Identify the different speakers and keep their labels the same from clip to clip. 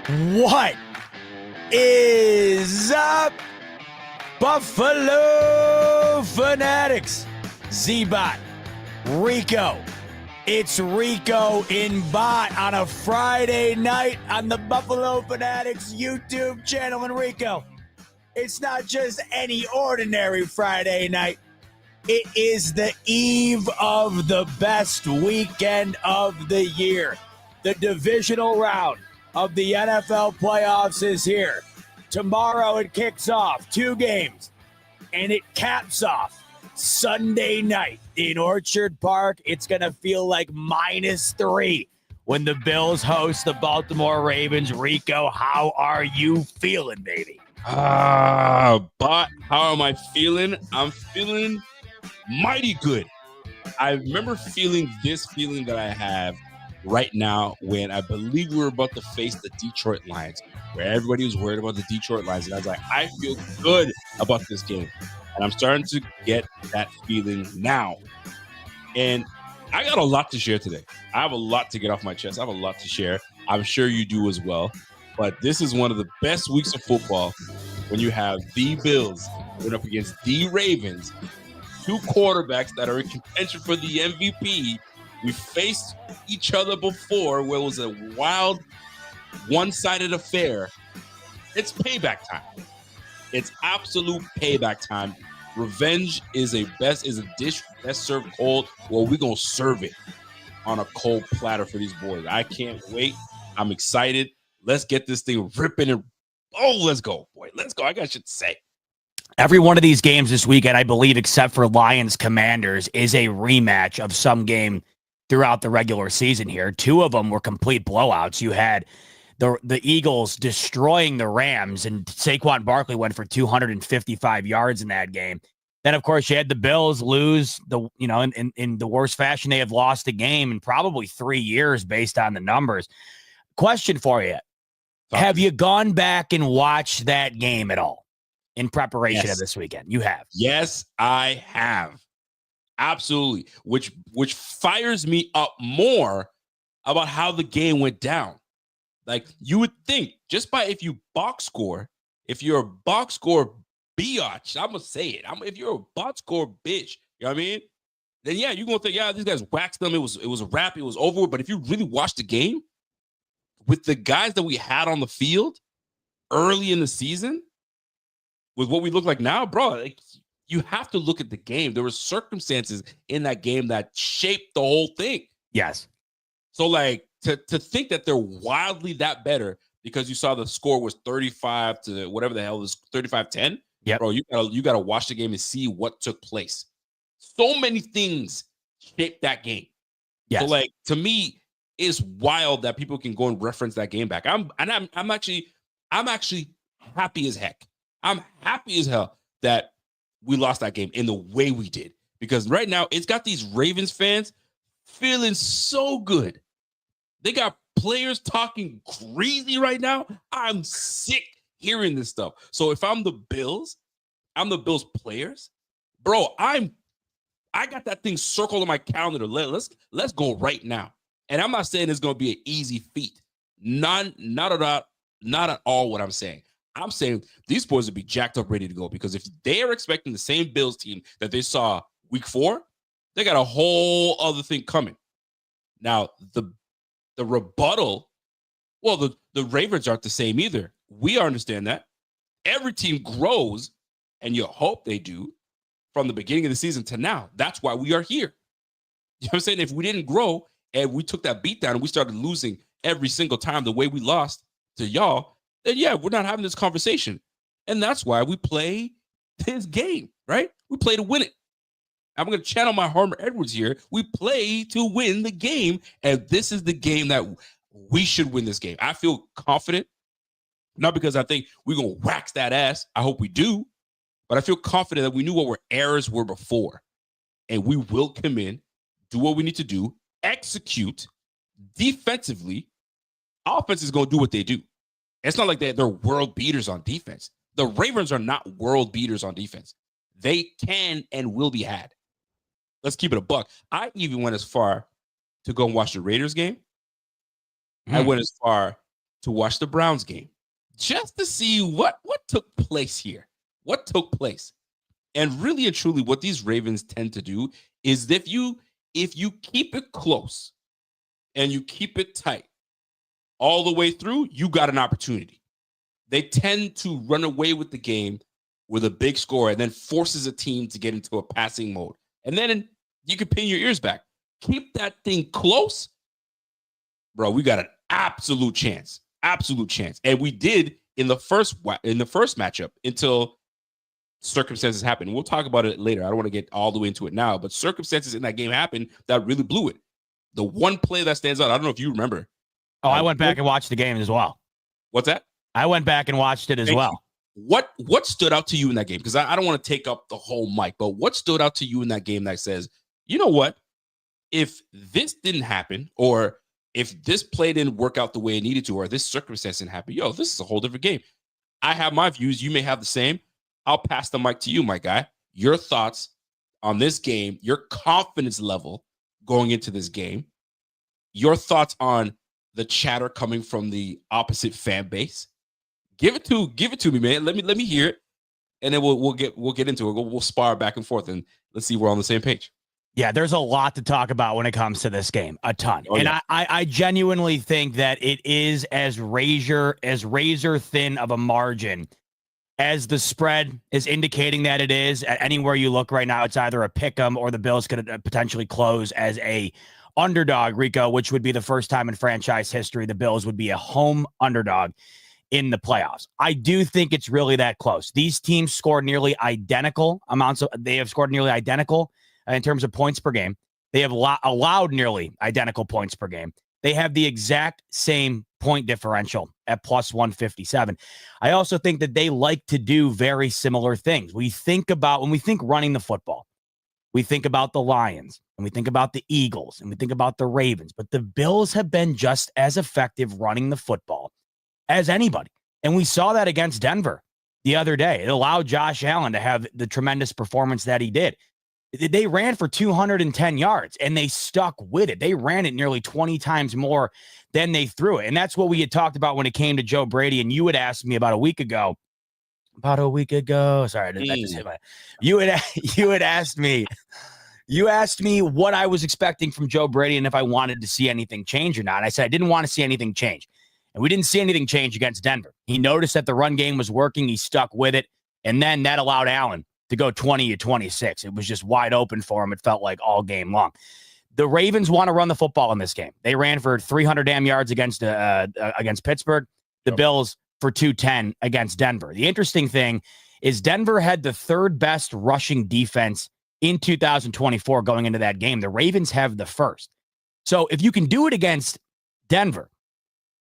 Speaker 1: What is up, Buffalo Fanatics? Z-Bot Rico. It's Rico in Bot on a Friday night on the Buffalo Fanatics YouTube channel. And Rico, it's not just any ordinary Friday night. It is the eve of the best weekend of the year. The divisional round of the NFL playoffs is here. Tomorrow it kicks off 2 games, and it caps off Sunday night in Orchard Park. It's going to feel like -3 when the Bills host the Baltimore Ravens. Rico, how are you feeling, baby?
Speaker 2: Bot, how am I feeling? I'm feeling mighty good. I remember feeling this feeling that I have right now when I believe we were about to face the Detroit Lions, where everybody was worried about the Detroit Lions. And I was like, I feel good about this game. And I'm starting to get that feeling now. And I got a lot to share today. I have a lot to get off my chest. I have a lot to share. I'm sure you do as well. But this is one of the best weeks of football when you have the Bills going up against the Ravens, 2 quarterbacks that are in contention for the MVP. We faced each other before where it was a wild, one-sided affair. It's payback time. It's absolute payback time. Revenge is a dish best served cold. Well, we're going to serve it on a cold platter for these boys. I can't wait. I'm excited. Let's get this thing ripping and let's go, boy. Let's go. I got shit to say.
Speaker 1: Every one of these games this weekend, I believe, except for Lions Commanders, is a rematch of some game throughout the regular season here. 2 of them were complete blowouts. You had the Eagles destroying the Rams, and Saquon Barkley went for 255 yards in that game. Then, of course, you had the Bills lose in the worst fashion they have lost a game in probably 3 years based on the numbers. Question for you. Have you gone back and watched that game at all in preparation of this weekend? You have.
Speaker 2: Yes, I have. Absolutely. Which fires me up more about how the game went down. Like, you would think just by if you're a box score biatch, I'm gonna say it. If you're a box score bitch, you know what I mean? Then yeah, you're gonna think, yeah, these guys waxed them. It was a wrap, it was over. But if you really watch the game with the guys that we had on the field early in the season, with what we look like now, bro, like, you have to look at the game. There were circumstances in that game that shaped the whole thing.
Speaker 1: Yes.
Speaker 2: So, like, to think that they're wildly that better because you saw the score was 35 to whatever the hell it was, 35-10.
Speaker 1: Yeah,
Speaker 2: bro, you gotta watch the game and see what took place. So many things shaped that game.
Speaker 1: Yes.
Speaker 2: So, like, to me, it's wild that people can go and reference that game back. I'm actually happy as heck. I'm happy as hell that we lost that game in the way we did, because right now it's got these Ravens fans feeling so good. They got players talking crazy right now. I'm sick hearing this stuff. So if I'm the Bills players, bro, I got that thing circled on my calendar. Let's go right now. And I'm not saying it's going to be an easy feat. Not at all what I'm saying. I'm saying these boys will be jacked up, ready to go, because if they are expecting the same Bills team that they saw week 4, they got a whole other thing coming. Now, the rebuttal, well, the Ravens aren't the same either. We understand that. Every team grows, and you hope they do, from the beginning of the season to now. That's why we are here. You know what I'm saying? If we didn't grow and we took that beat down and we started losing every single time the way we lost to y'all, then yeah, we're not having this conversation. And that's why we play this game, right? We play to win it. I'm going to channel my Harmer Edwards here. We play to win the game, and this is the game that we should win this game. I feel confident, not because I think we're going to wax that ass. I hope we do, but I feel confident that we knew what our errors were before, and we will come in, do what we need to do, execute defensively. Offense is going to do what they do. It's not like they're world beaters on defense. The Ravens are not world beaters on defense. They can and will be had. Let's keep it a buck. I even went as far to go and watch the Raiders game. I went as far to watch the Browns game just to see what took place here. What took place. And really and truly, what these Ravens tend to do is if you keep it close and you keep it tight all the way through, you got an opportunity. They tend to run away with the game with a big score and then forces a team to get into a passing mode. And then you can pin your ears back. Keep that thing close. Bro, we got an absolute chance. Absolute chance. And we did in the first matchup until circumstances happened. We'll talk about it later. I don't want to get all the way into it now, but circumstances in that game happened that really blew it. The one play that stands out, I don't know if you remember.
Speaker 1: Oh, I went back and watched the game as well.
Speaker 2: What's that?
Speaker 1: I went back and watched it as well.
Speaker 2: What stood out to you in that game? Because I don't want to take up the whole mic, but what stood out to you in that game that says, you know what? If this didn't happen, or if this play didn't work out the way it needed to, or this circumstance didn't happen, this is a whole different game. I have my views. You may have the same. I'll pass the mic to you, my guy. Your thoughts on this game, your confidence level going into this game, your thoughts on the chatter coming from the opposite fan base. Give it to me, man. Let me hear it, and then we'll get into it. We'll spar back and forth, and let's see we're on the same page.
Speaker 1: Yeah, there's a lot to talk about when it comes to this game, a ton.
Speaker 2: Oh,
Speaker 1: and
Speaker 2: yeah.
Speaker 1: I genuinely think that it is as razor thin of a margin as the spread is indicating that it is. Anywhere you look right now, it's either a pick 'em or the Bills could potentially close as a underdog, Rico, which would be the first time in franchise history the Bills would be a home underdog in the playoffs. I do think it's really that close. These teams scored nearly identical amounts. They have scored nearly identical in terms of points per game. They have allowed nearly identical points per game. They have the exact same point differential at plus 157. I also think that they like to do very similar things. When we think running the football, we think about the Lions, and we think about the Eagles, and we think about the Ravens, but the Bills have been just as effective running the football as anybody. And we saw that against Denver the other day. It allowed Josh Allen to have the tremendous performance that he did. They ran for 210 yards, and they stuck with it. They ran it nearly 20 times more than they threw it. And that's what we had talked about when it came to Joe Brady. And you had asked me about a week ago. Sorry, I just hit my. You had asked me. You asked me what I was expecting from Joe Brady and if I wanted to see anything change or not. And I said I didn't want to see anything change. And we didn't see anything change against Denver. He noticed that the run game was working. He stuck with it. And then that allowed Allen to go 20-26. It was just wide open for him. It felt like all game long. The Ravens want to run the football in this game. They ran for 300 damn yards against Pittsburgh. The Bills for 210 against Denver. The interesting thing is Denver had the third best rushing defense in 2024 going into that game. The Ravens have the first. So if you can do it against Denver,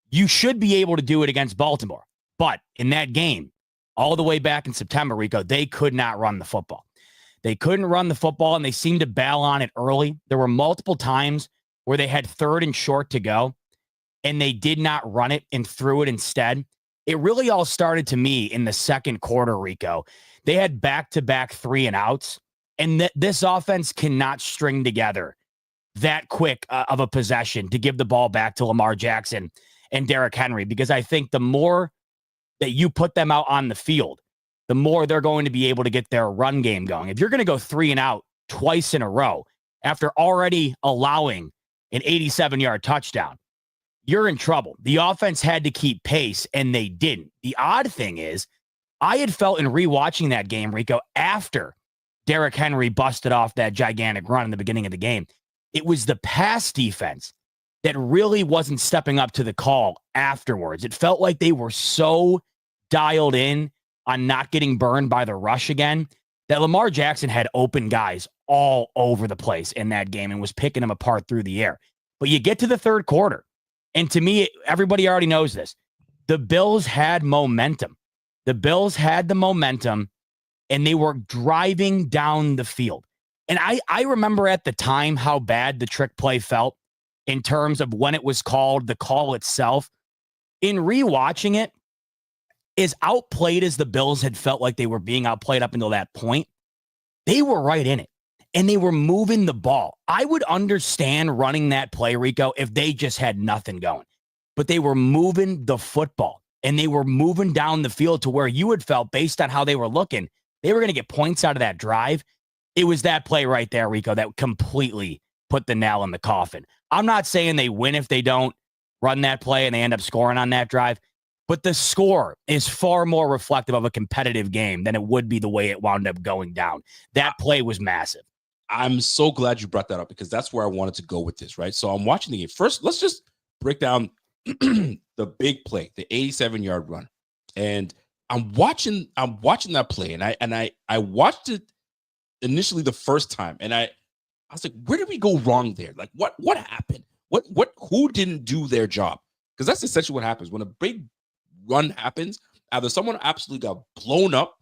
Speaker 1: you should be able to do it against Baltimore. But in that game, all the way back in September, Rico, they could not run the football. They couldn't run the football, and they seemed to bail on it early. There were multiple times where they had third and short to go, and they did not run it and threw it instead. It really all started to me in the second quarter, Rico. They had back-to-back 3-and-outs, and this offense cannot string together that quick of a possession to give the ball back to Lamar Jackson and Derrick Henry, because I think the more that you put them out on the field, the more they're going to be able to get their run game going. If you're going to go 3-and-out twice in a row after already allowing an 87-yard touchdown, you're in trouble. The offense had to keep pace, and they didn't. The odd thing is, I had felt in rewatching that game, Rico, after Derrick Henry busted off that gigantic run in the beginning of the game, it was the pass defense that really wasn't stepping up to the call afterwards. It felt like they were so dialed in on not getting burned by the rush again that Lamar Jackson had open guys all over the place in that game and was picking them apart through the air. But you get to the third quarter, and to me, everybody already knows this. The Bills had momentum. The Bills had the momentum, and they were driving down the field. And I remember at the time how bad the trick play felt in terms of when it was called, the call itself. In rewatching it, as outplayed as the Bills had felt like they were being outplayed up until that point, they were right in it, and they were moving the ball. I would understand running that play, Rico, if they just had nothing going. but they were moving the football and they were moving down the field to where you had felt based on how they were looking, they were going to get points out of that drive. It was that play right there, Rico, that completely put the nail in the coffin. I'm not saying they win if they don't run that play and they end up scoring on that drive, but the score is far more reflective of a competitive game than it would be the way it wound up going down. That play was massive.
Speaker 2: I'm so glad you brought that up because that's where I wanted to go with this, right? So I'm watching the game. First, let's just break down the big play, the 87-yard run. And I'm watching that play, and I watched it initially the first time, and I was like, where did we go wrong there? Like, what happened? Who didn't do their job? Because that's essentially what happens when a big run happens. Either someone absolutely got blown up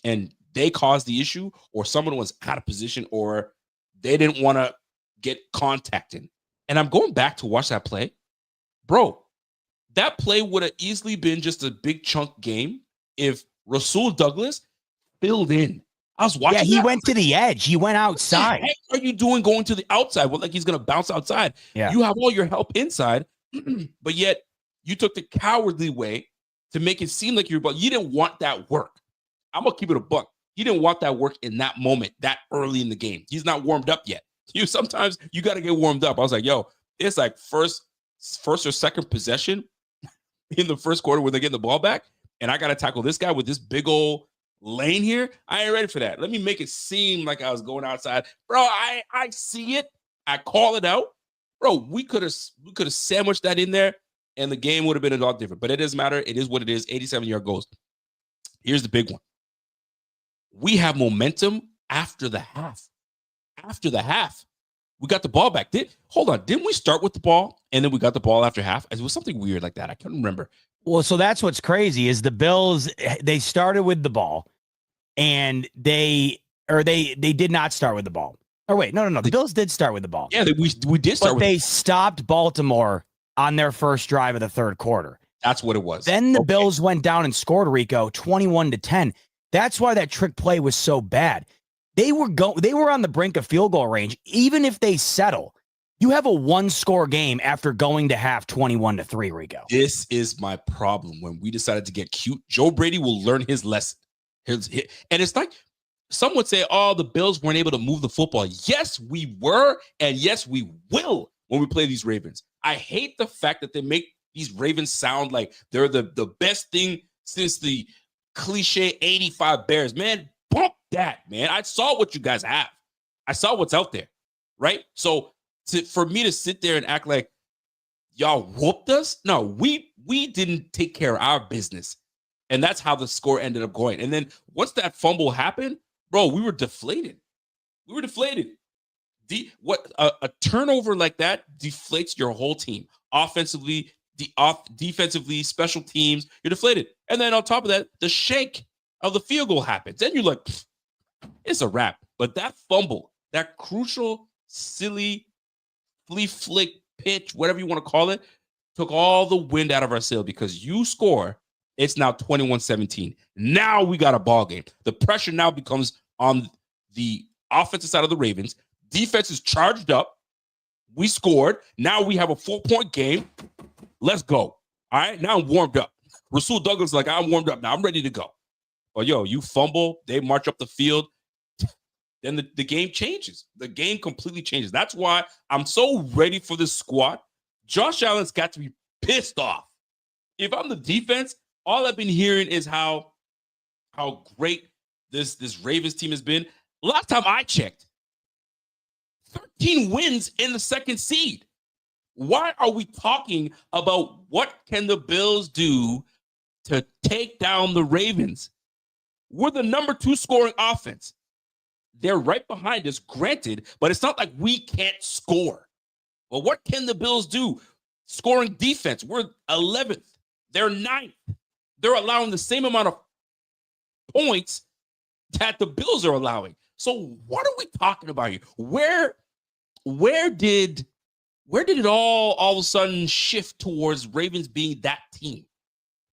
Speaker 2: and they caused the issue, or someone was out of position, or they didn't want to get contact in. And I'm going back to watch that play. Bro, that play would have easily been just a big chunk game if Rasul Douglas filled in. I was watching.
Speaker 1: Yeah, he went to the edge. He went outside.
Speaker 2: What the heck are you doing going to the outside? Well, like he's going to bounce outside.
Speaker 1: Yeah.
Speaker 2: You have all your help inside, but yet you took the cowardly way to make it seem like but you didn't want that work. I'm going to keep it a buck. He didn't want that work in that moment, that early in the game. He's not warmed up yet. Sometimes you got to get warmed up. I was like, yo, it's like first or second possession in the first quarter when they're getting the ball back, and I got to tackle this guy with this big old lane here. I ain't ready for that. Let me make it seem like I was going outside. Bro, I see it. I call it out. Bro, we could have sandwiched that in there, and the game would have been a lot different. But it doesn't matter. It is what it is. 87-yard goals. Here's the big one. We have momentum after the half. After the half, we got the ball back. Hold on. Didn't we start with the ball and then we got the ball after half? It was something weird like that. I can't remember.
Speaker 1: Well, so that's what's crazy is the Bills, they started with the ball and they did not start with the ball. Or wait, no. The Bills did start with the ball.
Speaker 2: Yeah, we did start
Speaker 1: but they stopped Baltimore on their first drive of the third quarter.
Speaker 2: That's what it was.
Speaker 1: Then the Bills went down and scored, Rico, 21-10. That's why that trick play was so bad. They were on the brink of field goal range. Even if they settle, you have a one-score game after going to half 21-3, Rico.
Speaker 2: This is my problem. When we decided to get cute, Joe Brady will learn his lesson. And it's like some would say, oh, the Bills weren't able to move the football. Yes, we were, and yes, we will when we play these Ravens. I hate the fact that they make these Ravens sound like they're the best thing since the cliche 85 Bears. Man, bump that, man. I saw what you guys have. I saw what's out there, right? So for me to sit there and act like y'all whooped us, no, we didn't take care of our business. And that's how the score ended up going. And then once that fumble happened, bro, we were deflated. A turnover like that deflates your whole team. Offensively, defensively, special teams, you're deflated. And then on top of that, the shake of the field goal happens. And you're like, it's a wrap. But that fumble, that crucial, silly, flea flick pitch, whatever you want to call it, took all the wind out of our sail because you score. It's now 21-17. Now we got a ball game. The pressure now becomes on the offensive side of the Ravens. Defense is charged up. We scored. Now we have a 4-point game. Let's go. All right. Now I'm warmed up. Rasul Douglas is like, I'm warmed up. Now I'm ready to go. Well, yo, you fumble. They march up the field. Then the game changes. The game completely changes. That's why I'm so ready for this squad. Josh Allen's got to be pissed off. If I'm the defense, all I've been hearing is how great this Ravens team has been. Last time I checked, 13 wins in the second seed. Why are we talking about what can the Bills do to take down the Ravens? We're the number 2 scoring offense. They're right behind us, granted, but it's not like we can't score. Well, what can the Bills do? Scoring defense, we're 11th. They're 9th. They're allowing the same amount of points that the Bills are allowing. So what are we talking about here? Where did it all of a sudden shift towards Ravens being that team?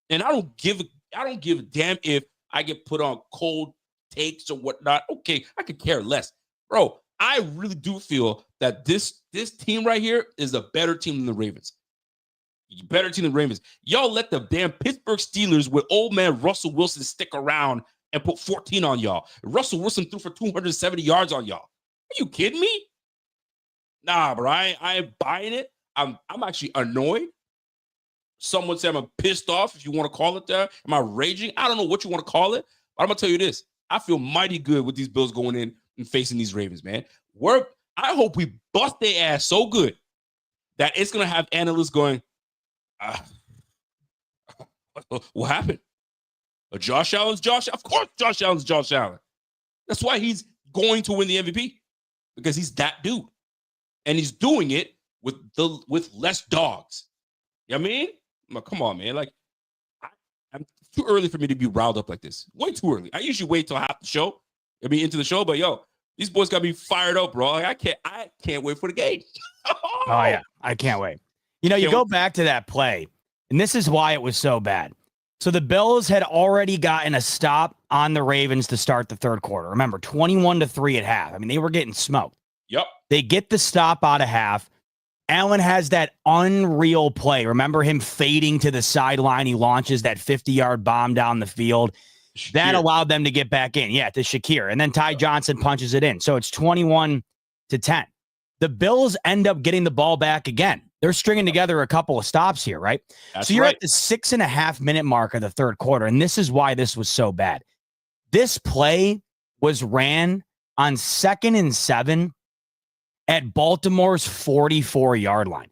Speaker 2: And I don't give a damn if I get put on cold takes or whatnot. Okay, I could care less. Bro, I really do feel that this team right here is a better team than the Ravens. better team than Ravens. Y'all let the damn Pittsburgh Steelers with old man Russell Wilson stick around and put 14 on y'all. Russell Wilson threw for 270 yards on y'all. Are you kidding me? Nah, bro. I ain't buying it. I'm actually annoyed. Some would say I'm pissed off, if you want to call it that. Am I raging? I don't know what you want to call it. But I'm going to tell you this. I feel mighty good with these Bills going in and facing these Ravens, man. I hope we bust their ass so good that it's going to have analysts going, what happened? Josh Allen's Josh Allen? Of course Josh Allen's Josh Allen. That's why he's going to win the MVP, because he's that dude. And he's doing it with less dogs. You know what I mean? Come on, man. Like, I'm too early for me to be riled up like this. Way too early. I usually wait till half the show. Into the show, but yo, these boys got me fired up, bro. Like, I can't wait for the game.
Speaker 1: Oh yeah, I can't wait. You go back to that play, and this is why it was so bad. So the Bills had already gotten a stop on the Ravens to start the third quarter. Remember, 21-3 at half. I mean, they were getting smoked.
Speaker 2: Yep.
Speaker 1: They get the stop out of half. Allen has that unreal play. Remember him fading to the sideline. He launches that 50-yard bomb down the field. Shakir. That allowed them to get back in. Yeah, to Shakir. And then Ty Johnson punches it in. So it's 21-10. The Bills end up getting the ball back again. They're stringing together a couple of stops here, right? So you're right. At the 6.5-minute mark of the third quarter, and this is why this was so bad. This play was ran on 2nd and 7 at Baltimore's 44-yard line.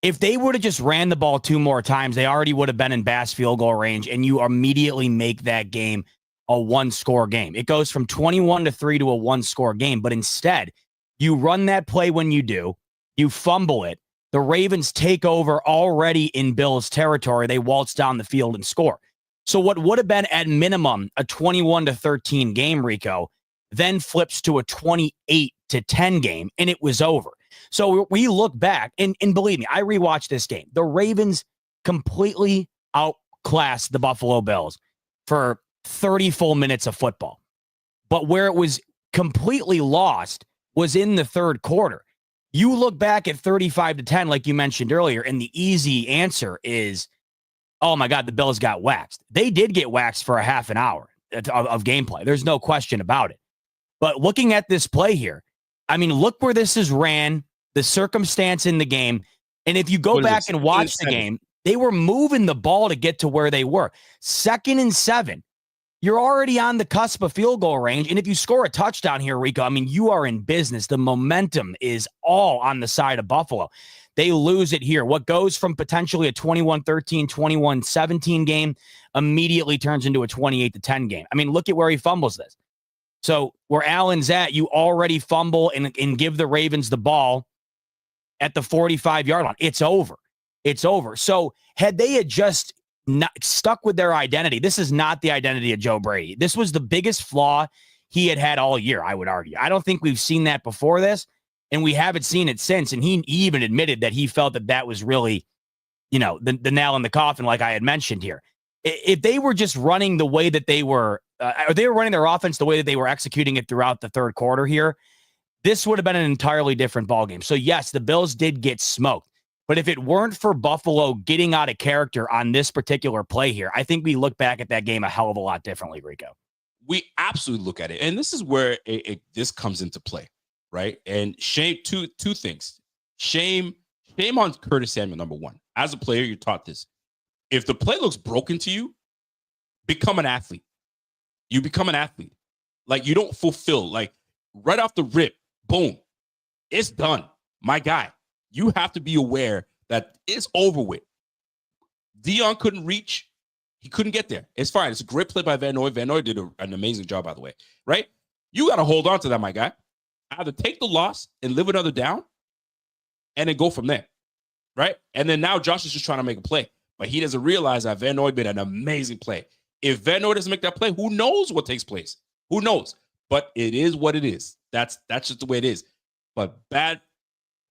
Speaker 1: If they would have just ran the ball 2 more times, they already would have been in Bass field goal range, and you immediately make that game a 1-score game. It goes from 21-3 to a 1-score game, but instead, you run that play when you do, you fumble it, the Ravens take over already in Bills territory, they waltz down the field and score. So what would have been at minimum a 21-13 game, Rico, then flips to a 28-10 game, and it was over. So we look back, and believe me, I rewatched this game. The Ravens completely outclassed the Buffalo Bills for 30 full minutes of football. But where it was completely lost was in the third quarter. You look back at 35-10, like you mentioned earlier, and the easy answer is, oh my God, the Bills got waxed. They did get waxed for a half an hour of gameplay. There's no question about it. But looking at this play here, I mean, look where this is ran, the circumstance in the game. And if you go back and watch the game, they were moving the ball to get to where they were. 2nd and 7. You're already on the cusp of field goal range. And if you score a touchdown here, Rico, I mean, you are in business. The momentum is all on the side of Buffalo. They lose it here. What goes from potentially a 21-13, 21-17 game immediately turns into a 28-10 game. I mean, look at where he fumbles this. So where Allen's at, you already fumble and give the Ravens the ball at the 45-yard line. It's over. It's over. So had they just not stuck with their identity, this is not the identity of Joe Brady. This was the biggest flaw he had all year, I would argue. I don't think we've seen that before this, and we haven't seen it since. And he even admitted that he felt that was really, the nail in the coffin, like I had mentioned here. If they were just running the way that they were, or they were running their offense the way that they were executing it throughout the third quarter here, this would have been an entirely different ballgame. So yes, the Bills did get smoked. But if it weren't for Buffalo getting out of character on this particular play here, I think we look back at that game a hell of a lot differently, Rico.
Speaker 2: We absolutely look at it. And this is where this comes into play, right? And shame, two things. Shame on Curtis Samuel, number one. As a player, you're taught this. If the play looks broken to you, become an athlete. You become an athlete. Like, you don't fulfill. Like, right off the rip, boom, it's done. My guy, you have to be aware that it's over with. Dion couldn't reach. He couldn't get there. It's fine. It's a great play by Van Noy. Van Noy did an amazing job, by the way, right? You got to hold on to that, my guy. Either take the loss and live another down and then go from there, right? And then now Josh is just trying to make a play, but he doesn't realize that Van Noy made an amazing play. If Van Noy doesn't make that play, who knows what takes place? Who knows? But it is what it is. That's just the way it is. But bad.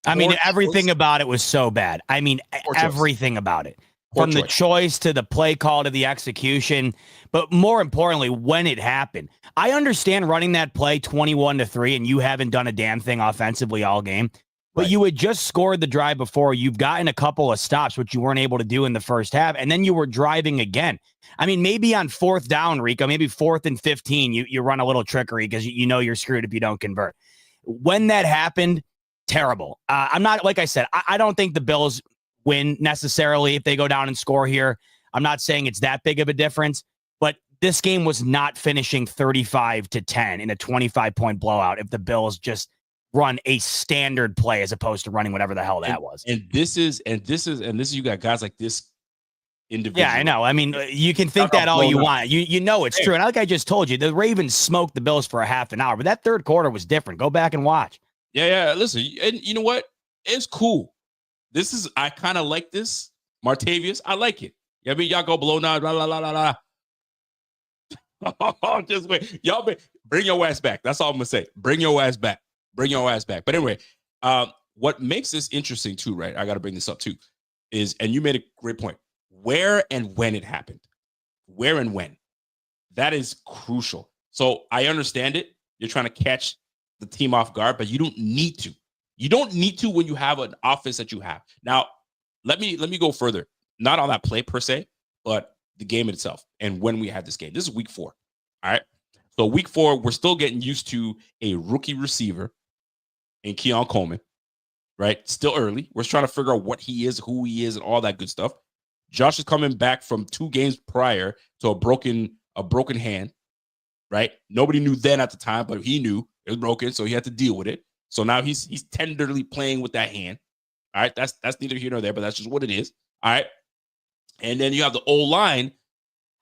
Speaker 1: I mean, everything about it was so bad. I mean, everything about it. From the choice to the play call to the execution, but more importantly, when it happened. I understand running that play 21-3 and you haven't done a damn thing offensively all game. But
Speaker 2: Right.
Speaker 1: you had just scored the drive before. You've gotten a couple of stops, which you weren't able to do in the first half. And then you were driving again. I mean, maybe on 4th down, Rico, maybe 4th and 15, you run a little trickery because you know you're screwed if you don't convert. When that happened, terrible. I'm not, like I said, I don't think the Bills win necessarily if they go down and score here. I'm not saying it's that big of a difference, but this game was not finishing 35-10 in a 25-point blowout if the Bills just run a standard play as opposed to running whatever the hell that was.
Speaker 2: And this is you got guys like this individual.
Speaker 1: Yeah, I know. I mean, you can think that all you want. You know it's true. And like I just told you, the Ravens smoked the Bills for a half an hour, but that third quarter was different. Go back and watch.
Speaker 2: Yeah. Listen, and you know what? It's cool. I kind of like this. Martavius, I like it. I mean, y'all go below now, blah, blah, blah, blah, blah. Just wait. Bring your ass back. That's all I'm going to say. Bring your ass back. Bring your ass back. But anyway, what makes this interesting too, right? I got to bring this up too, is, and you made a great point, where and when it happened. Where and when. That is crucial. So I understand it. You're trying to catch the team off guard, but you don't need to. You don't need to when you have an offense that you have. Now, let me go further. Not on that play per se, but the game itself and when we had this game. This is week 4. All right. So week 4, we're still getting used to a rookie receiver in Keon Coleman, right? Still early. We're trying to figure out what he is, who he is, and all that good stuff. Josh is coming back from 2 games prior to a broken hand, right? Nobody knew then at the time, but he knew it was broken, so he had to deal with it. So now he's tenderly playing with that hand. All right, that's neither here nor there, but that's just what it is. All right. And then you have the O-line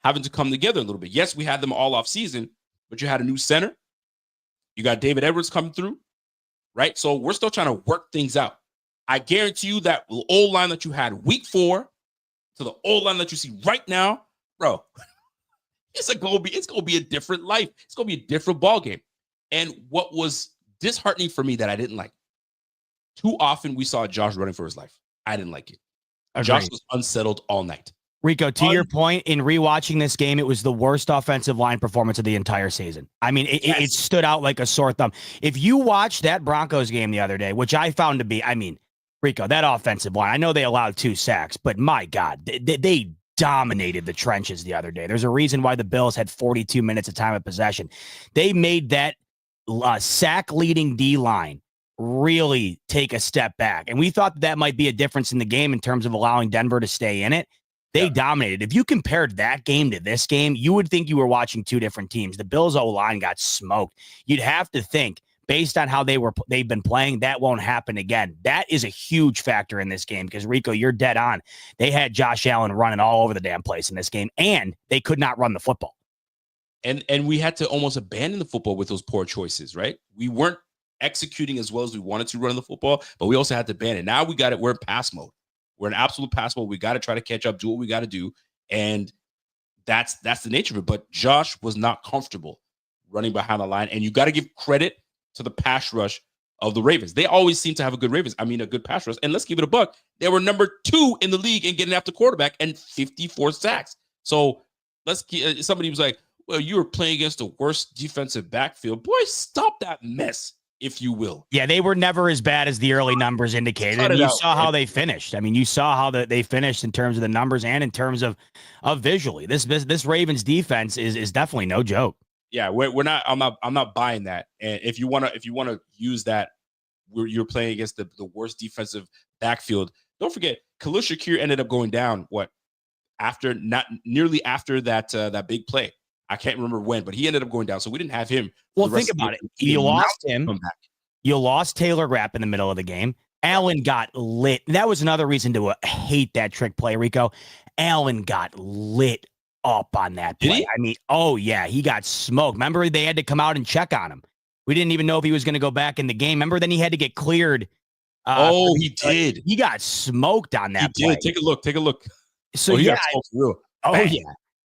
Speaker 2: having to come together a little bit. Yes, we had them all off season, but you had a new center. You got David Edwards coming through, right? So we're still trying to work things out. I guarantee you that the O-line that you had week 4 to the O-line that you see right now, bro, it's gonna be a different life. It's gonna be a different ball game. And what was disheartening for me that I didn't like, too often we saw Josh running for his life. I didn't like it.
Speaker 1: Agreed.
Speaker 2: Josh was unsettled all night.
Speaker 1: Rico, to your point, in rewatching this game, it was the worst offensive line performance of the entire season. I mean, it stood out like a sore thumb. If you watched that Broncos game the other day, which I found to be, I mean, Rico, that offensive line, I know they allowed 2 sacks, but my God, they dominated the trenches the other day. There's a reason why the Bills had 42 minutes of time of possession. They made that sack-leading D-line really take a step back. And we thought that might be a difference in the game in terms of allowing Denver to stay in it. They dominated. If you compared that game to this game, you would think you were watching 2 different teams. The Bills O-line got smoked. You'd have to think, based on how they've been playing, that won't happen again. That is a huge factor in this game because, Rico, you're dead on. They had Josh Allen running all over the damn place in this game, and they could not run the football.
Speaker 2: And we had to almost abandon the football with those poor choices, right? We weren't executing as well as we wanted to run the football, but we also had to abandon. Now we got it. We're in pass mode. We're in absolute pass mode. We got to try to catch up, do what we got to do. And that's the nature of it. But Josh was not comfortable running behind the line. And you got to give credit to the pass rush of the Ravens. They always seem to have a good pass rush. And let's give it a buck. They were number 2 in the league in getting after quarterback and 54 sacks. So somebody was like, well, you were playing against the worst defensive backfield. Boy, stop that mess, if you will.
Speaker 1: Yeah, they were never as bad as the early numbers indicated. And you saw how they finished. I mean, you saw how they finished in terms of the numbers and in terms of visually. This Ravens defense is definitely no joke.
Speaker 2: Yeah, we're not. I'm not buying that. And if you wanna use that, you're playing against the worst defensive backfield. Don't forget, Khalil Shakir ended up going down after that big play. I can't remember when, but he ended up going down. So we didn't have him.
Speaker 1: Well, think about it. You lost him. You lost Taylor Rapp in the middle of the game. Allen got lit. That was another reason to hate that trick play, Rico. Allen got lit up on that play.
Speaker 2: Did he?
Speaker 1: I mean, oh, yeah, he got smoked. Remember, they had to come out and check on him. We didn't even know if he was going to go back in the game. Remember, then he had to get cleared.
Speaker 2: He did.
Speaker 1: He got smoked on that play.
Speaker 2: Take a look.
Speaker 1: So,
Speaker 2: he
Speaker 1: yeah.
Speaker 2: got smoked for real.
Speaker 1: Oh, yeah.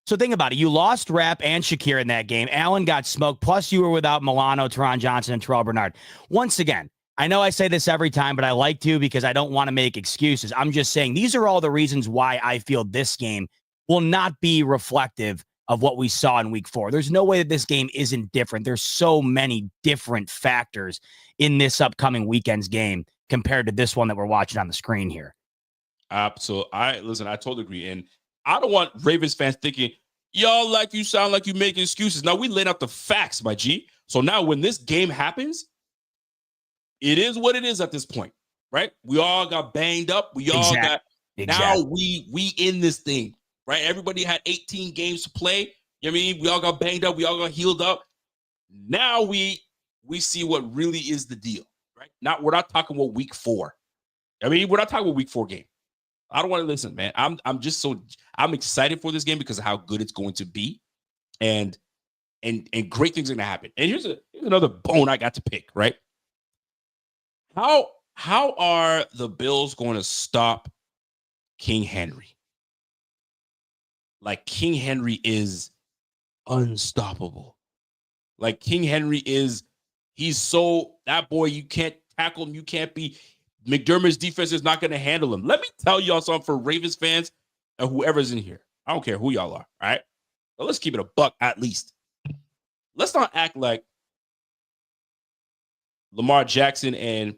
Speaker 1: So think about it. You lost Rapp and Shakir in that game. Allen got smoked. Plus, you were without Milano, Teron Johnson, and Terrell Bernard. Once again, I know I say this every time, but I like to because I don't want to make excuses. I'm just saying these are all the reasons why I feel this game will not be reflective of what we saw in week 4. There's no way that this game isn't different. There's so many different factors in this upcoming weekend's game compared to this one that we're watching on the screen here.
Speaker 2: So I totally agree. And I don't want Ravens fans thinking, y'all like you sound like you make excuses. Now we laid out the facts, my G. So now when this game happens, it is what it is at this point, right? We all got banged up. We all got now we in this thing, right? Everybody had 18 games to play. You know what I mean? We all got banged up, we all got healed up. Now we see what really is the deal, right? We're not talking about week 4. I mean, we're not talking about week 4 game. I don't want to listen, man. I'm excited for this game because of how good it's going to be, and great things are going to happen. And here's another bone I got to pick, right? How are the Bills going to stop King Henry? Like, King Henry is unstoppable. Like, King Henry he's so that boy, you can't tackle him, you can't be. McDermott's defense is not going to handle him. Let me tell y'all something for Ravens fans and whoever's in here. I don't care who y'all are, all right? But let's keep it a buck at least. Let's not act like Lamar Jackson and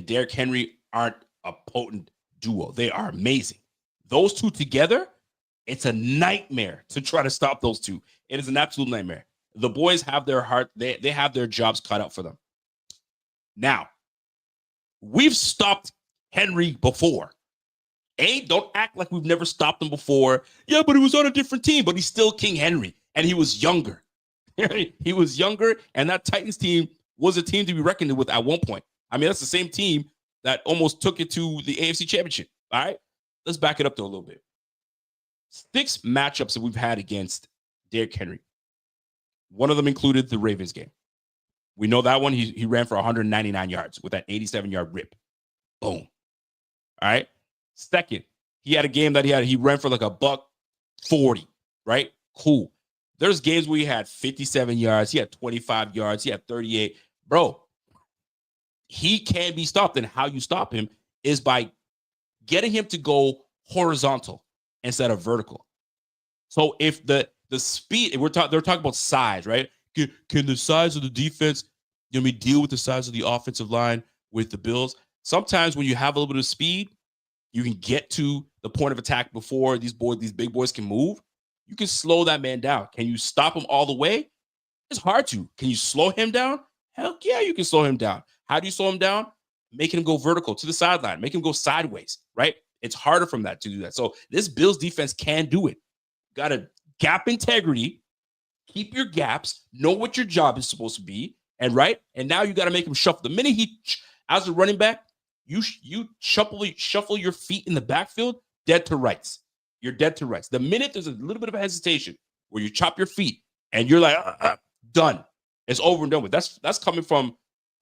Speaker 2: Derrick Henry aren't a potent duo. They are amazing. Those two together, it's a nightmare to try to stop those two. It is an absolute nightmare. The boys have their heart. They have their jobs cut out for them. Now, we've stopped Henry before. Don't act like we've never stopped him before. Yeah, but he was on a different team, but he's still King Henry, and he was younger. He was younger, and that Titans team was a team to be reckoned with at one point. I mean, that's the same team that almost took it to the AFC Championship. All right? Let's back it up, though, a little bit. 6 matchups that we've had against Derrick Henry. One of them included the Ravens game. We know that one, he ran for 199 yards with that 87-yard rip. Boom. All right? Second, he had a game that he ran for like $140, right? Cool. There's games where he had 57 yards, he had 25 yards, he had 38. Bro, he can be stopped, and how you stop him is by getting him to go horizontal instead of vertical. So if the speed, they're talking about size, right? Can the size of the defense, deal with the size of the offensive line with the Bills? Sometimes when you have a little bit of speed, you can get to the point of attack before these big boys can move. You can slow that man down. Can you stop him all the way? It's hard to. Can you slow him down? Hell yeah, you can slow him down. How do you slow him down? Making him go vertical to the sideline, make him go sideways, right? It's harder from that to do that. So this Bills defense can do it. Got to gap integrity, keep your gaps, know what your job is supposed to be, and now you got to make him shuffle. The minute as a running back, you shuffle your feet in the backfield, dead to rights. You're dead to rights. The minute there's a little bit of a hesitation where you chop your feet and you're like, done. It's over and done with. That's coming from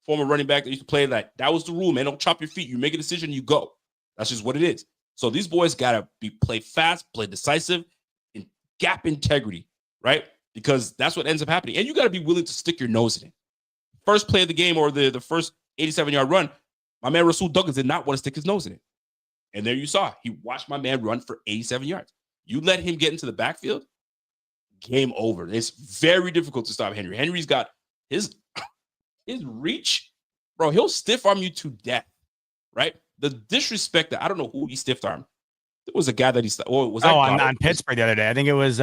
Speaker 2: former running back that used to play that was the rule, man. Don't chop your feet. You make a decision, you go. That's just what it is. So these boys got to play fast, play decisive, and gap integrity, right? Because that's what ends up happening. And you got to be willing to stick your nose in it. First play of the game, or the first 87-yard run, my man Rasul Douglas did not want to stick his nose in it. And there you saw, he watched my man run for 87 yards. You let him get into the backfield, game over. It's very difficult to stop Henry. Henry's got his reach, bro. He'll stiff arm you to death, right? The disrespect that I don't know who he stiff armed. It was a guy that was that
Speaker 1: on Pittsburgh the other day. I think it was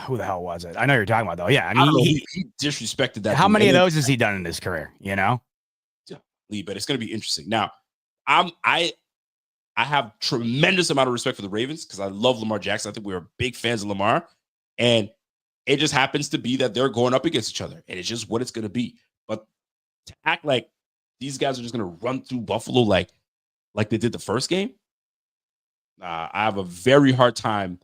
Speaker 1: who the hell was it? I know you're talking about though. Yeah, I mean
Speaker 2: he disrespected that.
Speaker 1: How many of those has he done in his career?
Speaker 2: But it's going to be interesting. Now, I have tremendous amount of respect for the Ravens because I love Lamar Jackson. I think we are big fans of Lamar, and it just happens to be that they're going up against each other, and it's just what it's going to be. But to act like these guys are just going to run through Buffalo like they did the first game, I have a very hard time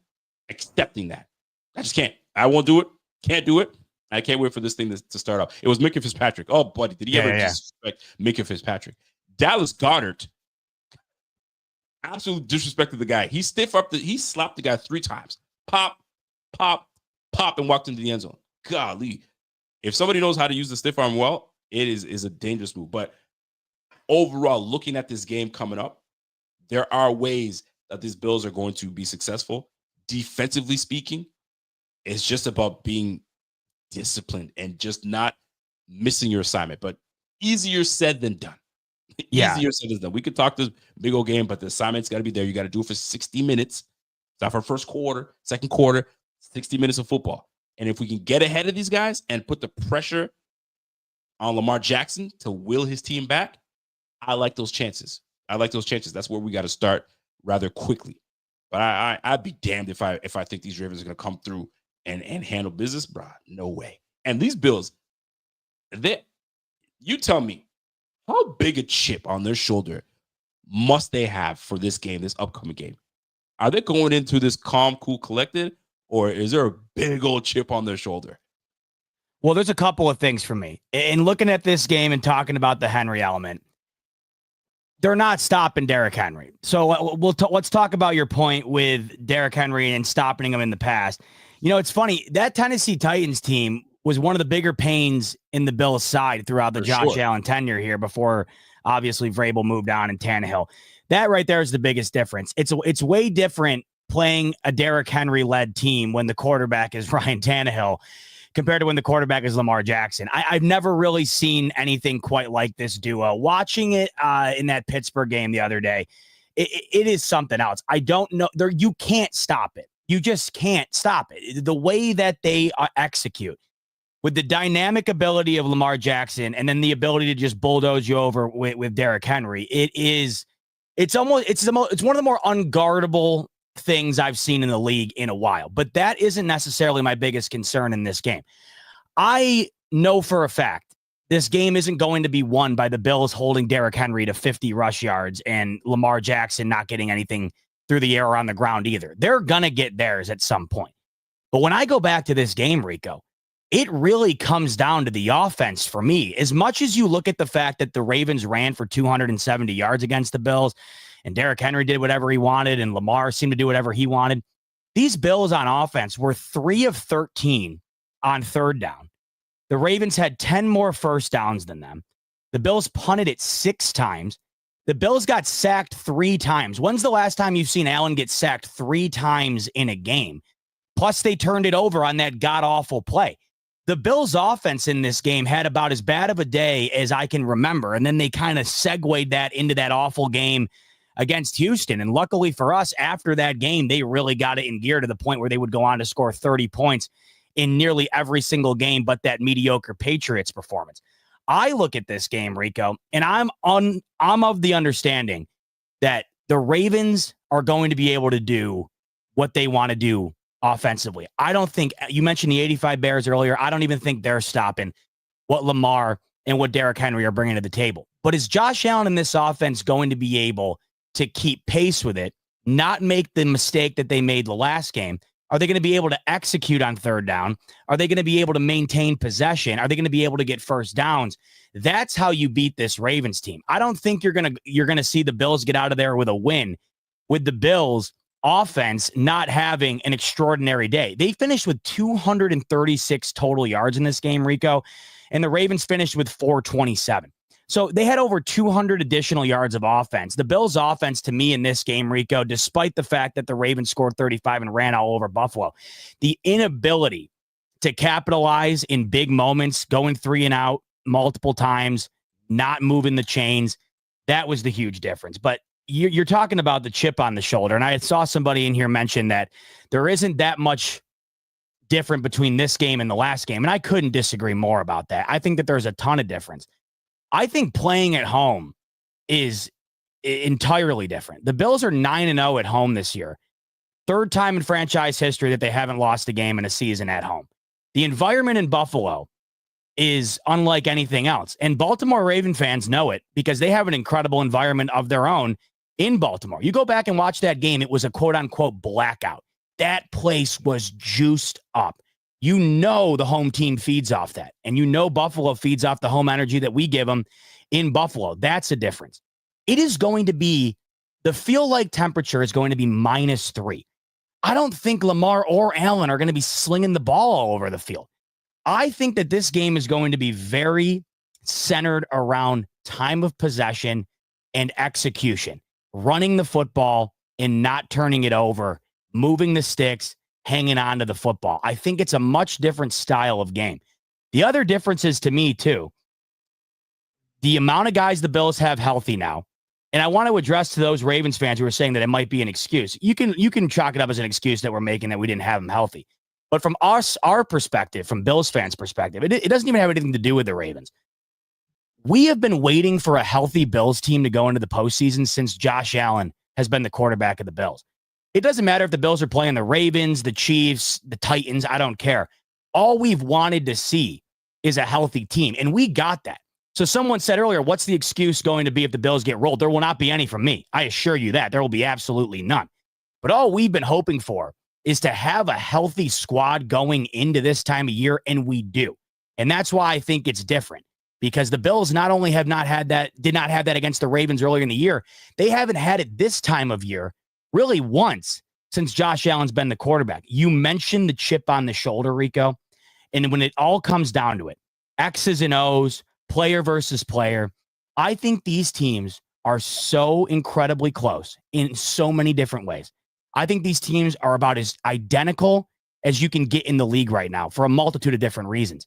Speaker 2: accepting that. I just can't. I won't do it. Can't do it. I can't wait for this thing to start off. It was Minkah Fitzpatrick. Oh, buddy, did he ever disrespect Minkah Fitzpatrick? Dallas Goedert absolutely disrespected the guy. He slapped the guy 3 times. Pop, pop, pop, and walked into the end zone. Golly. If somebody knows how to use the stiff arm well, it is a dangerous move. But overall, looking at this game coming up, there are ways that these Bills are going to be successful. Defensively speaking, it's just about being disciplined and just not missing your assignment. But easier said than done.
Speaker 1: Yeah.
Speaker 2: Easier said than done. We could talk this big old game, but the assignment's got to be there. You got to do it for 60 minutes. It's not for first quarter, second quarter, 60 minutes of football. And if we can get ahead of these guys and put the pressure on Lamar Jackson to will his team back, I like those chances. That's where we got to start rather quickly. But I'd be damned if I think these Ravens are going to come through and handle business, bro. No way. And these Bills, you tell me, how big a chip on their shoulder must they have for this game, this upcoming game? Are they going into this calm, cool, collected, or is there a big old chip on their shoulder?
Speaker 1: Well, there's a couple of things for me. In looking at this game and talking about the Henry element, they're not stopping Derrick Henry. So let's talk about your point with Derrick Henry and stopping him in the past. You know, it's funny, that Tennessee Titans team was one of the bigger pains in the Bills' side throughout the Josh Allen tenure here before, obviously, Vrabel moved on and Tannehill. That right there is the biggest difference. It's way different playing a Derrick Henry-led team when the quarterback is Ryan Tannehill compared to when the quarterback is Lamar Jackson. I've never really seen anything quite like this duo. Watching it in that Pittsburgh game the other day, it is something else. I don't know. You can't stop it. You just can't stop it. The way that they execute with the dynamic ability of Lamar Jackson and then the ability to just bulldoze you over with Derrick Henry, it's one of the more unguardable things I've seen in the league in a while. But that isn't necessarily my biggest concern in this game. I know for a fact this game isn't going to be won by the Bills holding Derrick Henry to 50 rush yards and Lamar Jackson not getting anything through the air or on the ground either. They're going to get theirs at some point. But when I go back to this game, Rico, it really comes down to the offense for me. As much as you look at the fact that the Ravens ran for 270 yards against the Bills and Derrick Henry did whatever he wanted and Lamar seemed to do whatever he wanted, these Bills on offense were 3 of 13 on third down. The Ravens had 10 more first downs than them. The Bills punted it 6 times. The Bills got sacked 3 times. When's the last time you've seen Allen get sacked 3 times in a game? Plus, they turned it over on that god-awful play. The Bills' offense in this game had about as bad of a day as I can remember, and then they kind of segued that into that awful game against Houston. And luckily for us, after that game, they really got it in gear to the point where they would go on to score 30 points in nearly every single game but that mediocre Patriots performance. I look at this game, Rico, and I'm of the understanding that the Ravens are going to be able to do what they want to do offensively. I don't think, you mentioned the 85 Bears earlier, I don't even think they're stopping what Lamar and what Derrick Henry are bringing to the table. But is Josh Allen in this offense going to be able to keep pace with it, not make the mistake that they made the last game? Are they going to be able to execute on third down? Are they going to be able to maintain possession? Are they going to be able to get first downs? That's how you beat this Ravens team. I don't think you're going to see the Bills get out of there with a win with the Bills offense not having an extraordinary day. They finished with 236 total yards in this game, Rico, and the Ravens finished with 427. So they had over 200 additional yards of offense. The Bills' offense, to me, in this game, Rico, despite the fact that the Ravens scored 35 and ran all over Buffalo, the inability to capitalize in big moments, going 3 and out multiple times, not moving the chains, that was the huge difference. But you're talking about the chip on the shoulder, and I saw somebody in here mention that there isn't that much different between this game and the last game, and I couldn't disagree more about that. I think that there's a ton of difference. I think playing at home is entirely different. The Bills are 9-0 at home this year. 3rd time in franchise history that they haven't lost a game in a season at home. The environment in Buffalo is unlike anything else. And Baltimore Raven fans know it because they have an incredible environment of their own in Baltimore. You go back and watch that game, it was a quote-unquote blackout. That place was juiced up. You know the home team feeds off that. And you know Buffalo feeds off the home energy that we give them in Buffalo. That's a difference. It is going to be, the feel-like temperature is going to be -3. I don't think Lamar or Allen are going to be slinging the ball all over the field. I think that this game is going to be very centered around time of possession and execution. Running the football and not turning it over, moving the sticks, hanging on to the football. I think it's a much different style of game. The other differences to me, too, the amount of guys the Bills have healthy now, and I want to address to those Ravens fans who are saying that it might be an excuse. You can chalk it up as an excuse that we're making that we didn't have them healthy. But from our perspective, from Bills fans' perspective, it doesn't even have anything to do with the Ravens. We have been waiting for a healthy Bills team to go into the postseason since Josh Allen has been the quarterback of the Bills. It doesn't matter if the Bills are playing the Ravens, the Chiefs, the Titans. I don't care. All we've wanted to see is a healthy team, and we got that. So someone said earlier, what's the excuse going to be if the Bills get rolled? There will not be any from me. I assure you that. There will be absolutely none. But all we've been hoping for is to have a healthy squad going into this time of year, and we do. And that's why I think it's different, because the Bills not only did not have that against the Ravens earlier in the year, they haven't had it this time of year really once since Josh Allen's been the quarterback. You mentioned the chip on the shoulder, Rico, and when it all comes down to it, X's and O's, player versus player, I think these teams are so incredibly close in so many different ways. I think these teams are about as identical as you can get in the league right now for a multitude of different reasons.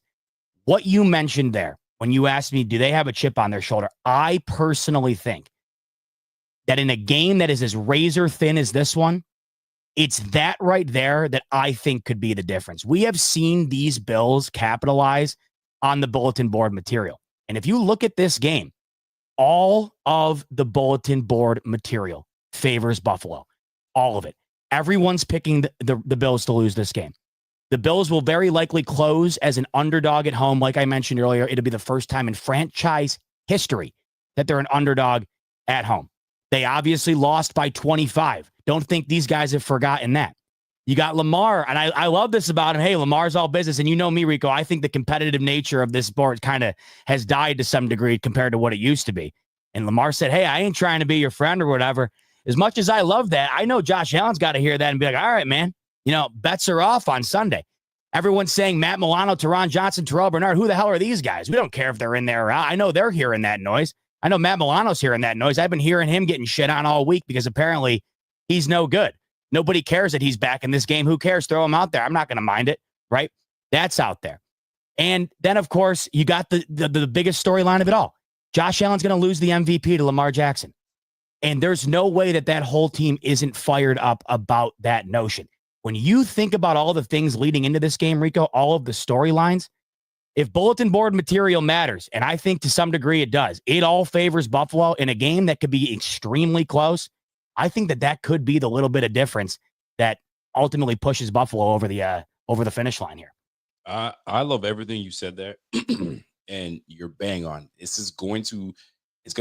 Speaker 1: What you mentioned there, when you asked me, do they have a chip on their shoulder? I personally think that in a game that is as razor thin as this one, it's that right there that I think could be the difference. We have seen these Bills capitalize on the bulletin board material. And if you look at this game, all of the bulletin board material favors Buffalo. All of it. Everyone's picking the Bills to lose this game. The Bills will very likely close as an underdog at home. Like I mentioned earlier, it'll be the first time in franchise history that they're an underdog at home. They obviously lost by 25. Don't think these guys have forgotten that. You got Lamar, and I love this about him. Hey, Lamar's all business. And you know me, Rico, I think the competitive nature of this sport kind of has died to some degree compared to what it used to be. And Lamar said, hey, I ain't trying to be your friend or whatever. As much as I love that, I know Josh Allen's got to hear that and be like, all right, man, bets are off on Sunday. Everyone's saying Matt Milano, Teron Johnson, Terrell Bernard. Who the hell are these guys? We don't care if they're in there or out. I know they're hearing that noise. I know Matt Milano's hearing that noise. I've been hearing him getting shit on all week because apparently he's no good. Nobody cares that he's back in this game. Who cares? Throw him out there. I'm not going to mind it, right? That's out there. And then, of course, you got the biggest storyline of it all. Josh Allen's going to lose the MVP to Lamar Jackson. And there's no way that whole team isn't fired up about that notion. When you think about all the things leading into this game, Rico, all of the storylines, if bulletin board material matters, and I think to some degree it does, it all favors Buffalo in a game that could be extremely close. I think that could be the little bit of difference that ultimately pushes Buffalo over the finish line here.
Speaker 2: I love everything you said there, and you're bang on. It's going to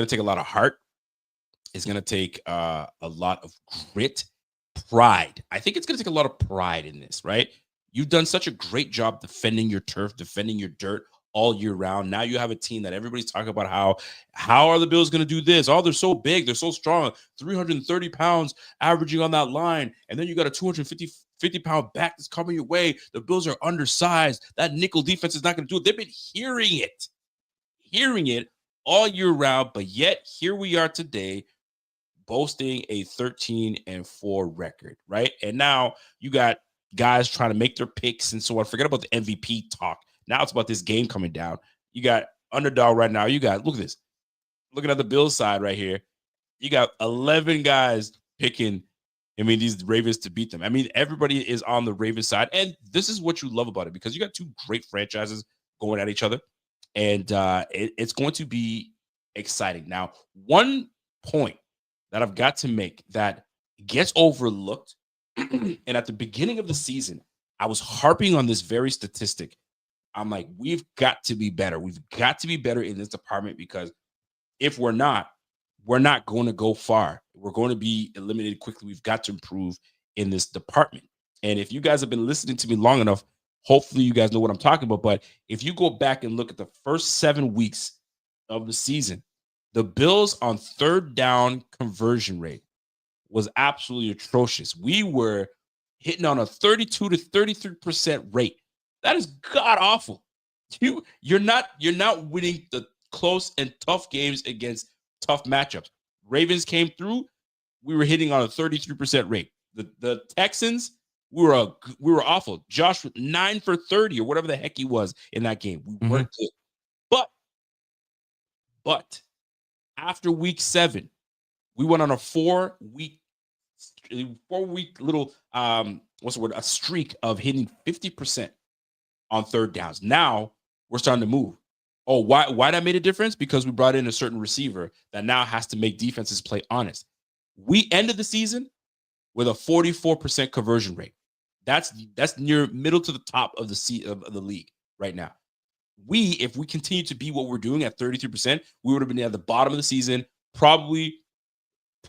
Speaker 2: take a lot of heart. It's going to take a lot of grit, pride. I think it's going to take a lot of pride in this, right? You've done such a great job defending your turf, defending your dirt all year round. Now you have a team that everybody's talking about how are the Bills going to do this? Oh, they're so big. They're so strong. 330 pounds averaging on that line. And then you got a 250-pound back that's coming your way. The Bills are undersized. That nickel defense is not going to do it. They've been hearing it all year round. But yet here we are today, boasting a 13-4 record, right? And now you got guys trying to make their picks and so on. Forget about the MVP talk. Now it's about this game coming down. You got underdog right now. You got, look at this. Looking at the Bills side right here, you got 11 guys picking, these Ravens to beat them. Everybody is on the Ravens side. And this is what you love about it, because you got two great franchises going at each other. And it's going to be exciting. Now, one point that I've got to make that gets overlooked, and at the beginning of the season, I was harping on this very statistic. I'm like, we've got to be better. We've got to be better in this department, because if we're not going to go far. We're going to be eliminated quickly. We've got to improve in this department. And if you guys have been listening to me long enough, hopefully you guys know what I'm talking about. But if you go back and look at the first 7 weeks of the season, the Bills on third down conversion rate was absolutely atrocious. We were hitting on a 32 to 33% rate. That is god awful. You're not winning the close and tough games against tough matchups. Ravens came through. We were hitting on a 33% rate. The Texans, we were awful. Josh with 9 for 30 or whatever the heck he was in that game. We weren't good. But But after week 7, we went on a 4-week little a streak of hitting 50% on third downs. Now we're starting to move. Oh, why that made a difference? Because we brought in a certain receiver that now has to make defenses play honest. We ended the season with a 44% conversion rate. That's near middle to the top of the league right now. If we continue to be what we're doing at 33%, we would have been at the bottom of the season, probably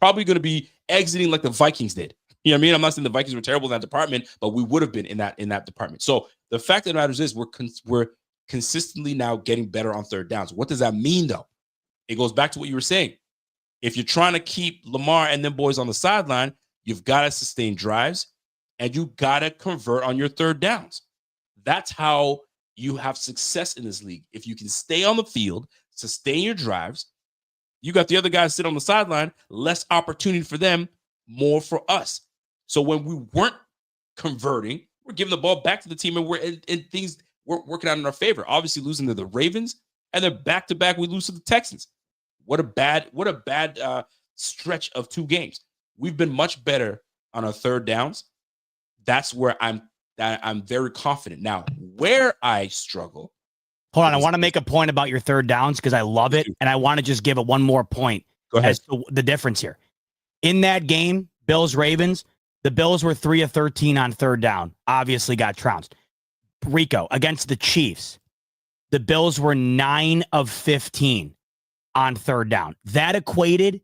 Speaker 2: going to be exiting like the Vikings did. You know what I mean? I'm not saying the Vikings were terrible in that department, but we would have been in that department. So the fact of the matter is we're consistently now getting better on third downs. What does that mean, though? It goes back to what you were saying. If you're trying to keep Lamar and them boys on the sideline, you've got to sustain drives and you got to convert on your third downs. That's how you have success in this league. If you can stay on the field, sustain your drives, you got the other guys sit on the sideline, less opportunity for them, more for us. So when we weren't converting, we're giving the ball back to the team and things weren't working out in our favor. Obviously losing to the Ravens, and then back-to-back we lose to the Texans. What a bad stretch of 2 games. We've been much better on our third downs. That's where I'm very confident. Now, where I struggle.
Speaker 1: Hold on, I want to make a point about your third downs because I love it, and I want to just give it one more point.
Speaker 2: Go ahead.
Speaker 1: As to the difference here. In that game, Bills-Ravens, the Bills were 3 of 13 on third down. Obviously got trounced. Rico, against the Chiefs, the Bills were 9 of 15 on third down. That equated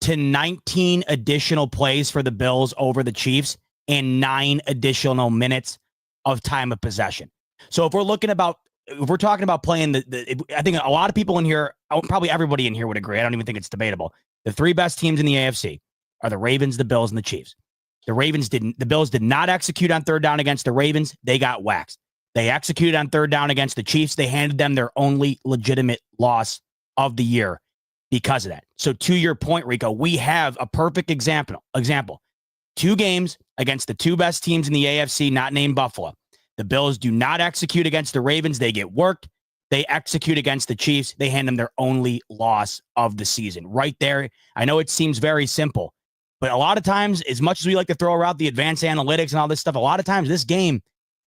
Speaker 1: to 19 additional plays for the Bills over the Chiefs and 9 additional minutes of time of possession. So if we're talking about playing I think a lot of people in here, probably everybody in here would agree. I don't even think it's debatable. The 3 best teams in the AFC are the Ravens, the Bills, and the Chiefs. The Bills did not execute on third down against the Ravens. They got waxed. They executed on third down against the Chiefs. They handed them their only legitimate loss of the year because of that. So to your point, Rico, we have a perfect example. 2 games against the 2 best teams in the AFC, not named Buffalo. The Bills do not execute against the Ravens. They get worked. They execute against the Chiefs. They hand them their only loss of the season. Right there. I know it seems very simple, but a lot of times, as much as we like to throw around the advanced analytics and all this stuff, a lot of times this game,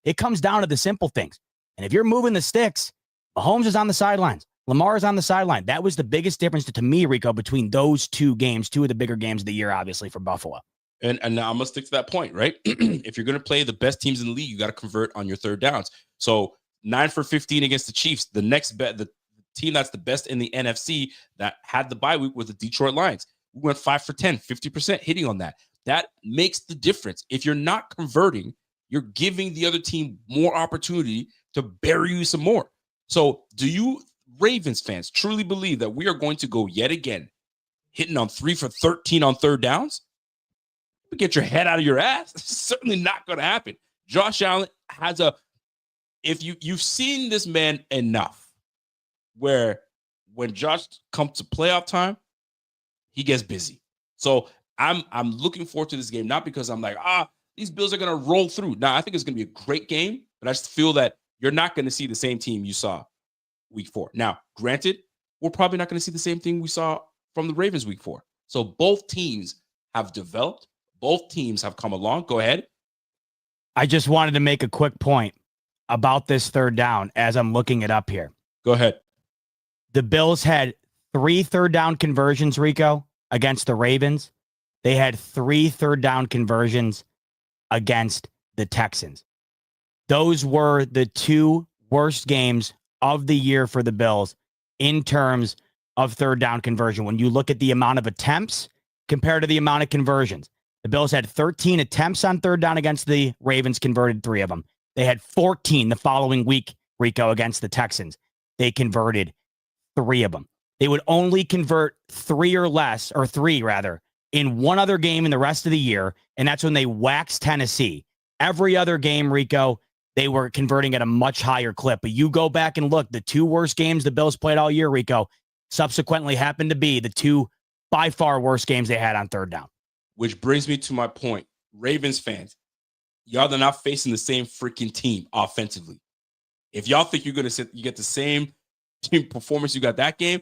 Speaker 1: it comes down to the simple things. And if you're moving the sticks, Mahomes is on the sidelines. Lamar is on the sideline. That was the biggest difference to me, Rico, between those 2 games, 2 of the bigger games of the year, obviously, for Buffalo.
Speaker 2: And now I'm going to stick to that point, right? If you're going to play the best teams in the league, you got to convert on your third downs. So 9 for 15 against the Chiefs. The next bet, the team that's the best in the NFC that had the bye week was the Detroit Lions. We went 5 for 10, 50% hitting on that. That makes the difference. If you're not converting, you're giving the other team more opportunity to bury you some more. So do you Ravens fans truly believe that we are going to go yet again hitting on 3 for 13 on third downs? Get your head out of your ass. It's certainly not going to happen. Josh Allen has if you've seen this man enough where when Josh comes to playoff time, he gets busy. So I'm looking forward to this game, not because I'm like, these Bills are going to roll through. Now, I think it's going to be a great game, but I just feel that you're not going to see the same team you saw week 4. Now, granted, we're probably not going to see the same thing we saw from the Ravens week 4. So both teams have developed. Both teams have come along. Go ahead.
Speaker 1: I just wanted to make a quick point about this third down as I'm looking it up here.
Speaker 2: Go ahead.
Speaker 1: The Bills had 3 third down conversions, Rico, against the Ravens. They had 3 third down conversions against the Texans. Those were the 2 worst games of the year for the Bills in terms of third down conversion. When you look at the amount of attempts compared to the amount of conversions, the Bills had 13 attempts on third down against the Ravens, converted 3 of them. They had 14 the following week, Rico, against the Texans. They converted 3 of them. They would only convert 3 rather, in one other game in the rest of the year, and that's when they waxed Tennessee. Every other game, Rico, they were converting at a much higher clip. But you go back and look, the 2 worst games the Bills played all year, Rico, subsequently happened to be the 2 by far worst games they had on third down.
Speaker 2: Which brings me to my point. Ravens fans, y'all are not facing the same freaking team offensively. If y'all think you're going to you get the same team performance you got that game,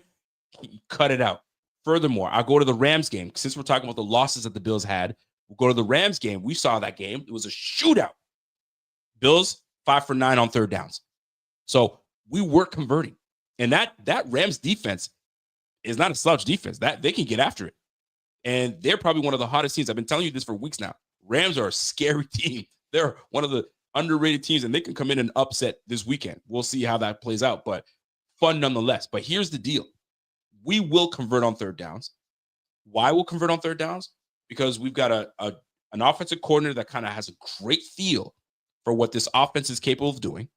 Speaker 2: cut it out. Furthermore, I'll go to the Rams game. Since we're talking about the losses that the Bills had, we'll go to the Rams game. We saw that game. It was a shootout. Bills 5 for 9 on third downs. So we were converting. And that Rams defense is not a slouch defense. That they can get after it. And they're probably one of the hottest teams. I've been telling you this for weeks now. Rams are a scary team. They're one of the underrated teams, and they can come in and upset this weekend. We'll see how that plays out, but fun nonetheless. But here's the deal. We will convert on third downs. Why we'll convert on third downs? Because we've got an offensive coordinator that kind of has a great feel for what this offense is capable of doing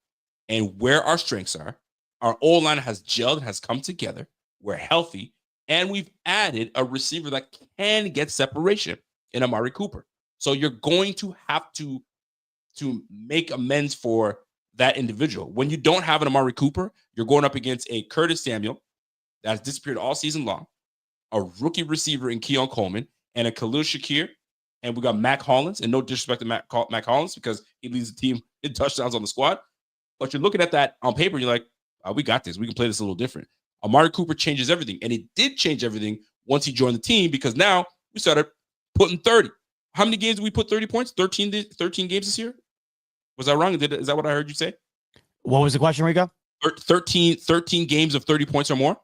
Speaker 2: and where our strengths are. Our O-line has gelled, has come together. We're healthy, and we've added a receiver that can get separation in Amari Cooper. So you're going to have to make amends for that individual. When you don't have an Amari Cooper, you're going up against a Curtis Samuel that's disappeared all season long, a rookie receiver in Keon Coleman, and a Khalil Shakir. And we got Mac Hollins, and no disrespect to Mac Hollins because he leads the team in touchdowns on the squad. But you're looking at that on paper, and you're like, oh, we got this. We can play this a little different. Amari Cooper changes everything, and it did change everything once he joined the team because now we started putting 30. How many games did we put 30 points? 13 games this year? Was I wrong? Is that what I heard you say?
Speaker 1: What was the question, Rico?
Speaker 2: 13 games of 30 points or more?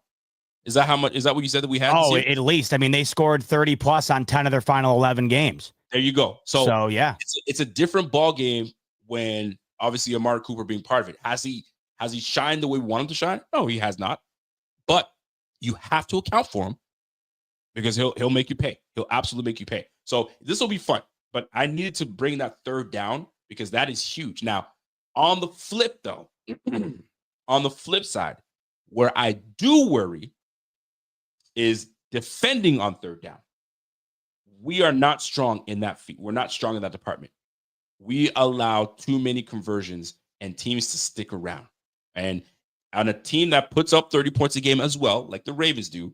Speaker 2: Is that how much? Is that what you said that we had?
Speaker 1: Oh, at least. I mean, they scored 30 plus on 10 of their final 11 games.
Speaker 2: There you go. So
Speaker 1: yeah,
Speaker 2: it's a different ball game when obviously Amari Cooper being part of it. Has he shined the way we want him to shine? No, he has not. But you have to account for him because he'll make you pay. He'll absolutely make you pay. So this will be fun. But I needed to bring that third down because that is huge. Now, on the flip though, on the flip side, where I do worry is defending on third down. We are not strong in that feat. We're not strong in that department. We allow too many conversions and teams to stick around. And on a team that puts up 30 points a game as well, like the Ravens do,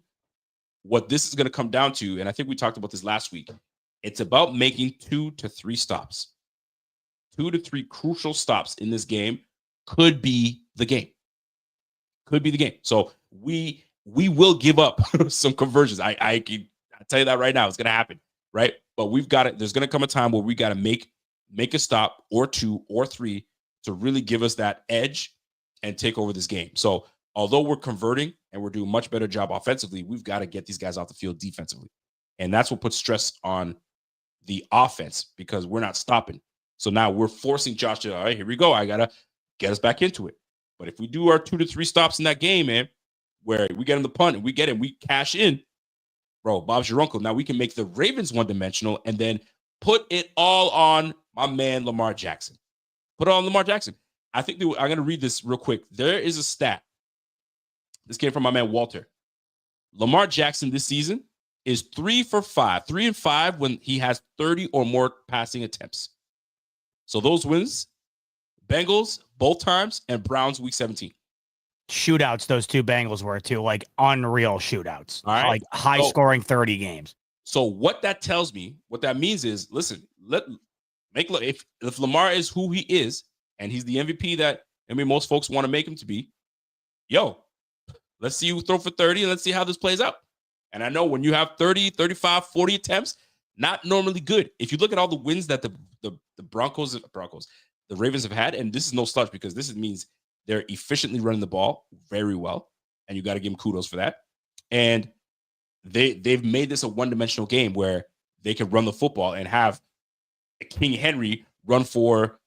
Speaker 2: what this is going to come down to, and I think we talked about this last week, it's about making 2 to 3 stops. 2 to 3 crucial stops in this game could be the game. Could be the game. So we will give up some conversions. I can tell you that right now. It's going to happen, right? But we've got it. There's going to come a time where we got to make a stop or 2 or 3 to really give us that edge and take over this game. So although we're converting and we're doing a much better job offensively, we've got to get these guys off the field defensively. And that's what puts stress on the offense because we're not stopping. So now we're forcing Josh to, all right, here we go. I got to get us back into it. But if we do our 2 to 3 stops in that game, man, where we get him the punt and we get him, we cash in, bro, Bob's your uncle. Now we can make the Ravens one-dimensional and then put it all on my man Lamar Jackson. Put it on Lamar Jackson. I think I'm going to read this real quick. There is a stat. This came from my man Walter. Lamar Jackson this season is 3 for 5, 3 and 5 when he has 30 or more passing attempts. So those wins, Bengals both times and Browns week 17.
Speaker 1: Shootouts, those two Bengals were too, like unreal shootouts.
Speaker 2: All right.
Speaker 1: Like high scoring 30 games.
Speaker 2: So what that tells me, what that means is, listen, if Lamar is who he is, and he's the MVP that most folks want to make him to be, let's see you throw for 30 and let's see how this plays out. And I know when you have 30, 35, 40 attempts, not normally good. If you look at all the wins that the Ravens have had, and this is no slouch because this means they're efficiently running the ball very well, and you got to give them kudos for that. And they've made this a one-dimensional game where they can run the football and have King Henry run for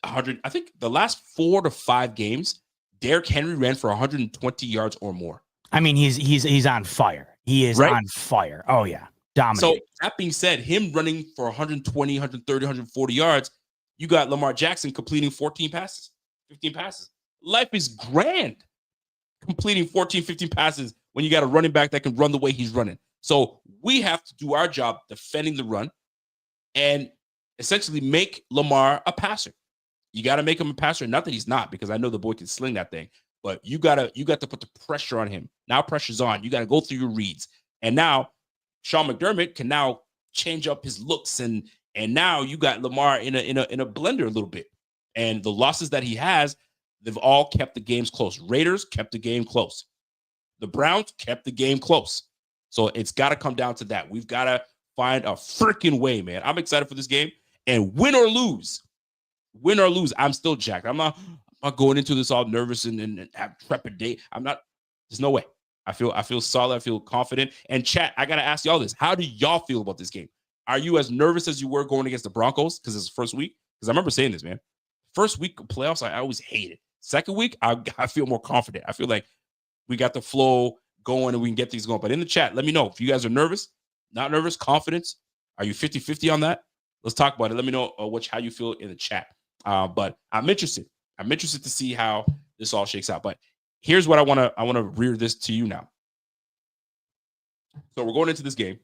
Speaker 2: 100. I think the last 4 to 5 games, Derrick Henry ran for 120 yards or more.
Speaker 1: I mean, he's on fire. He is on fire. Oh yeah, dominating.
Speaker 2: So that being said, him running for 120, 130, 140 yards, you got Lamar Jackson completing 14 passes, 15 passes. Life is grand completing 14, 15 passes when you got a running back that can run the way he's running. So we have to do our job defending the run and essentially make Lamar a passer. You got to make him a passer. Not that he's not, because I know the boy can sling that thing, but you got to put the pressure on him. Now pressure's on. You got to go through your reads. And now Sean McDermott can now change up his looks, and now you got Lamar in a blender a little bit. And the losses that he has, they've all kept the games close. Raiders kept the game close. The Browns kept the game close. So it's got to come down to that. We've got to find a freaking way, man. I'm excited for this game. And win or lose, I'm still jacked. I'm not going into this all nervous and have trepidation. I'm not. There's no way. I feel solid. I feel confident. And chat, I got to ask y'all this. How do y'all feel about this game? Are you as nervous as you were going against the Broncos? Because it's the first week. Because I remember saying this, man. First week of playoffs, I always hate it. Second week, I feel more confident. I feel like we got the flow going and we can get things going. But in the chat, let me know if you guys are nervous, not nervous, confidence. Are you 50-50 on that? Let's talk about it. Let me know how you feel in the chat. But I'm interested. I'm interested to see how this all shakes out. But here's what I want to rear this to you now. So we're going into this game,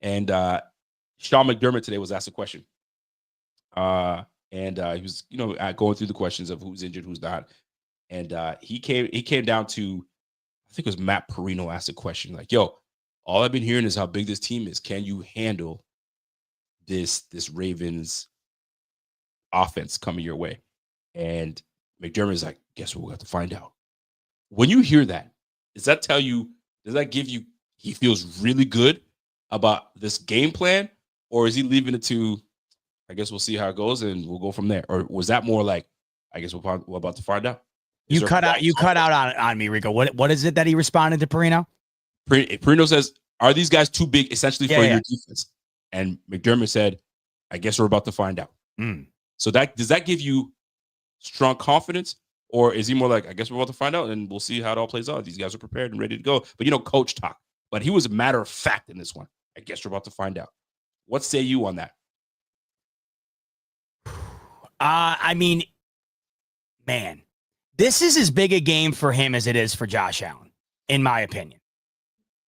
Speaker 2: and Sean McDermott today was asked a question. And he was, going through the questions of who's injured, who's not. And he came down to, I think it was Matt Perino asked a question like, yo, all I've been hearing is how big this team is. Can you handle this Ravens offense coming your way? And McDermott is like, guess what? We'll have to find out. When you hear that, does that give you he feels really good about this game plan? Or is he leaving it to, I guess we'll see how it goes and we'll go from there? Or was that more like, I guess we're about to find out?
Speaker 1: You cut out on me, Rico. What is it that he responded to Perino?
Speaker 2: Perino says, are these guys too big essentially for your defense? And McDermott said, I guess we're about to find out. So does that give you strong confidence? Or is he more like, I guess we're about to find out and we'll see how it all plays out. These guys are prepared and ready to go. But, coach talk. But he was a matter of fact in this one. I guess we're about to find out. What say you on that?
Speaker 1: I mean, man, this is as big a game for him as it is for Josh Allen, in my opinion.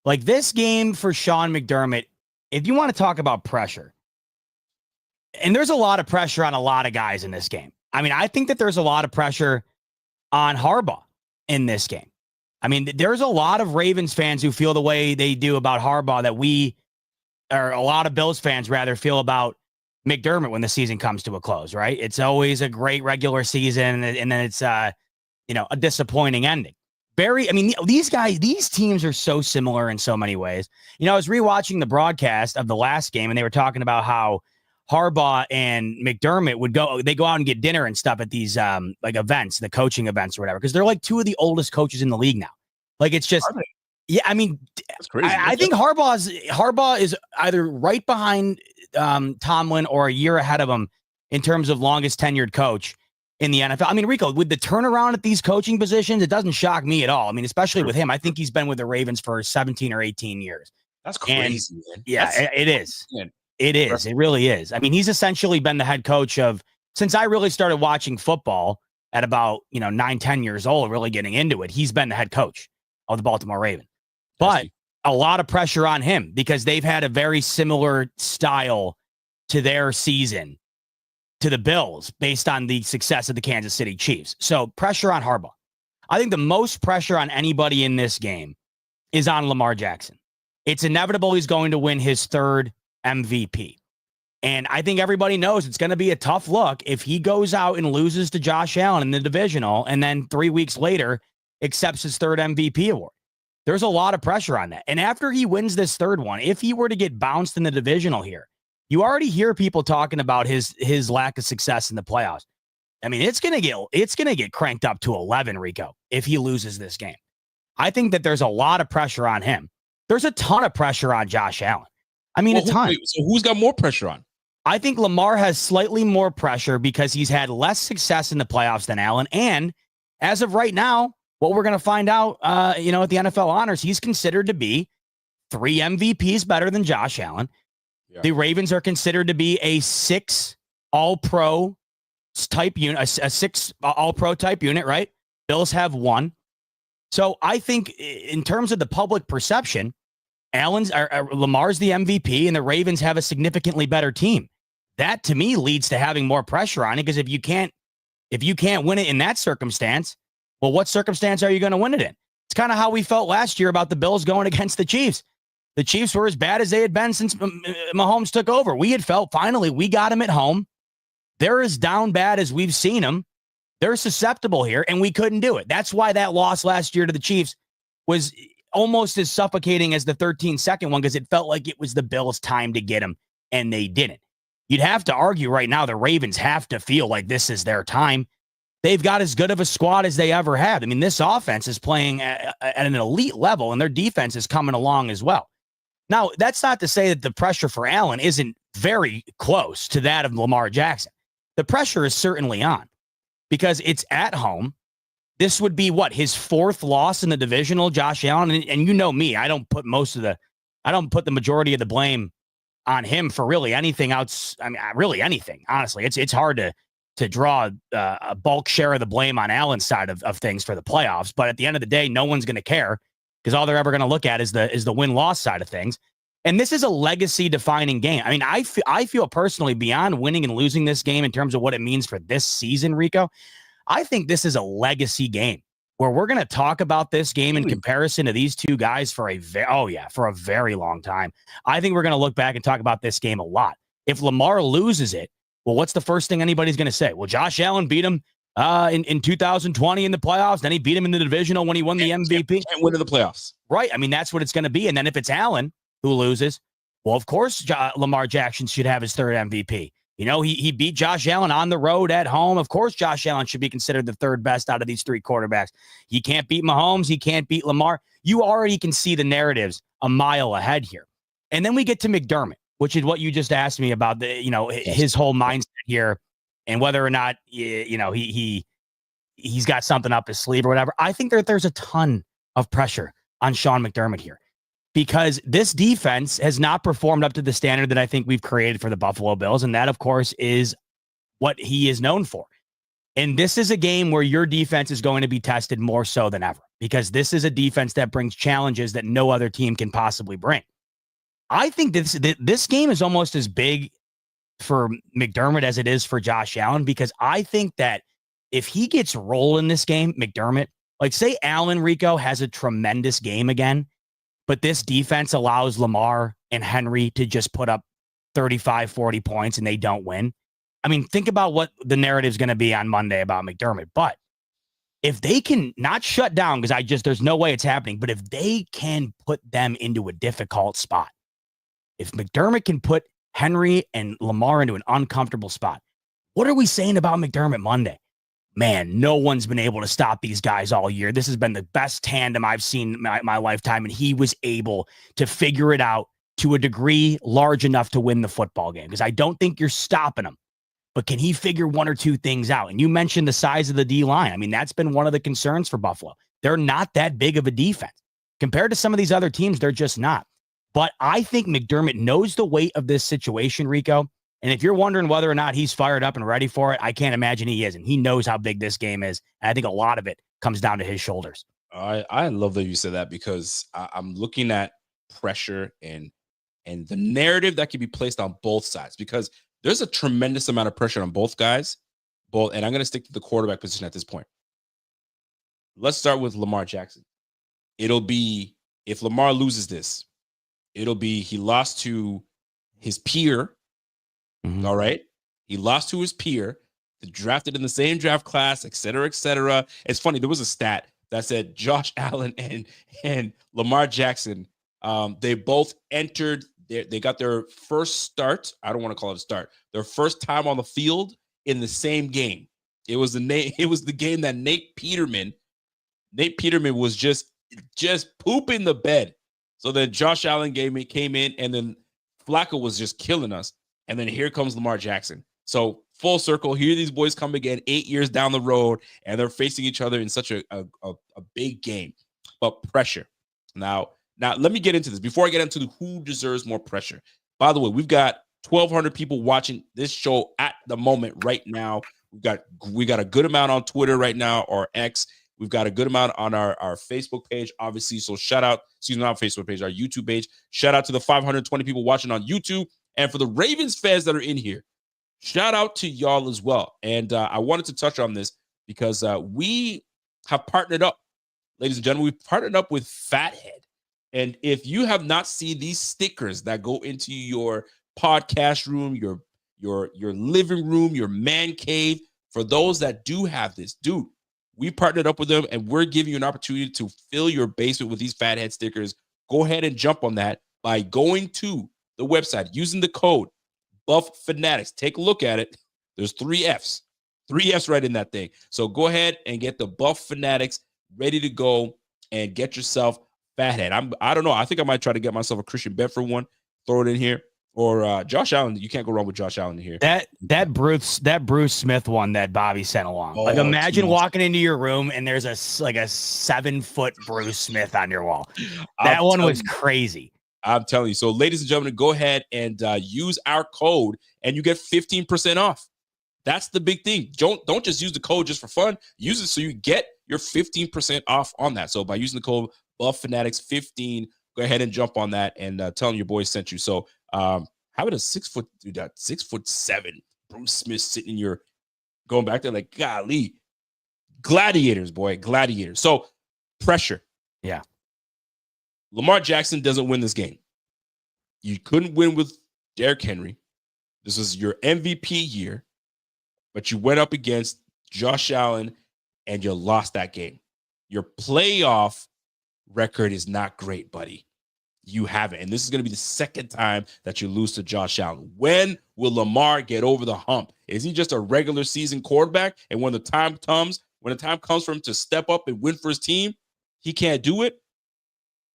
Speaker 1: Like this game for Sean McDermott, if you want to talk about pressure, and there's a lot of pressure on a lot of guys in this game. I mean, I think that there's a lot of pressure on Harbaugh in this game. I mean, there's a lot of Ravens fans who feel the way they do about Harbaugh or a lot of Bills fans rather feel about McDermott when the season comes to a close, right? It's always a great regular season, and then it's a disappointing ending. These teams are so similar in so many ways. I was rewatching the broadcast of the last game, and they were talking about how Harbaugh and McDermott go out and get dinner and stuff at these events, the coaching events or whatever, because they're like two of the oldest coaches in the league now. Like it's just, yeah. I mean, that's crazy. I think Harbaugh is either right behind Tomlin or a year ahead of him in terms of longest tenured coach in the NFL. I mean, Rico, with the turnaround at these coaching positions, it doesn't shock me at all. I mean, especially with him, I think he's been with the Ravens for 17 or 18 years.
Speaker 2: That's crazy, man.
Speaker 1: Yeah, it is. Man. It is. It really is. I mean, he's essentially been the head coach since I really started watching football at about, 9, 10 years old, really getting into it. He's been the head coach of the Baltimore Ravens. But a lot of pressure on him because they've had a very similar style to their season to the Bills based on the success of the Kansas City Chiefs. So pressure on Harbaugh. I think the most pressure on anybody in this game is on Lamar Jackson. It's inevitable he's going to win his third MVP. And I think everybody knows it's going to be a tough look if he goes out and loses to Josh Allen in the divisional and then 3 weeks later accepts his third MVP award. There's a lot of pressure on that. And after he wins this third one, if he were to get bounced in the divisional here, you already hear people talking about his lack of success in the playoffs. I mean, it's going to get cranked up to 11, Rico, if he loses this game. I think that there's a lot of pressure on him. There's a ton of pressure on Josh Allen. I mean, a ton.
Speaker 2: So who's got more pressure on?
Speaker 1: I think Lamar has slightly more pressure because he's had less success in the playoffs than Allen. And as of right now, what we're going to find out, at the NFL honors, he's considered to be 3 MVPs better than Josh Allen. Yeah. The Ravens are considered to be a 6 all-pro type unit, a 6 all-pro type unit, right? Bills have 1. So I think in terms of the public perception, Lamar's the MVP and the Ravens have a significantly better team. That to me leads to having more pressure on it because if you can't win it in that circumstance, well, what circumstance are you going to win it in? It's kind of how we felt last year about the Bills going against the Chiefs. The Chiefs were as bad as they had been since Mahomes took over. We had felt finally we got them at home. They're as down bad as we've seen them. They're susceptible here, and we couldn't do it. That's why that loss last year to the Chiefs was almost as suffocating as the 13-second one because it felt like it was the Bills' time to get him, and they didn't. You'd have to argue right now the Ravens have to feel like this is their time. They've got as good of a squad as they ever have. I mean, this offense is playing at an elite level, and their defense is coming along as well. Now, that's not to say that the pressure for Allen isn't very close to that of Lamar Jackson. The pressure is certainly on because it's at home. This would be his fourth loss in the divisional, Josh Allen. And you know me, I don't put the majority of the blame on him for really anything else. I mean, really anything, honestly. It's hard to draw a bulk share of the blame on Allen's side of things for the playoffs. But at the end of the day, no one's going to care because all they're ever going to look at is the win-loss side of things. And this is a legacy-defining game. I mean, I feel personally beyond winning and losing this game in terms of what it means for this season, Rico, I think this is a legacy game where we're going to talk about this game in comparison to these two guys for a very long time. I think we're going to look back and talk about this game a lot. If Lamar loses it, well, what's the first thing anybody's going to say? Well, Josh Allen beat him in 2020 in the playoffs. Then he beat him in the divisional when he won the MVP.
Speaker 2: Can't win in the playoffs.
Speaker 1: Right. I mean, that's what it's going to be. And then if it's Allen who loses, well, of course, Lamar Jackson should have his third MVP. You know, he beat Josh Allen on the road at home. Of course, Josh Allen should be considered the third best out of these three quarterbacks. He can't beat Mahomes. He can't beat Lamar. You already can see the narratives a mile ahead here. And then we get to McDermott, which is what you just asked me about, his whole mindset here and whether or not, he's got something up his sleeve or whatever. I think there's a ton of pressure on Sean McDermott here because this defense has not performed up to the standard that I think we've created for the Buffalo Bills. And that, of course, is what he is known for. And this is a game where your defense is going to be tested more so than ever because this is a defense that brings challenges that no other team can possibly bring. I think this game is almost as big for McDermott as it is for Josh Allen because I think that if he gets rolled in this game, McDermott, like say Allen Rico has a tremendous game again, but this defense allows Lamar and Henry to just put up 35, 40 points and they don't win. I mean, think about what the narrative is going to be on Monday about McDermott. But if they can not shut down, because there's no way it's happening, but if they can put them into a difficult spot, if McDermott can put Henry and Lamar into an uncomfortable spot, what are we saying about McDermott Monday? Man, no one's been able to stop these guys all year. This has been the best tandem I've seen in my lifetime, and he was able to figure it out to a degree large enough to win the football game because I don't think you're stopping him. But can he figure one or two things out? And you mentioned the size of the D-line. I mean, that's been one of the concerns for Buffalo. They're not that big of a defense. Compared to some of these other teams, they're just not. But I think McDermott knows the weight of this situation, Rico. And if you're wondering whether or not he's fired up and ready for it, I can't imagine he isn't. He knows how big this game is. And I think a lot of it comes down to his shoulders.
Speaker 2: I love that you said that because I'm looking at pressure and the narrative that can be placed on both sides because there's a tremendous amount of pressure on both guys. And I'm going to stick to the quarterback position at this point. Let's start with Lamar Jackson. It'll be, if Lamar loses this, it'll be he lost to his peer. Mm-hmm. All right. He lost to his peer, drafted in the same draft class, et cetera, et cetera. It's funny. There was a stat that said Josh Allen and Lamar Jackson, they both entered, they got their first start. I don't want to call it a start. Their first time on the field in the same game. It was the game that Nate Peterman was just pooping the bed. So then Josh Allen came in, and then Flacco was just killing us. And then here comes Lamar Jackson. So full circle, here these boys come again 8 years down the road, and they're facing each other in such a big game. But pressure. Now let me get into this. Before I get into who deserves more pressure. By the way, we've got 1,200 people watching this show at the moment right now. We got a good amount on Twitter right now, or X. We've got a good amount on our Facebook page, obviously. So shout out, not Facebook page, our YouTube page. Shout out to the 520 people watching on YouTube. And for the Ravens fans that are in here, shout out to y'all as well. And I wanted to touch on this because we have partnered up, ladies and gentlemen. We've partnered up with Fathead. And if you have not seen these stickers that go into your podcast room, your living room, your man cave, for those that do have this, dude, We partnered up with them, and we're giving you an opportunity to fill your basement with these fathead stickers. Go ahead and jump on that by going to the website, using the code Buff Fanatics. Take a look at it. There's 3 F's right in that thing. So go ahead and get the Buff Fanatics ready to go and get yourself fathead. I don't know. I think I might try to get myself a Christian Bedford one, throw it in here. Or Josh Allen. You can't go wrong with Josh Allen in here.
Speaker 1: That Bruce Smith one that Bobby sent along. Like, imagine walking into your room and there's a 7-foot Bruce Smith on your wall. That one was crazy.
Speaker 2: I'm telling you. So, ladies and gentlemen, go ahead and use our code, and you get 15% off. That's the big thing. Don't just use the code just for fun. Use it so you get your 15% off on that. So, by using the code Buff Fanatics 15, go ahead and jump on that and tell them your boys sent you. So, having a 6'7" Bruce Smith sitting in your going back there, like, golly, gladiators, boy, gladiators. So, pressure.
Speaker 1: Yeah.
Speaker 2: Lamar Jackson doesn't win this game. You couldn't win with Derrick Henry. This is your MVP year, but you went up against Josh Allen and you lost that game. Your playoff record is not great, buddy. You haven't. And this is going to be the second time that you lose to Josh Allen. When will Lamar get over the hump? Is he just a regular season quarterback? And when the time comes for him to step up and win for his team, he can't do it?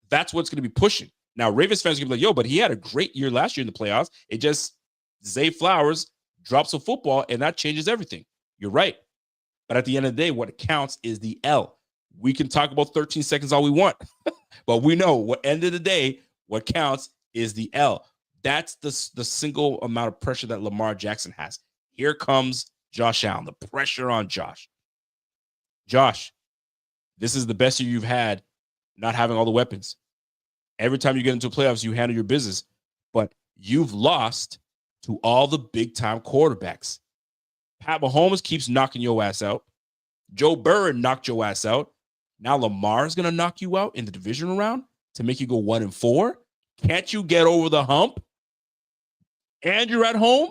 Speaker 2: That's what's going to be pushing. Now, Ravens fans are going to be like, yo, but he had a great year last year in the playoffs. It just, Zay Flowers drops a football, and that changes everything. You're right. But at the end of the day, what counts is the L. We can talk about 13 seconds all we want, but we know what end of the day, what counts is the L. That's the single amount of pressure that Lamar Jackson has. Here comes Josh Allen, the pressure on Josh. Josh, this is the best year you've had not having all the weapons. Every time you get into playoffs, you handle your business, but you've lost to all the big-time quarterbacks. Pat Mahomes keeps knocking your ass out. Joe Burrow knocked your ass out. Now Lamar is going to knock you out in the divisional round to make you go 1-4. Can't you get over the hump? And you're at home?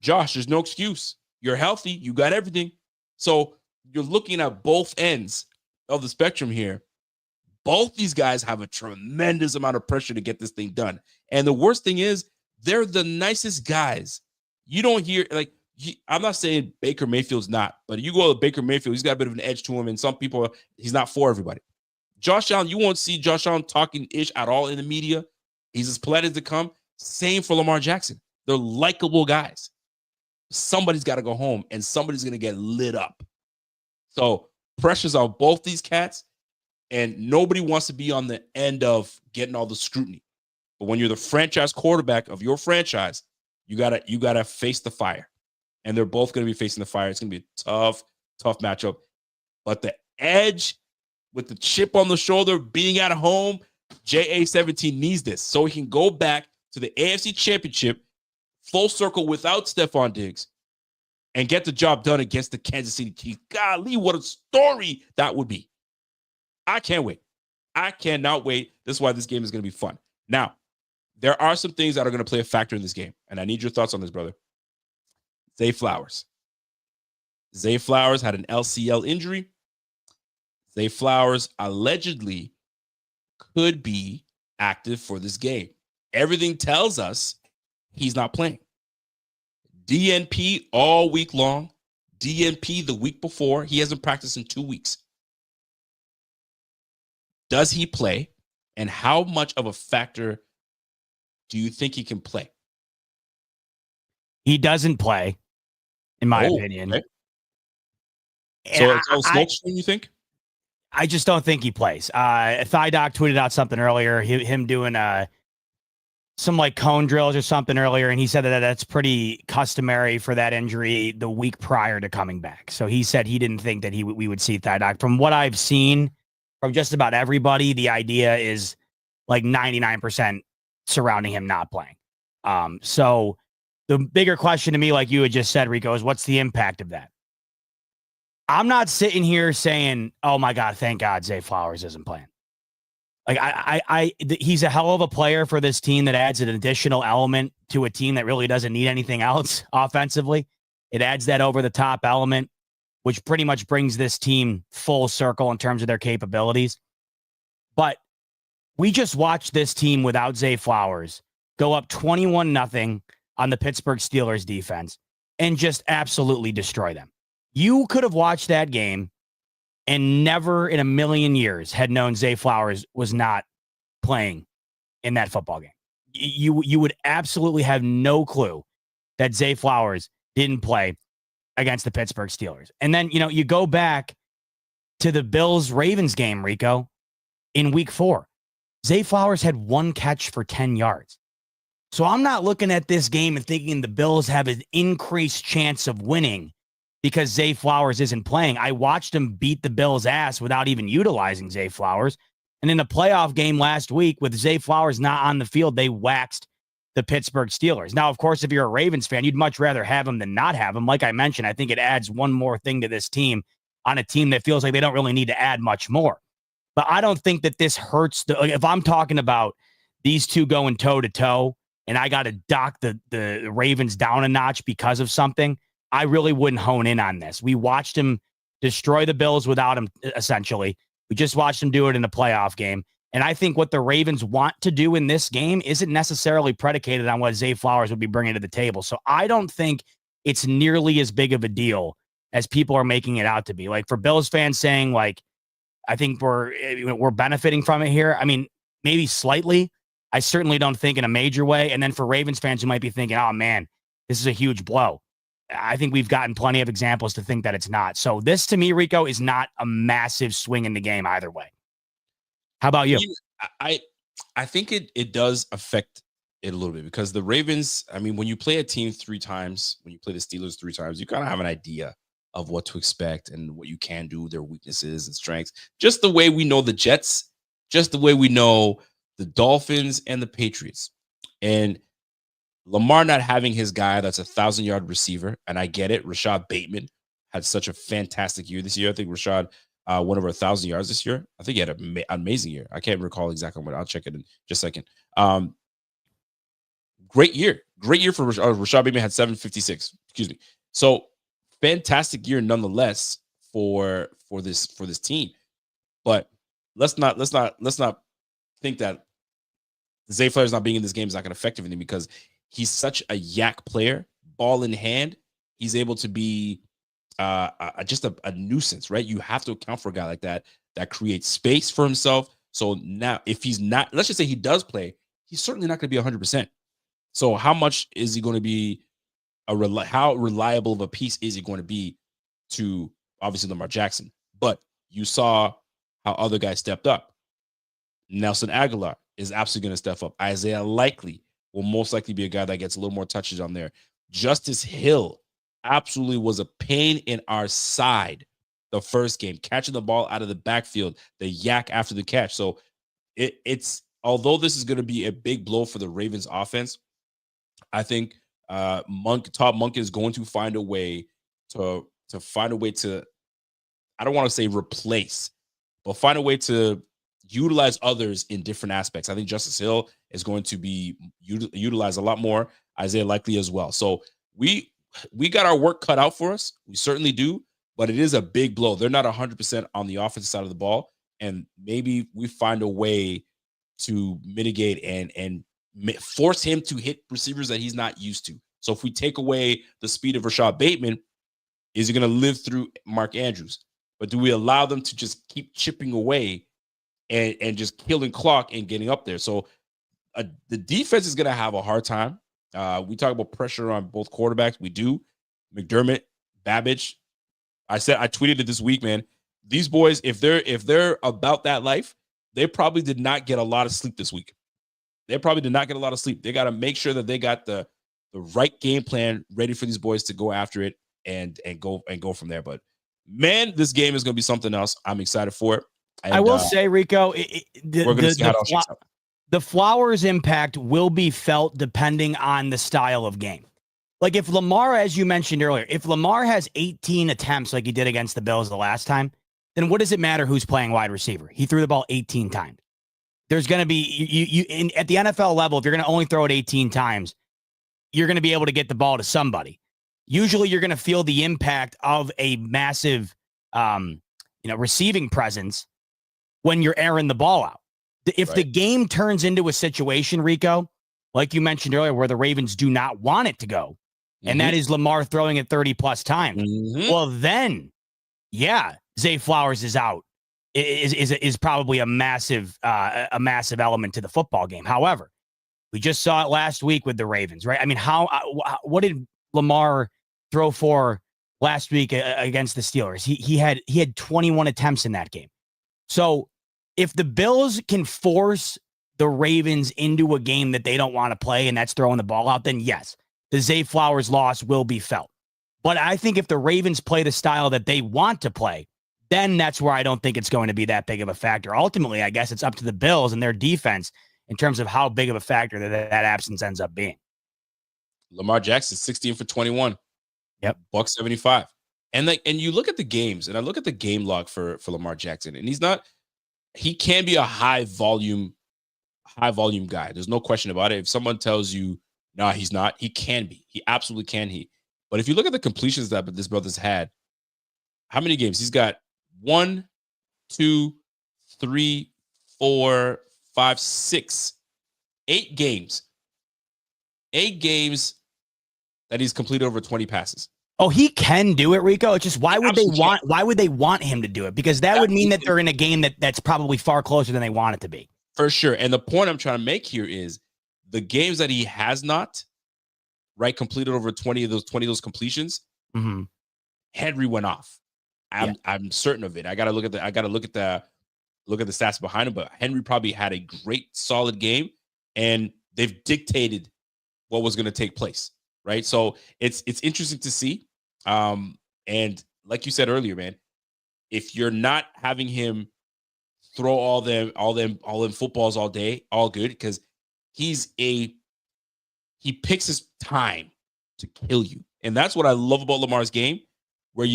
Speaker 2: Josh, there's no excuse. You're healthy. You got everything. So you're looking at both ends of the spectrum here. Both these guys have a tremendous amount of pressure to get this thing done. And the worst thing is, they're the nicest guys. You don't hear, like, I'm not saying Baker Mayfield's not, but you go to Baker Mayfield, he's got a bit of an edge to him, and some people, he's not for everybody. Josh Allen, you won't see Josh Allen talking ish at all in the media. He's as polite as they come. Same for Lamar Jackson. They're likable guys. Somebody's got to go home, and somebody's going to get lit up. So pressure's on both these cats, and nobody wants to be on the end of getting all the scrutiny. But when you're the franchise quarterback of your franchise, you gotta face the fire. And they're both going to be facing the fire. It's going to be a tough matchup. But the edge with the chip on the shoulder, being at home, JA-17 needs this so he can go back to the AFC Championship full circle without Stephon Diggs and get the job done against the Kansas City Chiefs. Golly, what a story that would be. I can't wait. I cannot wait. This is why this game is going to be fun. Now, there are some things that are going to play a factor in this game, and I need your thoughts on this, brother. Zay Flowers. Zay Flowers had an LCL injury. Zay Flowers allegedly could be active for this game. Everything tells us he's not playing. DNP all week long. DNP the week before. He hasn't practiced in 2 weeks. Does he play? And how much of a factor do you think he can play?
Speaker 1: He doesn't play, in my opinion.
Speaker 2: Okay. So it's all smoke screen, you think?
Speaker 1: I just don't think he plays. Thigh Doc tweeted out something earlier, him doing some like cone drills or something earlier, and he said that that's pretty customary for that injury the week prior to coming back. So he said he didn't think that we would see Thigh Doc. From what I've seen from just about everybody, the idea is like 99% surrounding him not playing. So the bigger question to me, like you had just said, Rico, is what's the impact of that? I'm not sitting here saying, oh my God, thank God Zay Flowers isn't playing. Like he's a hell of a player for this team that adds an additional element to a team that really doesn't need anything else offensively. It adds that over the top element. which pretty much brings this team full circle in terms of their capabilities. But we just watched this team without Zay Flowers go up 21-0 on the Pittsburgh Steelers defense and just absolutely destroy them. You could have watched that game and never in a million years had known Zay Flowers was not playing in that football game. You would absolutely have no clue that Zay Flowers didn't play against the Pittsburgh Steelers. And then, you go back to the Bills-Ravens game, Rico, in week 4. Zay Flowers had 1 catch for 10 yards. So I'm not looking at this game and thinking the Bills have an increased chance of winning because Zay Flowers isn't playing. I watched him beat the Bills' ass without even utilizing Zay Flowers. And in the playoff game last week, with Zay Flowers not on the field, they waxed the Pittsburgh Steelers. Now, of course, if you're a Ravens fan, you'd much rather have him than not have him. Like I mentioned, I think it adds one more thing to this team on a team that feels like they don't really need to add much more. But I don't think that this hurts. If I'm talking about these two going toe-to-toe and I got to dock the Ravens down a notch because of something, I really wouldn't hone in on this. We watched him destroy the Bills without him, essentially. We just watched him do it in a playoff game. And I think what the Ravens want to do in this game isn't necessarily predicated on what Zay Flowers would be bringing to the table. So I don't think it's nearly as big of a deal as people are making it out to be. Like, for Bills fans saying, like, I think we're benefiting from it here. I mean, maybe slightly. I certainly don't think in a major way. And then for Ravens fans who might be thinking, oh man, this is a huge blow, I think we've gotten plenty of examples to think that it's not. So this, to me, Rico, is not a massive swing in the game either way. How about you?
Speaker 2: I think it does affect it a little bit because the Ravens, I mean, when you play a team 3 times, when you play the Steelers 3 times, you kind of have an idea of what to expect and what you can do, their weaknesses and strengths, just the way we know the Jets, just the way we know the Dolphins and the Patriots. And Lamar not having his guy that's 1,000-yard receiver, and I get it. Rashad Bateman had such a fantastic year this year. I think Rashad went over 1,000 yards this year. I think he had an amazing year. I can't recall exactly when. I'll check it in just a second. Great year for Rashad Bateman. Had 756. Excuse me. So fantastic year nonetheless for this team. But let's not think that Zay Flowers not being in this game is not going to affect anything because he's such a yak player, ball in hand. He's able to be just a nuisance, right? You have to account for a guy like that creates space for himself. So now, if he's not, let's just say he does play, he's certainly not going to be 100%. So how much is he going to be how reliable of a piece is he going to be to obviously Lamar Jackson? But you saw how other guys stepped up. Nelson Aguilar is absolutely going to step up. Isaiah Likely will most likely be a guy that gets a little more touches on there. Justice Hill absolutely was a pain in our side the first game, catching the ball out of the backfield, the yak after the catch. So it's although this is going to be a big blow for the Ravens offense, I think Todd Monk is going to find a way to I don't want to say replace, but find a way to utilize others in different aspects. I think Justice Hill is going to be utilized a lot more. Isaiah Likely as well. So we got our work cut out for us. We certainly do, but it is a big blow. They're not 100% on the offensive side of the ball, and maybe we find a way to mitigate and force him to hit receivers that he's not used to. So if we take away the speed of Rashad Bateman, is he going to live through Mark Andrews? But do we allow them to just keep chipping away and just killing clock and getting up there? So the defense is going to have a hard time. We talk about pressure on both quarterbacks. We do. McDermott, Babbage. I tweeted it this week, man. These boys, if they're about that life, they probably did not get a lot of sleep this week. They probably did not get a lot of sleep. They got to make sure that they got the right game plan ready for these boys to go after it and go from there. But man, this game is going to be something else. I'm excited for it. And,
Speaker 1: I will say, Rico,
Speaker 2: we're going to see how it all shakes out.
Speaker 1: The Flowers impact will be felt depending on the style of game. Like if Lamar, as you mentioned earlier, if Lamar has 18 attempts like he did against the Bills the last time, then what does it matter who's playing wide receiver? He threw the ball 18 times. There's going to be at the NFL level, if you're going to only throw it 18 times, you're going to be able to get the ball to somebody. usually you're going to feel the impact of a massive, receiving presence when you're airing the ball out. If the game turns into a situation, Rico, like you mentioned earlier, where the Ravens do not want it to go, and that is Lamar throwing it 30 plus times, well, then, yeah, Zay Flowers is out. Is probably a massive element to the football game. However, we just saw it last week with the Ravens, right? I mean, what did Lamar throw for last week against the Steelers? He had 21 attempts in that game. So if the Bills can force the Ravens into a game that they don't want to play, and that's throwing the ball out, then yes, the Zay Flowers loss will be felt. But I think if the Ravens play the style that they want to play, then that's where I don't think it's going to be that big of a factor. Ultimately, I guess it's up to the Bills and their defense in terms of how big of a factor that absence ends up being.
Speaker 2: Lamar Jackson, 16 for 21.
Speaker 1: Yep.
Speaker 2: $175. And you look at the games, and I look at the game log for Lamar Jackson, and he can be a high volume guy. There's no question about it. If someone tells you, no, he's not, he can be. He absolutely can. But if you look at the completions that this brother's had, how many games? He's got 1, 2, 3, 4, 5, 6, 8 games. 8 games that he's completed over 20 passes.
Speaker 1: Oh, he can do it, Rico. It's just why would they want him to do it? Because that would mean that they're in a game that's probably far closer than they want it to be.
Speaker 2: For sure. And the point I'm trying to make here is the games that he has not, completed over 20 of those completions. Henry went off. I'm certain of it. I gotta look at the stats behind him, but Henry probably had a great solid game, and they've dictated what was going to take place. Right. So it's interesting to see. And like you said earlier, man, if you're not having him throw all them footballs all day, all good, because he picks his time to kill you. And that's what I love about Lamar's game, where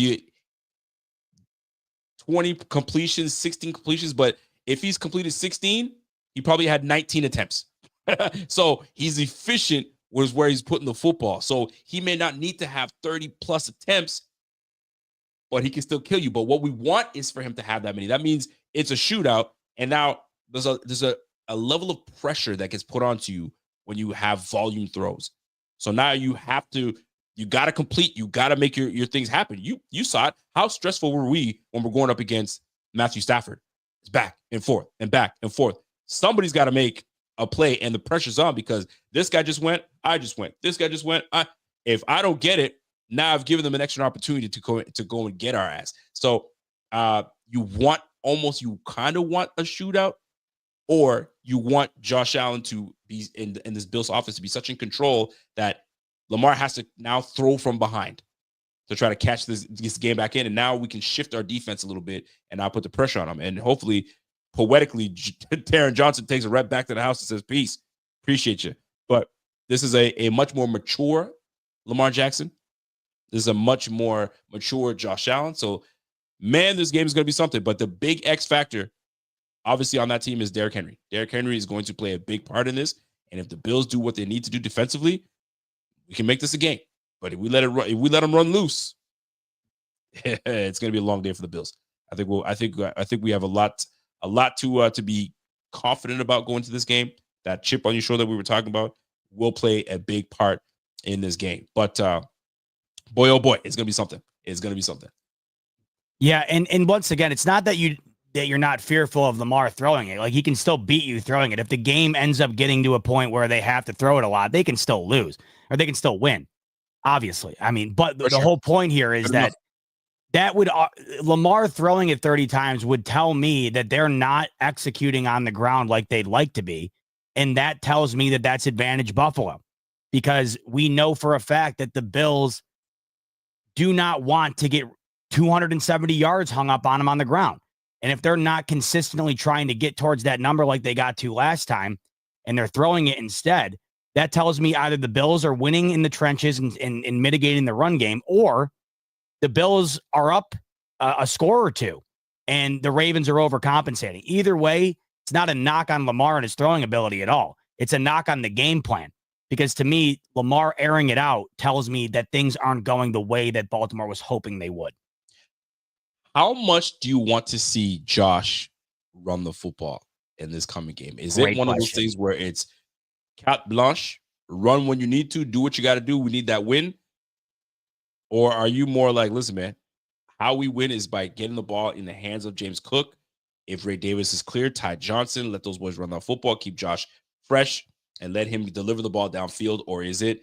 Speaker 2: 20 completions, 16 completions, but if he's completed 16, he probably had 19 attempts. So he's efficient was where he's putting the football. So he may not need to have 30 plus attempts, but he can still kill you. But what we want is for him to have that many. That means it's a shootout. And now there's a level of pressure that gets put onto you when you have volume throws. So now you got to complete, you got to make your things happen. You saw it. How stressful were we when we're going up against Matthew Stafford? It's back and forth and back and forth. Somebody's got to make a play, and the pressure's on because this guy just went, I just went. This guy just went. If I don't get it, now I've given them an extra opportunity to go and get our ass. So you kind of want a shootout, or you want Josh Allen to be in this Bills offense to be such in control that Lamar has to now throw from behind to try to catch this game back in. And now we can shift our defense a little bit and now put the pressure on them. And hopefully, poetically, Taron Johnson takes a rep back to the house and says, peace, appreciate you. But this is a much more mature Lamar Jackson. This is a much more mature Josh Allen. So, man, this game is going to be something. But the big X factor, obviously, on that team is Derrick Henry. Derrick Henry is going to play a big part in this. And if the Bills do what they need to do defensively, we can make this a game. But if we let them run loose, it's going to be a long day for the Bills. I think we have a lot to be confident about going to this game. That chip on your shoulder that we were talking about will play a big part in this game. But boy, oh boy, it's going to be something. It's going to be something.
Speaker 1: Yeah, and once again, it's not that you're not fearful of Lamar throwing it. Like, he can still beat you throwing it. If the game ends up getting to a point where they have to throw it a lot, they can still lose or they can still win. Obviously, I mean, but the whole point here is that would Lamar throwing it 30 times would tell me that they're not executing on the ground like they'd like to be. And that tells me that that's advantage Buffalo, because we know for a fact that the Bills do not want to get 270 yards hung up on them on the ground. And if they're not consistently trying to get towards that number like they got to last time, and they're throwing it instead, that tells me either the Bills are winning in the trenches and mitigating the run game, or the Bills are up a score or two and the Ravens are overcompensating. Either way, it's not a knock on Lamar and his throwing ability at all. It's a knock on the game plan, Because to me, Lamar airing it out tells me that things aren't going the way that Baltimore was hoping they would.
Speaker 2: How much do you want to see Josh run the football in this coming game? Is
Speaker 1: Great
Speaker 2: it one of those
Speaker 1: question.
Speaker 2: things where it's carte blanche, run when you need to, do what you got to do, we need that win? Or are you more like, listen, man, how we win is by getting the ball in the hands of James Cook. If Ray Davis is clear, Ty Johnson, let those boys run that football, keep Josh fresh, and let him deliver the ball downfield? Or is it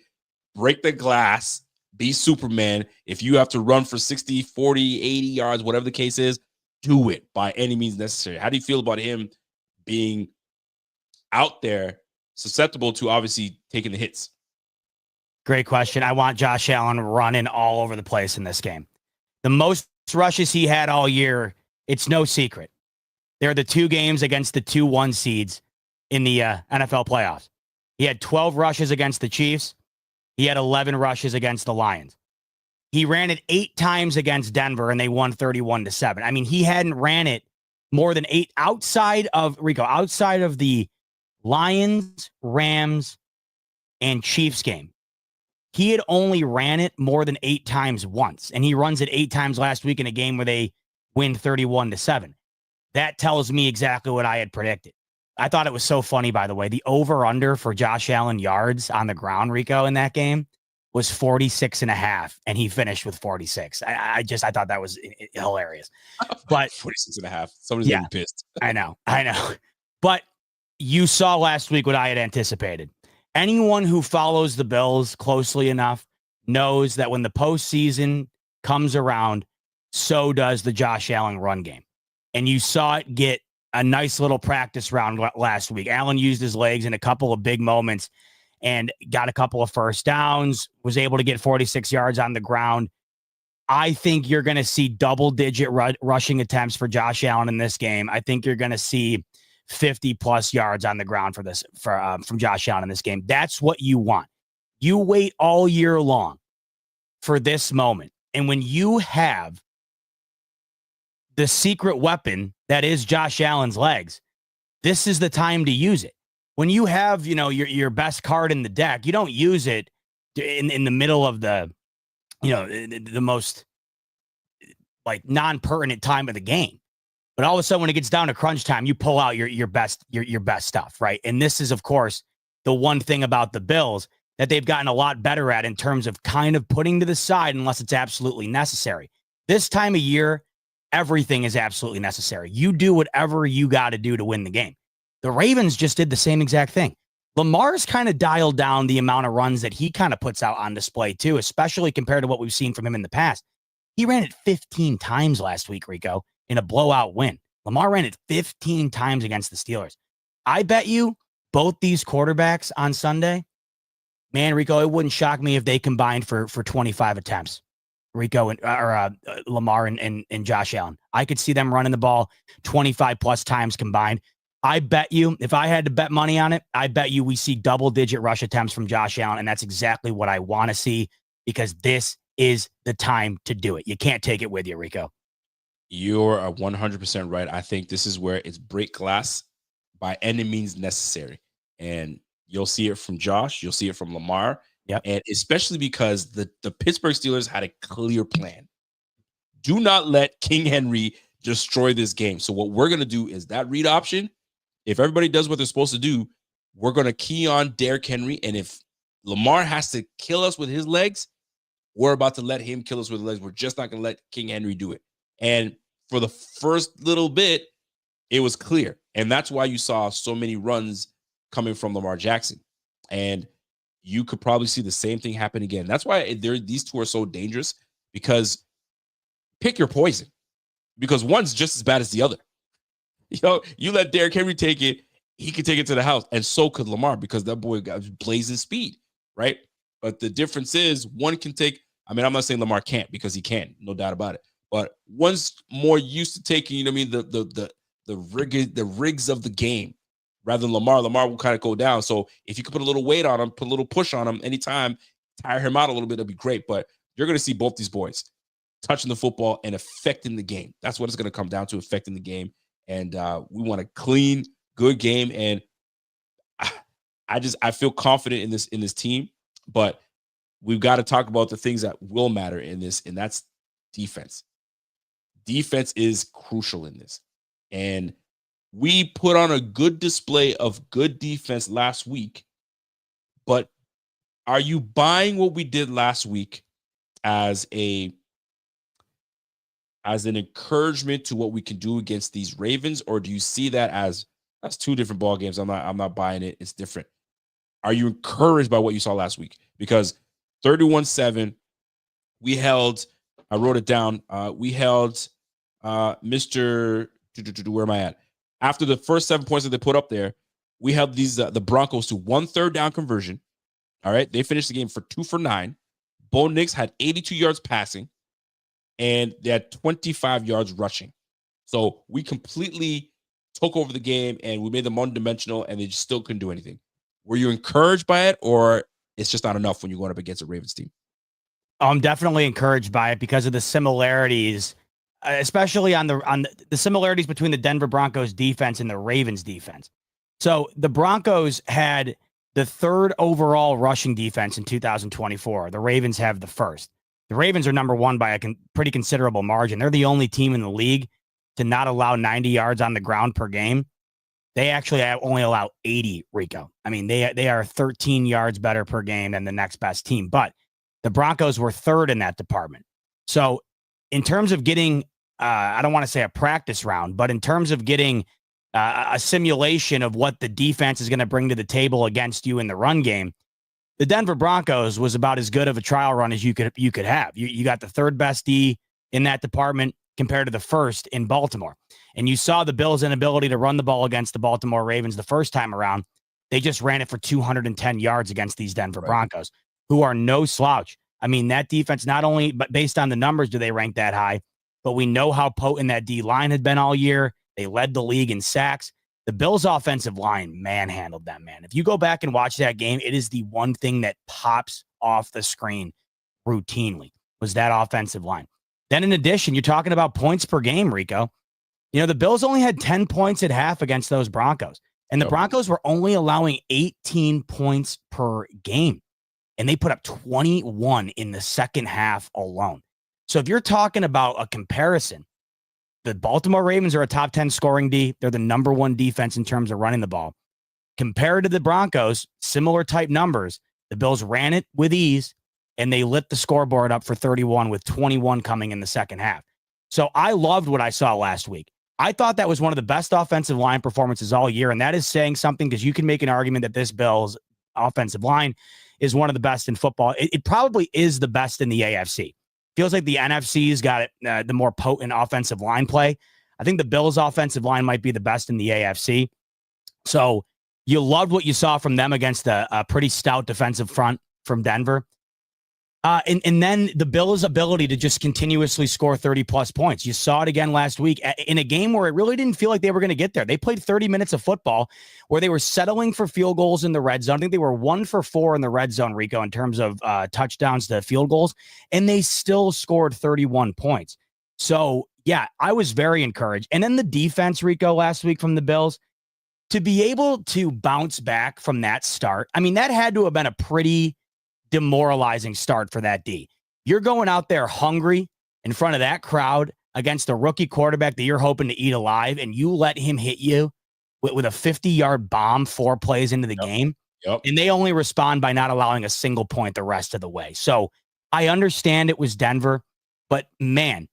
Speaker 2: break the glass, be Superman? If you have to run for 60, 40, 80 yards, whatever the case is, do it by any means necessary. How do you feel about him being out there, susceptible to obviously taking the hits?
Speaker 1: Great question. I want Josh Allen running all over the place in this game. The most rushes he had all year, it's no secret. They're the 2 games against the 2-1 seeds in the NFL playoffs. He had 12 rushes against the Chiefs. He had 11 rushes against the Lions. He ran it 8 times against Denver, and they won 31-7. I mean, he hadn't ran it more than 8 outside of the Lions, Rams, and Chiefs game. He had only ran it more than 8 times once, and he runs it 8 times last week in a game where they win 31-7. That tells me exactly what I had predicted. I thought it was so funny, by the way. The over-under for Josh Allen yards on the ground, Rico, in that game was 46.5, and he finished with 46. I thought that was hilarious. But
Speaker 2: 46.5. Somebody's getting pissed.
Speaker 1: I know. But you saw last week what I had anticipated. Anyone who follows the Bills closely enough knows that when the postseason comes around, so does the Josh Allen run game. And you saw it get a nice little practice round last week. Allen used his legs in a couple of big moments and got a couple of first downs, was able to get 46 yards on the ground. I think you're going to see double-digit rushing attempts for Josh Allen in this game. I think you're going to see 50-plus yards on the ground from Josh Allen in this game. That's what you want. You wait all year long for this moment. And when you have the secret weapon that is Josh Allen's legs, this is the time to use it. When you have, your best card in the deck, you don't use it in the middle of the most like non-pertinent time of the game. But all of a sudden, when it gets down to crunch time, you pull out your best stuff, right? And this is, of course, the one thing about the Bills that they've gotten a lot better at in terms of kind of putting to the side unless it's absolutely necessary. This time of year, everything is absolutely necessary. You do whatever you got to do to win the game. The Ravens just did the same exact thing. Lamar's kind of dialed down the amount of runs that he kind of puts out on display too, especially compared to what we've seen from him in the past. He ran it 15 times last week, Rico, in a blowout win. Lamar ran it 15 times against the Steelers. I bet you both these quarterbacks on Sunday, man, Rico, it wouldn't shock me if they combined for 25 attempts. Rico Lamar and Josh Allen. I could see them running the ball 25 plus times combined. I bet you, if I had to bet money on it, I bet you we see double-digit rush attempts from Josh Allen, and that's exactly what I want to see because this is the time to do it. You can't take it with you, Rico.
Speaker 2: You're 100% right. I think this is where it's break glass by any means necessary. And you'll see it from Josh. You'll see it from Lamar.
Speaker 1: Yep.
Speaker 2: And especially because the Pittsburgh Steelers had a clear plan. Do not let King Henry destroy this game. So what we're going to do is that read option. If everybody does what they're supposed to do, we're going to key on Derrick Henry. And if Lamar has to kill us with his legs, we're about to let him kill us with his legs. We're just not going to let King Henry do it. And for the first little bit, it was clear. And that's why you saw so many runs coming from Lamar Jackson. And you could probably see the same thing happen again. That's why these two are so dangerous, because pick your poison, because one's just as bad as the other. You let Derrick Henry take it, he could take it to the house, and so could Lamar, because that boy got blazing speed, right? But the difference is one can take, I'm not saying Lamar can't, because he can, no doubt about it. But one's more used to taking, the rigs of the game, rather than Lamar. Lamar will kind of go down. So if you could put a little weight on him, put a little push on him anytime, tire him out a little bit, that'd be great. But you're going to see both these boys touching the football and affecting the game. That's what it's going to come down to, affecting the game. And we want a clean, good game. And I feel confident in this team, but we've got to talk about the things that will matter in this, and that's defense. Defense is crucial in this. And we put on a good display of good defense last week, but are you buying what we did last week as an encouragement to what we can do against these Ravens, or do you see that as that's two different ball games? I'm not buying it. It's different. Are you encouraged by what you saw last week? Because 31-7, we held, I wrote it down. We held Mr. Where am I at? After the first 7 points that they put up there, we held the Broncos to 1 third down conversion. All right. They finished the game for 2 for 9. Bo Nix had 82 yards passing, and they had 25 yards rushing. So we completely took over the game, and we made them one-dimensional, and they just still couldn't do anything. Were you encouraged by it, or it's just not enough when you're going up against a Ravens team?
Speaker 3: I'm definitely encouraged by it because of the similarities, especially on the similarities between the Denver Broncos defense and the Ravens defense. So the Broncos had the 3rd overall rushing defense in 2024. The Ravens have the 1st. The Ravens are number 1 by a pretty considerable margin. They're the only team in the league to not allow 90 yards on the ground per game. They actually only allow 80, Rico. I mean, they are 13 yards better per game than the next best team. But the Broncos were 3rd in that department. So in terms of getting, I don't want to say a practice round, but in terms of getting a simulation of what the defense is going to bring to the table against you in the run game, the Denver Broncos was about as good of a trial run as you could have. You got the 3rd best D in that department compared to the 1st in Baltimore. And you saw the Bills' inability to run the ball against the Baltimore Ravens the first time around. They just ran it for 210 yards against these Denver Broncos, who are no slouch. I mean, that defense, not only, but based on the numbers, do they rank that high, but we know how potent that D line had been all year. They led the league in sacks. The Bills' offensive line manhandled them, man. If you go back and watch that game, it is the one thing that pops off the screen routinely was that offensive line. Then in addition, you're talking about points per game, Rico. You know, the Bills only had 10 points at half against those Broncos, and the Broncos were only allowing 18 points per game, and they put up 21 in the second half alone. So if you're talking about a comparison, the Baltimore Ravens are a top 10 scoring D. They're the number 1 defense in terms of running the ball. Compared to the Broncos, similar type numbers, the Bills ran it with ease, and they lit the scoreboard up for 31 with 21 coming in the second half. So I loved what I saw last week. I thought that was one of the best offensive line performances all year, and that is saying something because you can make an argument that this Bills offensive line is one of the best in football. It probably is the best in the AFC. Feels like the NFC's got it, the more potent offensive line play. I think the Bills' offensive line might be the best in the AFC. So you loved what you saw from them against a pretty stout defensive front from Denver. And then the Bills' ability to just continuously score 30-plus points. You saw it again last week in a game where it really didn't feel like they were going to get there. They played 30 minutes of football where they were settling for field goals in the red zone. I think they were 1 for 4 in the red zone, Rico, in terms of touchdowns to field goals, and they still scored 31 points. So, yeah, I was very encouraged. And then the defense, Rico, last week from the Bills, to be able to bounce back from that start, I mean, that had to have been a pretty demoralizing start for that D. You're going out there hungry in front of that crowd against a rookie quarterback that you're hoping to eat alive, and you let him hit you with a 50-yard bomb 4 plays into the game. And they only respond by not allowing a single point the rest of the way. So I understand it was Denver, but man,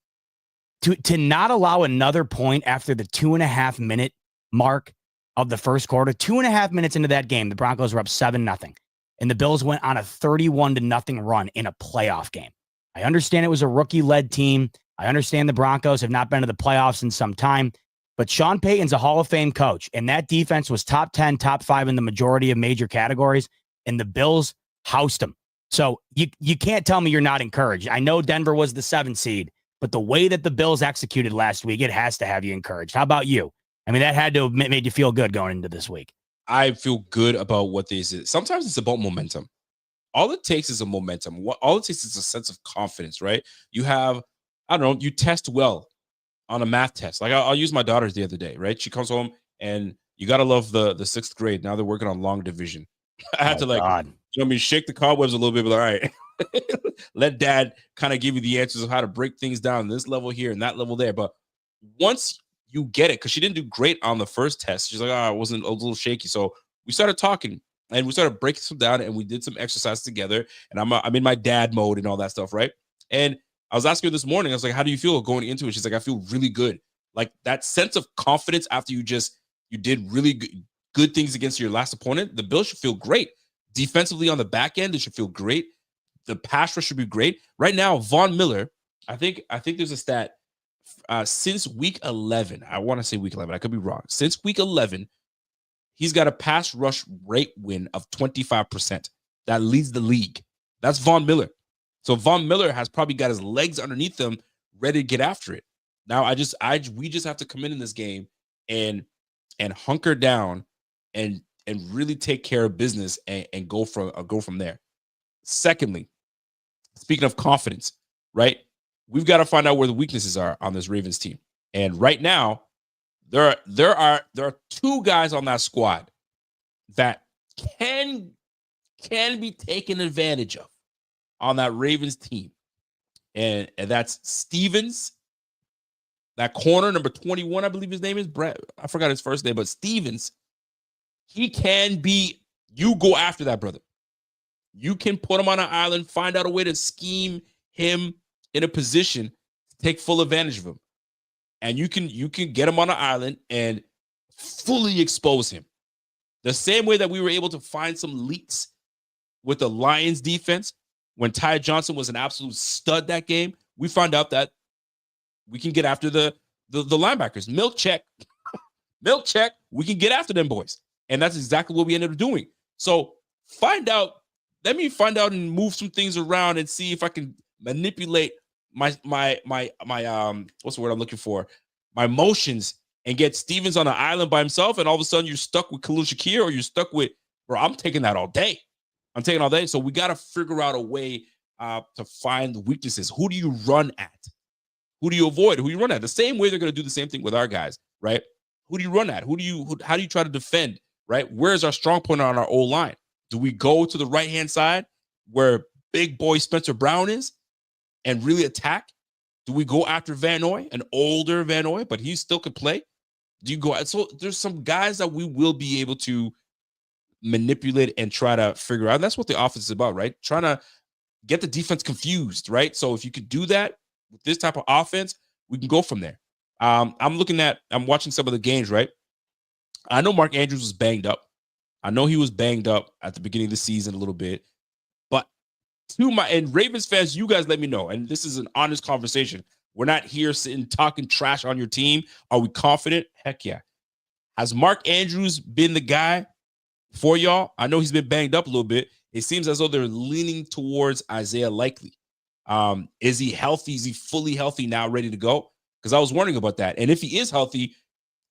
Speaker 3: to not allow another point after the 2.5 minute mark of the first quarter, 2.5 minutes into that game, the Broncos were up 7-0. And the Bills went on a 31-0 run in a playoff game. I understand it was a rookie-led team. I understand the Broncos have not been to the playoffs in some time. But Sean Payton's a Hall of Fame coach, and that defense was top 10, top 5 in the majority of major categories, and the Bills housed them. So you can't tell me you're not encouraged. I know Denver was the 7th seed, but the way that the Bills executed last week, it has to have you encouraged. How about you? I mean, that had to have made you feel good going into this week.
Speaker 2: I feel good about what they did. Sometimes it's about momentum. All it takes is a momentum. All it takes is a sense of confidence, right? You have, I don't know, you test well on a math test. Like I'll use my daughter's the other day, right? She comes home and you got to love the 6th grade. Now they're working on long division. I had to
Speaker 3: God.
Speaker 2: shake the cobwebs a little bit, but all right. Let dad kind of give you the answers of how to break things down this level here and that level there. But once you get it, because she didn't do great on the first test, she's like, I wasn't a little shaky. So we started talking and we started breaking some down and we did some exercise together. And I'm in my dad mode and all that stuff, right? And I was asking her this morning, I was like, how do you feel going into it? She's like, I feel really good. Like that sense of confidence after you did really good things against your last opponent. The Bills should feel great. Defensively on the back end, it should feel great. The pass rush should be great. Right now, Von Miller, I think there's a stat since week 11. I want to say week 11. I could be wrong. Since week 11, he's got a pass rush rate win of 25%. That leads the league. That's Von Miller. So Von Miller has probably got his legs underneath him, ready to get after it. Now we just have to come in this game and hunker down and really take care of business and go from there. Secondly, speaking of confidence, right? We've got to find out where the weaknesses are on this Ravens team. And right now, there are two guys on that squad that can be taken advantage of on that Ravens team. And that's Stevens, that corner, number 21, I believe his name is. Brett, I forgot his first name, but Stevens, he can be, you go after that, brother. You can put him on an island, find out a way to scheme him in a position to take full advantage of him. And you can get him on an island and fully expose him. The same way that we were able to find some leaks with the Lions defense when Ty Johnson was an absolute stud that game, we found out that we can get after the linebackers. Milk check. We can get after them boys. And that's exactly what we ended up doing. So let me find out and move some things around and see if I can manipulate my what's the word I'm looking for? My motions and get Stevens on an island by himself, and all of a sudden you're stuck with Khalil Shakir, or you're stuck with, bro, I'm taking that all day. So we got to figure out a way to find the weaknesses. Who do you run at? Who do you avoid? Who do you run at? The same way they're going to do the same thing with our guys, right? Who do you run at? How do you try to defend, right? Where's our strong point on our O-line? Do we go to the right-hand side where big boy Spencer Brown is and really attack? Do we go after Van Noy, an older Van Noy, but he still could play? Do you go? So there's some guys that we will be able to manipulate and try to figure out. And that's what the offense is about, right? Trying to get the defense confused, right? So if you could do that with this type of offense, we can go from there. I'm watching some of the games, right? I know Mark Andrews was banged up. I know he was banged up at the beginning of the season a little bit. But and Ravens fans, you guys let me know. And this is an honest conversation. We're not here sitting talking trash on your team. Are we confident? Heck yeah. Has Mark Andrews been the guy for y'all? I know he's been banged up a little bit. It seems as though they're leaning towards Isaiah Likely. Is he healthy? Is he fully healthy now, ready to go? Because I was wondering about that. And if he is healthy,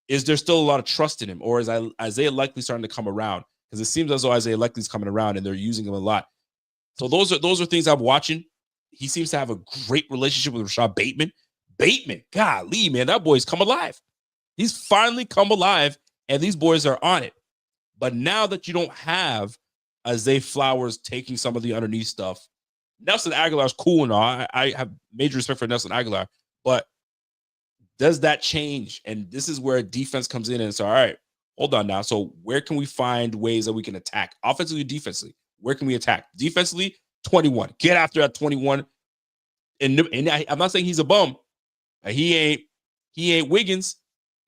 Speaker 2: is there still a lot of trust in him? Or is Isaiah Likely starting to come around? Because it seems as though Isaiah Likely's coming around and they're using him a lot. So those are things I'm watching. He seems to have a great relationship with Rashad Bateman. Golly, man, that boy's come alive. He's finally come alive, and these boys are on it. But now that you don't have Zay Flowers taking some of the underneath stuff, Nelson Aguilar's cool and all. I have major respect for Nelson Aguilar, but does that change? And this is where defense comes in and it's all right, hold on now. So where can we find ways that we can attack? Offensively, defensively, where can we attack? Defensively, 21. Get after that 21. And I'm not saying he's a bum. He ain't Wiggins,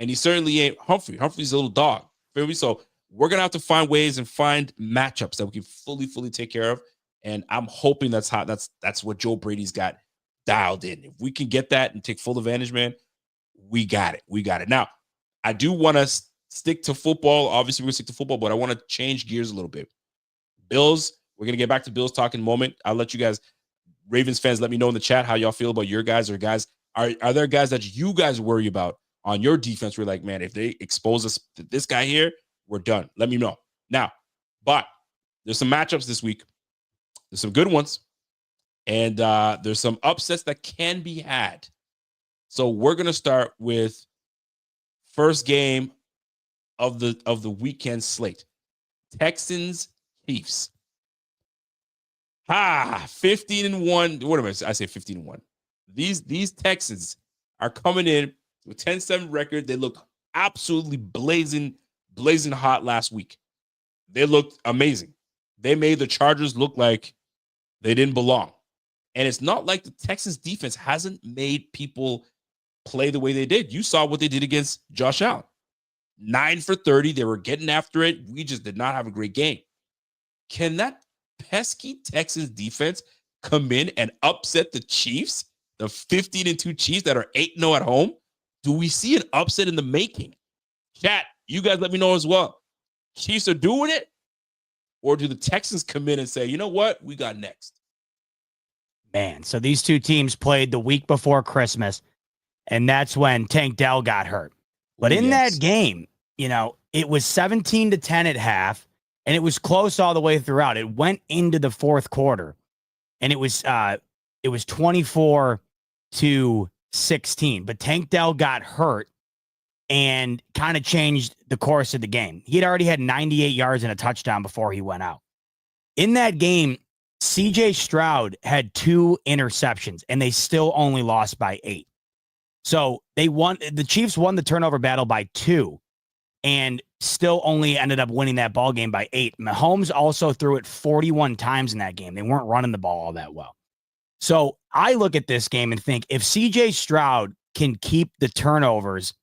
Speaker 2: and he certainly ain't Humphrey. Humphrey's a little dog. Feel me? So we're gonna have to find ways and find matchups that we can fully take care of. And I'm hoping that's what Joe Brady's got dialed in. If we can get that and take full advantage, man, we got it. Now, I do want to stick to football. Obviously, we're gonna stick to football, but I want to change gears a little bit. Bills, we're gonna get back to Bills talk in a moment. I'll let you guys, Ravens fans, let me know in the chat how y'all feel about your guys, or guys. Are there guys that you guys worry about on your defense? We're like, man, if they expose us to this guy here, we're done. Let me know. Now, but there's some matchups this week. There's some good ones. And there's some upsets that can be had. So we're going to start with first game of the weekend slate. Texans Chiefs. 15-1. What am I say 15-1. These Texans are coming in with 10-7 record. They look absolutely blazing hot last week. They looked amazing. They made the Chargers look like they didn't belong. And it's not like the Texans defense hasn't made people play the way they did. You saw what they did against Josh Allen. 9 for 30. They were getting after it. We just did not have a great game. Can that pesky Texans defense come in and upset the Chiefs, the 15-2 Chiefs that are 8-0 at home? Do we see an upset in the making? Chat, you guys let me know as well. Chiefs are doing it? Or do the Texans come in and say, you know what? We got next.
Speaker 3: Man, so these two teams played the week before Christmas, and that's when Tank Dell got hurt. But in that game, it was 17-10 at half, and it was close all the way throughout. It went into the fourth quarter, and it was 24-16. But Tank Dell got hurt and kind of changed the course of the game. He had already had 98 yards and a touchdown before he went out. In that game, CJ Stroud had 2 interceptions, and they still only lost by 8. So the Chiefs won the turnover battle by 2 and still only ended up winning that ball game by 8. Mahomes also threw it 41 times in that game. They weren't running the ball all that well. So I look at this game and think if CJ Stroud can keep the turnovers,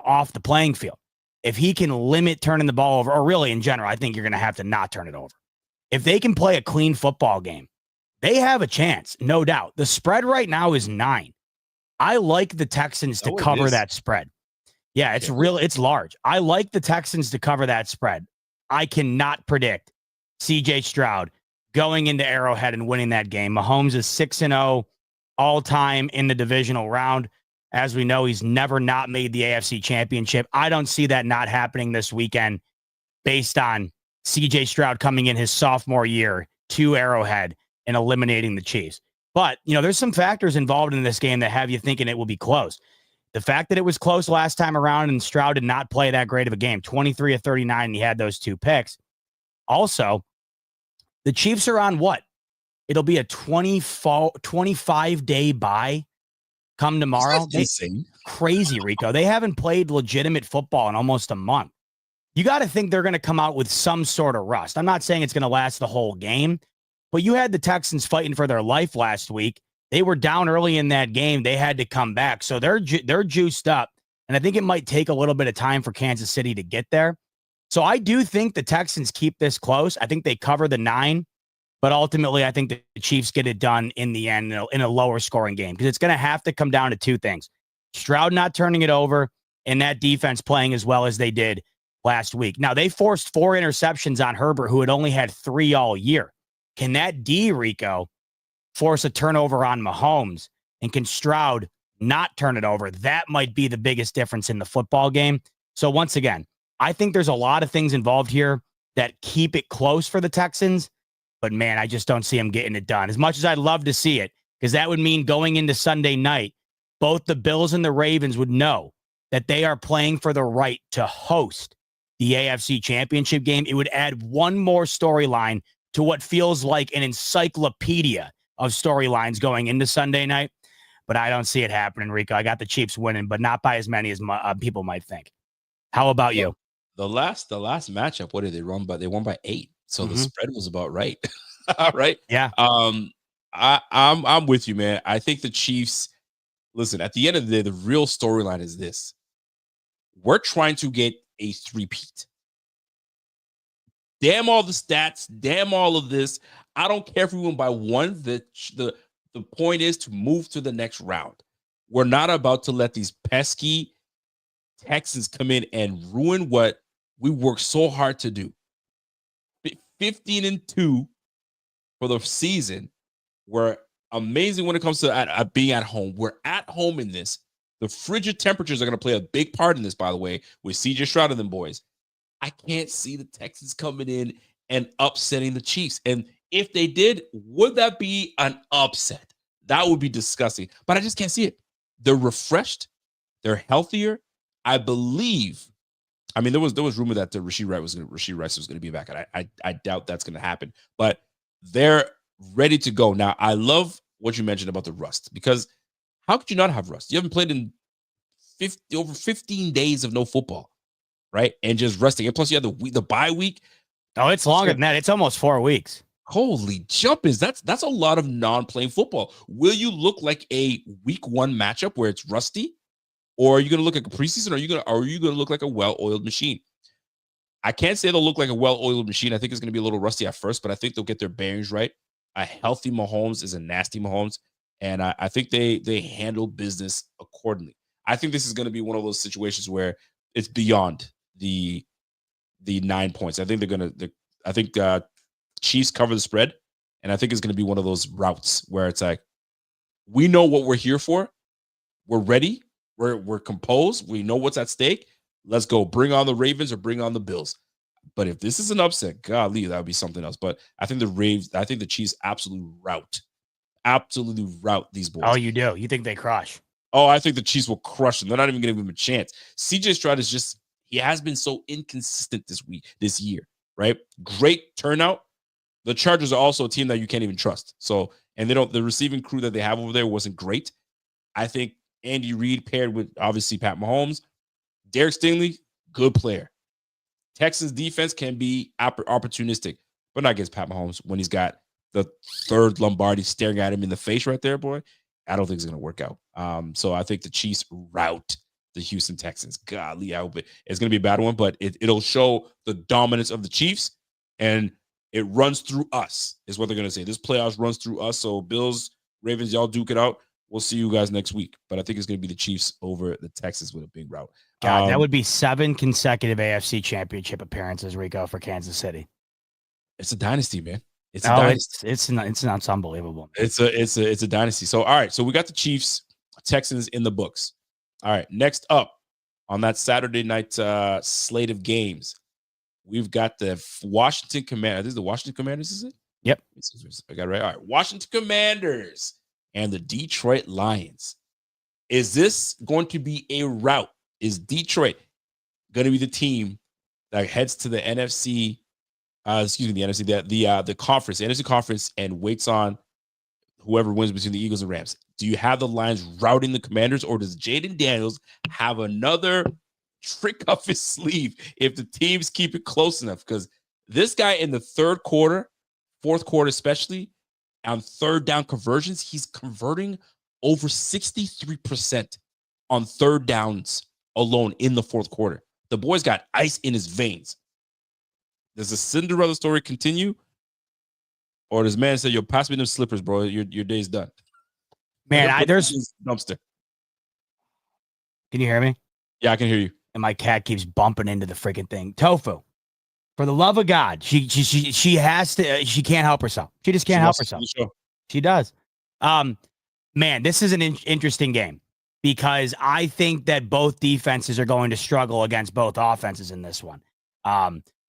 Speaker 3: off the playing field, if he can limit turning the ball over, or really in general, I think you're going to have to not turn it over. If they can play a clean football game, they have a chance, no doubt. The spread right now is 9. I like the Texans to cover that spread. Yeah, it's large. I like the Texans to cover that spread. I cannot predict CJ Stroud going into Arrowhead and winning that game. Mahomes is 6-0 all-time in the divisional round. As we know, he's never not made the AFC Championship. I don't see that not happening this weekend based on CJ Stroud coming in his sophomore year to Arrowhead and eliminating the Chiefs. But, there's some factors involved in this game that have you thinking it will be close. The fact that it was close last time around and Stroud did not play that great of a game, 23 of 39, and he had those 2 picks. Also, the Chiefs are on what? It'll be a 25-day bye come tomorrow. Crazy, Rico. They haven't played legitimate football in almost a month. You got to think they're going to come out with some sort of rust. I'm not saying it's going to last the whole game, but you had the Texans fighting for their life last week. They were down early in that game. They had to come back. So they're juiced up. And I think it might take a little bit of time for Kansas City to get there. So I do think the Texans keep this close. I think they cover the 9. But ultimately, I think the Chiefs get it done in the end in a lower scoring game because it's going to have to come down to 2 things. Stroud not turning it over and that defense playing as well as they did last week. Now, they forced 4 interceptions on Herbert, who had only had 3 all year. Can that D, Rico, force a turnover on Mahomes? And can Stroud not turn it over? That might be the biggest difference in the football game. So once again, I think there's a lot of things involved here that keep it close for the Texans. But, man, I just don't see them getting it done. As much as I'd love to see it, because that would mean going into Sunday night, both the Bills and the Ravens would know that they are playing for the right to host the AFC Championship game. It would add one more storyline to what feels like an encyclopedia of storylines going into Sunday night. But I don't see it happening, Rico. I got the Chiefs winning, but not by as many as people might think. How about you?
Speaker 2: The last matchup, what did they run? But they won by 8. So the spread was about right. All right.
Speaker 3: Yeah.
Speaker 2: I'm with you, man. I think the Chiefs, listen, at the end of the day, the real storyline is this. We're trying to get a 3-peat. Damn all the stats, damn all of this. I don't care if we win by 1. The point is to move to the next round. We're not about to let these pesky Texans come in and ruin what we worked so hard to do. 15-2 for the season. We're amazing when it comes to being at home. We're at home in this. The frigid temperatures are going to play a big part in this, by the way, with CJ Stroud and them boys. I can't see the Texans coming in and upsetting the Chiefs. And if they did, would that be an upset? That would be disgusting. But I just can't see it. They're refreshed. They're healthier. I believe I mean, there was rumor that Rashee Rice was going to be back, and I doubt that's going to happen. But they're ready to go now. I love what you mentioned about the rust, because how could you not have rust? You haven't played in over 15 days of no football, right? And just resting. And plus, you have the bye week.
Speaker 3: Oh, it's longer than that. It's almost 4 weeks.
Speaker 2: Holy jumpers. That's a lot of non-playing football. Will you look like a week 1 matchup where it's rusty? Or are you going to look like a preseason? Or are you going to look like a well-oiled machine? I can't say they'll look like a well-oiled machine. I think it's going to be a little rusty at first, but I think they'll get their bearings right. A healthy Mahomes is a nasty Mahomes, and I think they handle business accordingly. I think this is going to be one of those situations where it's beyond the 9 points. I think they're going to. I think Chiefs cover the spread, and I think it's going to be one of those routes where it's like, we know what we're here for. We're ready. We're composed. We know what's at stake. Let's go. Bring on the Ravens or bring on the Bills. But if this is an upset, golly, that would be something else. But I think the Chiefs absolutely rout these boys.
Speaker 3: Oh, you do? You think they crush?
Speaker 2: Oh, I think the Chiefs will crush them. They're not even going to give him a chance. CJ Stroud he has been so inconsistent this year, right? Great turnout. The Chargers are also a team that you can't even trust. So, and the receiving crew that they have over there wasn't great. I think Andy Reid paired with obviously Pat Mahomes. Derek Stingley, good player. Texans defense can be opportunistic, but not against Pat Mahomes when he's got the third Lombardi staring at him in the face right there, boy. I don't think it's going to work out. So I think the Chiefs rout the Houston Texans. Golly, I hope it's going to be a bad one, but it'll show the dominance of the Chiefs, and it runs through us, is what they're going to say. This playoffs runs through us. So Bills, Ravens, y'all duke it out. We'll see you guys next week. But I think it's going to be the Chiefs over the Texans with a big rout.
Speaker 3: God, that would be 7 consecutive AFC championship appearances, Rico, for Kansas City.
Speaker 2: It's a dynasty, man.
Speaker 3: It's unbelievable.
Speaker 2: It's a dynasty. So, all right. So we got the Chiefs, Texans in the books. All right. Next up on that Saturday night slate of games, we've got the Washington Commanders. This is the Washington Commanders, is it?
Speaker 3: Yep.
Speaker 2: I got it right. All right. Washington Commanders and the Detroit Lions. Is this going to be a rout? Is Detroit going to be the team that heads to the NFC? The NFC, the conference, the NFC conference, and waits on whoever wins between the Eagles and Rams. Do you have the Lions routing the Commanders, or does Jaden Daniels have another trick up his sleeve if the teams keep it close enough? Because this guy in the third quarter, fourth quarter especially, on third down conversions, he's converting over 63% on third downs alone in the fourth quarter. The boy's got ice in his veins. Does the Cinderella story continue? Or does man say, yo, pass me them slippers, bro? Your day's done.
Speaker 3: Man, there's
Speaker 2: dumpster.
Speaker 3: Can you hear me?
Speaker 2: Yeah, I can hear you.
Speaker 3: And my cat keeps bumping into the freaking thing. Tofu. For the love of God, she has to, she can't help herself. She just can't help herself. She does. Man, this is an interesting game because I think that both defenses are going to struggle against both offenses in this one.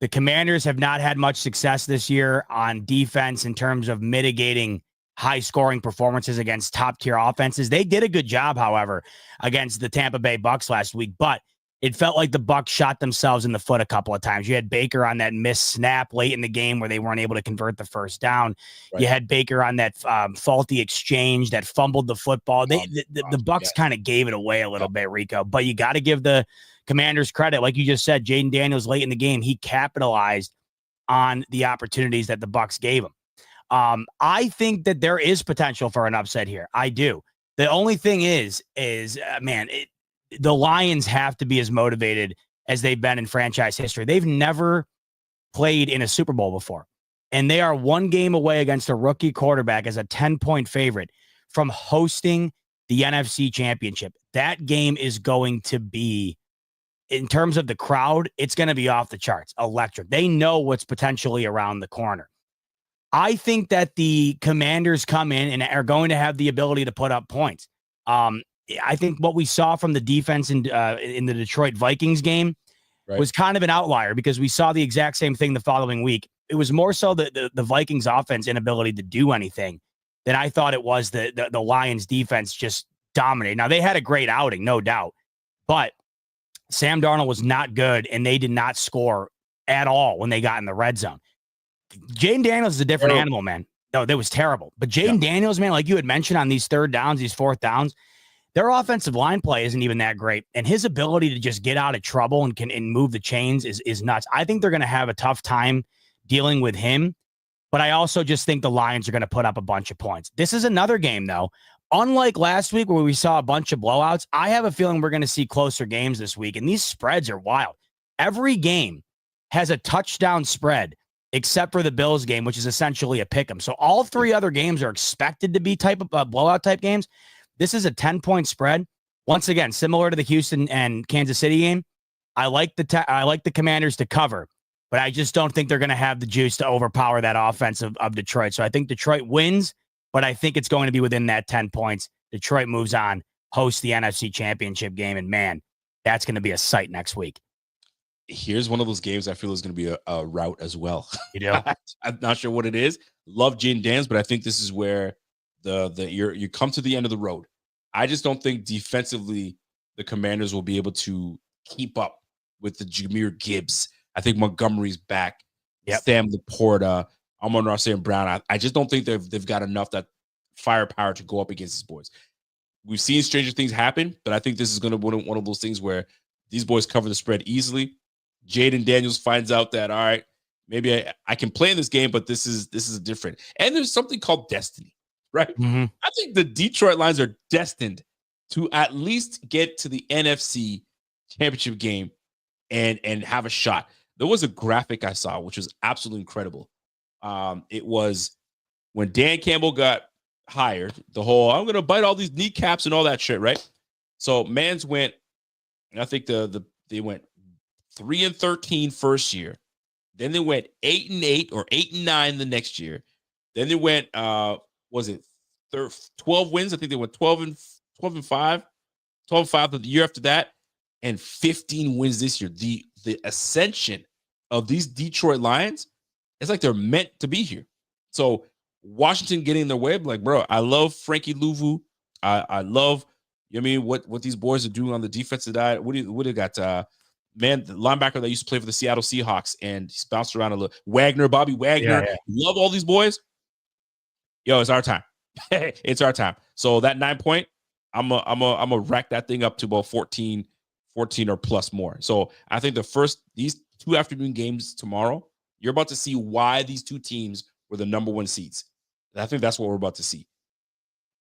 Speaker 3: The Commanders have not had much success this year on defense in terms of mitigating high-scoring performances against top-tier offenses. They did a good job, however, against the Tampa Bay Bucks last week, but it felt like the Bucks shot themselves in the foot a couple of times. You had Baker on that missed snap late in the game where they weren't able to convert the first down. Right. You had Baker on that faulty exchange that fumbled the football. The Bucks kind of gave it away a little bit, Rico, but you got to give the Commanders credit. Like you just said, Jaden Daniels late in the game, he capitalized on the opportunities that the Bucks gave him. I think that there is potential for an upset here. I do. The only thing is the Lions have to be as motivated as they've been in franchise history. They've never played in a Super Bowl before, and they are one game away against a rookie quarterback as a 10-point favorite from hosting the NFC Championship. That game is going to be, in terms of the crowd, it's going to be off the charts, electric. They know what's potentially around the corner. I think that the Commanders come in and are going to have the ability to put up points. I think what we saw from the defense in the Detroit Vikings game was kind of an outlier because we saw the exact same thing the following week. It was more so the Vikings offense inability to do anything than I thought it was the Lions defense just dominated. Now, they had a great outing, no doubt, but Sam Darnold was not good, and they did not score at all when they got in the red zone. Jaden Daniels is a different animal, man. No, that was terrible. But Jaden Daniels, man, like you had mentioned on these third downs, these fourth downs, their offensive line play isn't even that great. And his ability to just get out of trouble and move the chains is nuts. I think they're going to have a tough time dealing with him. But I also just think the Lions are going to put up a bunch of points. This is another game, though. Unlike last week where we saw a bunch of blowouts, I have a feeling we're going to see closer games this week. And these spreads are wild. Every game has a touchdown spread except for the Bills game, which is essentially a pick 'em. So all three other games are expected to be type of blowout type games. This is a 10-point spread. Once again, similar to the Houston and Kansas City game. I like the Commanders to cover, but I just don't think they're going to have the juice to overpower that offense of Detroit. So I think Detroit wins, but I think it's going to be within that 10 points. Detroit moves on, hosts the NFC Championship game, and man, that's going to be a sight next week.
Speaker 2: Here's one of those games I feel is going to be a rout as well.
Speaker 3: You know,
Speaker 2: I'm not sure what it is. Love Jaden Daniels, but I think this is where you come to the end of the road. I just don't think defensively the Commanders will be able to keep up with the Jahmyr Gibbs. I think Montgomery's back. Sam Laporta, Amon-Ra St. Brown. I just don't think they've got enough that firepower to go up against these boys. We've seen stranger things happen, but I think this is going to be one of those things where these boys cover the spread easily. Jaden Daniels finds out that, all right, maybe I can play in this game, but this is different. And there's something called destiny, right?
Speaker 3: Mm-hmm.
Speaker 2: I think the Detroit Lions are destined to at least get to the NFC Championship game and have a shot. There was a graphic I saw, which was absolutely incredible. It was when Dan Campbell got hired, the whole, I'm going to bite all these kneecaps and all that shit, right? So Mans went, I think they went 3-13 first year. Then they went 8-8 or 8-9 the next year. Then they went, 12 wins? I think they went 12-5, 12-5 the year after that, and 15 wins this year. The ascension of these Detroit Lions, it's like they're meant to be here. So Washington getting in their way, like, bro, I love Frankie Louvu. I love, you know what I mean, what these boys are doing on the defensive side. What do you got? Man, the linebacker that used to play for the Seattle Seahawks and he's bounced around a little. Bobby Wagner. Yeah. Love all these boys. Yo, it's our time. It's our time. So that 9 point, I'm a rack that thing up to about 14 or plus more. So I think these two afternoon games tomorrow, you're about to see why these two teams were the number one seeds. And I think that's what we're about to see.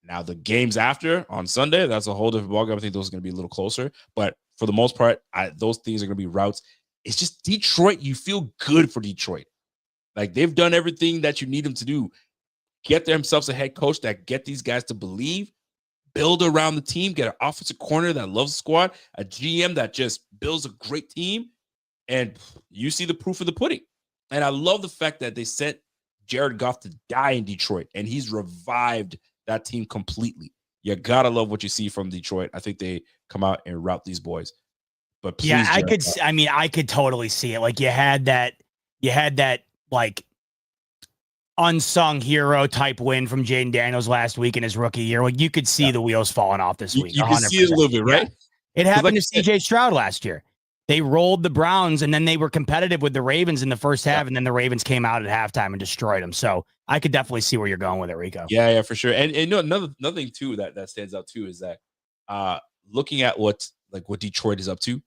Speaker 2: Now the games after on Sunday, that's a whole different ballgame. I think those are going to be a little closer, but for the most part, those things are going to be routes. It's just Detroit. You feel good for Detroit. Like they've done everything that you need them to do. Get themselves a head coach that get these guys to believe, build around the team, get an offensive corner that loves the squad, a GM that just builds a great team, and you see the proof of the pudding. And I love the fact that they sent Jared Goff to die in Detroit, and he's revived that team completely. You gotta love what you see from Detroit. I think they come out and rout these boys. But please,
Speaker 3: yeah, I could totally see it. Like you had that like unsung hero type win from Jaden Daniels last week in his rookie year. Like you could see the wheels falling off this week.
Speaker 2: You can see it a little bit, right?
Speaker 3: Yeah. It happened to CJ Stroud last year. They rolled the Browns, and then they were competitive with the Ravens in the first half, and then the Ravens came out at halftime and destroyed them. So I could definitely see where you're going with it, Rico.
Speaker 2: Yeah, for sure. And you know, another thing too that stands out too is that looking at what Detroit is up to,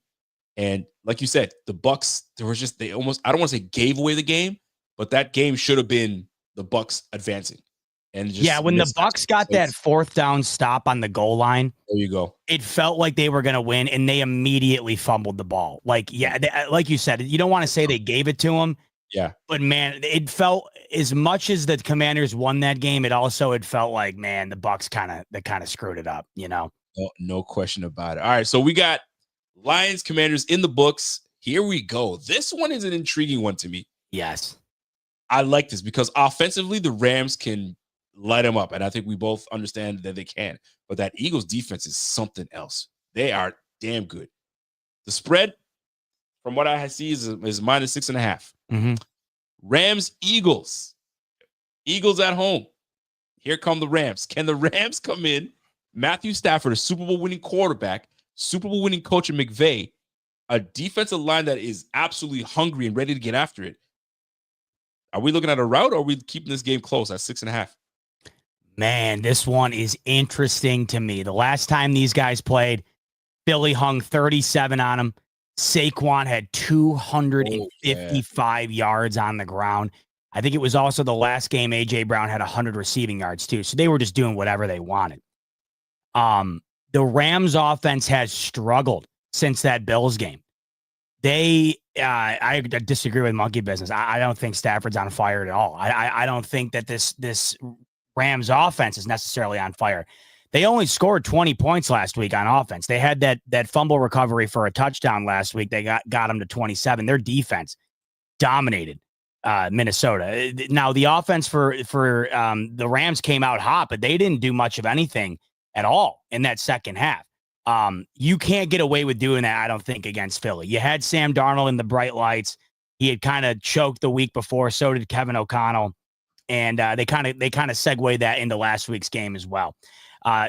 Speaker 2: and like you said, the Bucs, they almost, I don't want to say gave away the game, but that game should have been the Bucs advancing. And
Speaker 3: when the Bucs got that fourth down stop on the goal line,
Speaker 2: there you go.
Speaker 3: It felt like they were going to win, and they immediately fumbled the ball. Like, like you said, you don't want to say they gave it to them.
Speaker 2: Yeah.
Speaker 3: But man, it felt, as much as the Commanders won that game, it felt like, man, the Bucs kind of screwed it up, you know?
Speaker 2: No question about it. All right, so we got Lions Commanders in the books. Here we go. This one is an intriguing one to me.
Speaker 3: Yes.
Speaker 2: I like this because offensively, the Rams can light them up, and I think we both understand that they can. But that Eagles defense is something else. They are damn good. The spread, from what I see, is -6.5.
Speaker 3: Mm-hmm.
Speaker 2: Rams, Eagles. Eagles at home. Here come the Rams. Can the Rams come in? Matthew Stafford, a Super Bowl winning quarterback, Super Bowl winning coach in McVay, a defensive line that is absolutely hungry and ready to get after it. Are we looking at a rout, or are we keeping this game close at 6.5?
Speaker 3: Man, this one is interesting to me. The last time these guys played, Philly hung 37 on them. Saquon had 255 yards on the ground. I think it was also the last game A.J. Brown had 100 receiving yards too. So they were just doing whatever they wanted. The Rams offense has struggled since that Bills game. I disagree with Monkey Business. I don't think Stafford's on fire at all. I don't think that this Rams offense is necessarily on fire. They only scored 20 points last week on offense. They had that fumble recovery for a touchdown last week. They got them to 27. Their defense dominated Minnesota. Now the offense for the Rams came out hot, but they didn't do much of anything at all in that second half. You can't get away with doing that, I don't think, against Philly. You had Sam Darnold in the bright lights. He had kind of choked the week before. So did Kevin O'Connell. And they kind of segued that into last week's game as well.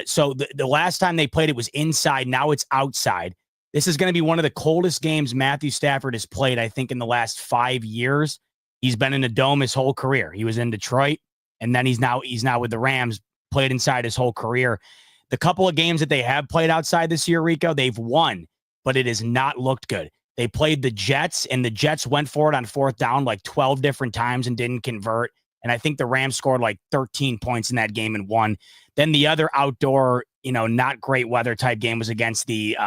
Speaker 3: So the last time they played, it was inside. Now it's outside. This is going to be one of the coldest games Matthew Stafford has played, I think, in the last 5 years. He's been in a dome his whole career. He was in Detroit, and then he's now with the Rams, played inside his whole career. The couple of games that they have played outside this year, Rico, they've won, but it has not looked good. They played the Jets, and the Jets went for it on fourth down like 12 different times and didn't convert. And I think the Rams scored like 13 points in that game and won. Then the other outdoor, not great weather type game was against the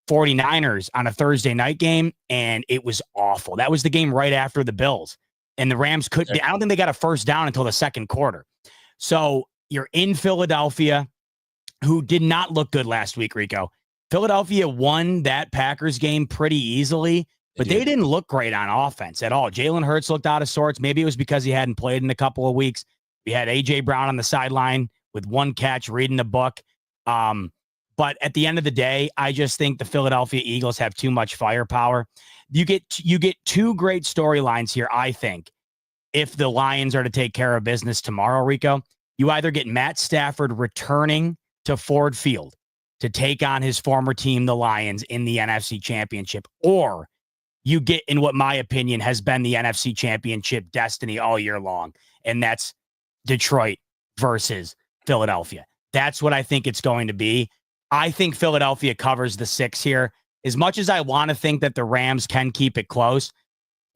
Speaker 3: 49ers on a Thursday night game, and it was awful. That was the game right after the Bills. And the Rams I don't think they got a first down until the second quarter. So you're in Philadelphia, who did not look good last week, Rico. Philadelphia won that Packers game pretty easily, but they didn't look great on offense at all. Jalen Hurts looked out of sorts. Maybe it was because he hadn't played in a couple of weeks. We had A.J. Brown on the sideline with one catch, reading a book. But at the end of the day, I just think the Philadelphia Eagles have too much firepower. You get two great storylines here, I think, if the Lions are to take care of business tomorrow, Rico. You either get Matt Stafford returning to Ford Field to take on his former team, the Lions, in the NFC Championship, or you get in what my opinion has been the NFC Championship destiny all year long, and that's Detroit versus Philadelphia. That's what I think it's going to be. I think Philadelphia covers the 6 here. As much as I want to think that the Rams can keep it close,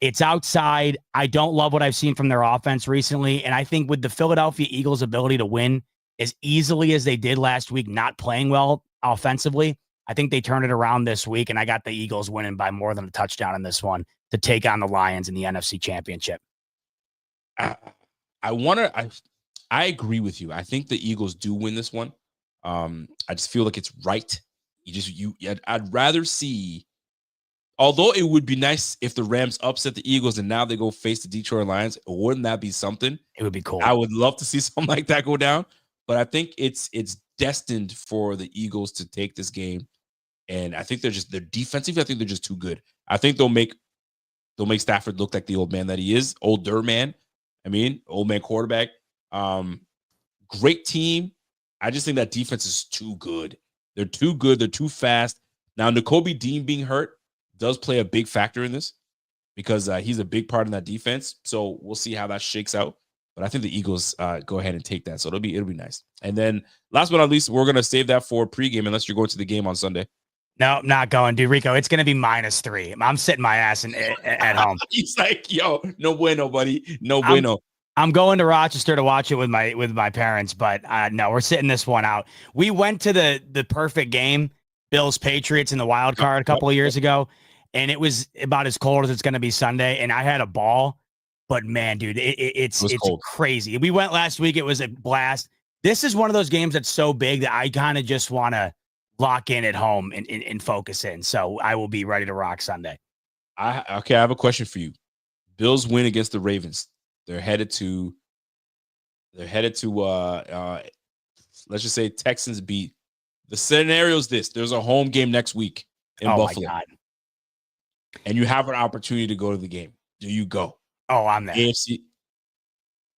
Speaker 3: it's outside. I don't love what I've seen from their offense recently, and I think with the Philadelphia Eagles' ability to win as easily as they did last week, not playing well offensively, I think they turn it around this week, and I got the Eagles winning by more than a touchdown in this one to take on the Lions in the NFC Championship.
Speaker 2: I agree with you. I think the Eagles do win this one. I just feel like it's right. I'd rather see, although it would be nice if the Rams upset the Eagles and now they go face the Detroit Lions. Wouldn't that be something?
Speaker 3: It would be cool.
Speaker 2: I would love to see something like that go down, but I think it's destined for the Eagles to take this game. And I think they're defensively, I think they're just too good. I think they'll make Stafford look like the old man that he is. Older man. Old man quarterback. Great team. I just think that defense is too good. They're too good. They're too fast. Now, Nakobe Dean being hurt does play a big factor in this because he's a big part in that defense. So we'll see how that shakes out. But I think the Eagles go ahead and take that. So it'll be nice. And then last but not least, we're going to save that for pregame unless you're going to the game on Sunday.
Speaker 3: No, not going, dude. Rico, it's going to be -3. I'm sitting my ass at home.
Speaker 2: He's like, yo, no bueno, buddy. No bueno.
Speaker 3: I'm going to Rochester to watch it with my parents, but no, we're sitting this one out. We went to the perfect game, Bills Patriots in the wild card a couple of years ago, and it was about as cold as it's going to be Sunday, and I had a ball. But man, dude, it's crazy. We went last week. It was a blast. This is one of those games that's so big that I kind of just want to lock in at home and focus in. So I will be ready to rock Sunday.
Speaker 2: I have a question for you. Bills win against the Ravens. They're headed to let's just say Texans beat. The scenario is this. There's a home game next week in Buffalo. My God. And you have an opportunity to go to the game. Do you go?
Speaker 3: Oh, I'm there.
Speaker 2: AFC.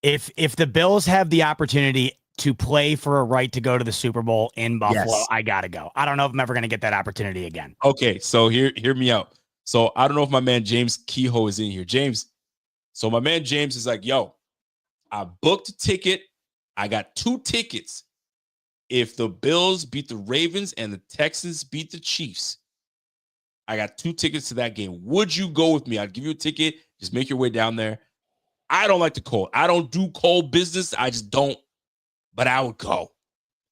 Speaker 3: If the Bills have the opportunity to play for a right to go to the Super Bowl in Buffalo,
Speaker 1: Yes.
Speaker 3: I gotta go. I don't know if I'm ever gonna get that opportunity again.
Speaker 2: Okay, so hear me out. So I don't know if my man James Kehoe is in here. James. So my man James is like, yo, I booked a ticket. I got 2 tickets. If the Bills beat the Ravens and the Texans beat the Chiefs, I got 2 tickets to that game. Would you go with me? I'd give you a ticket. Just make your way down there. I don't like the cold. I don't do cold business. I just don't. But I would go.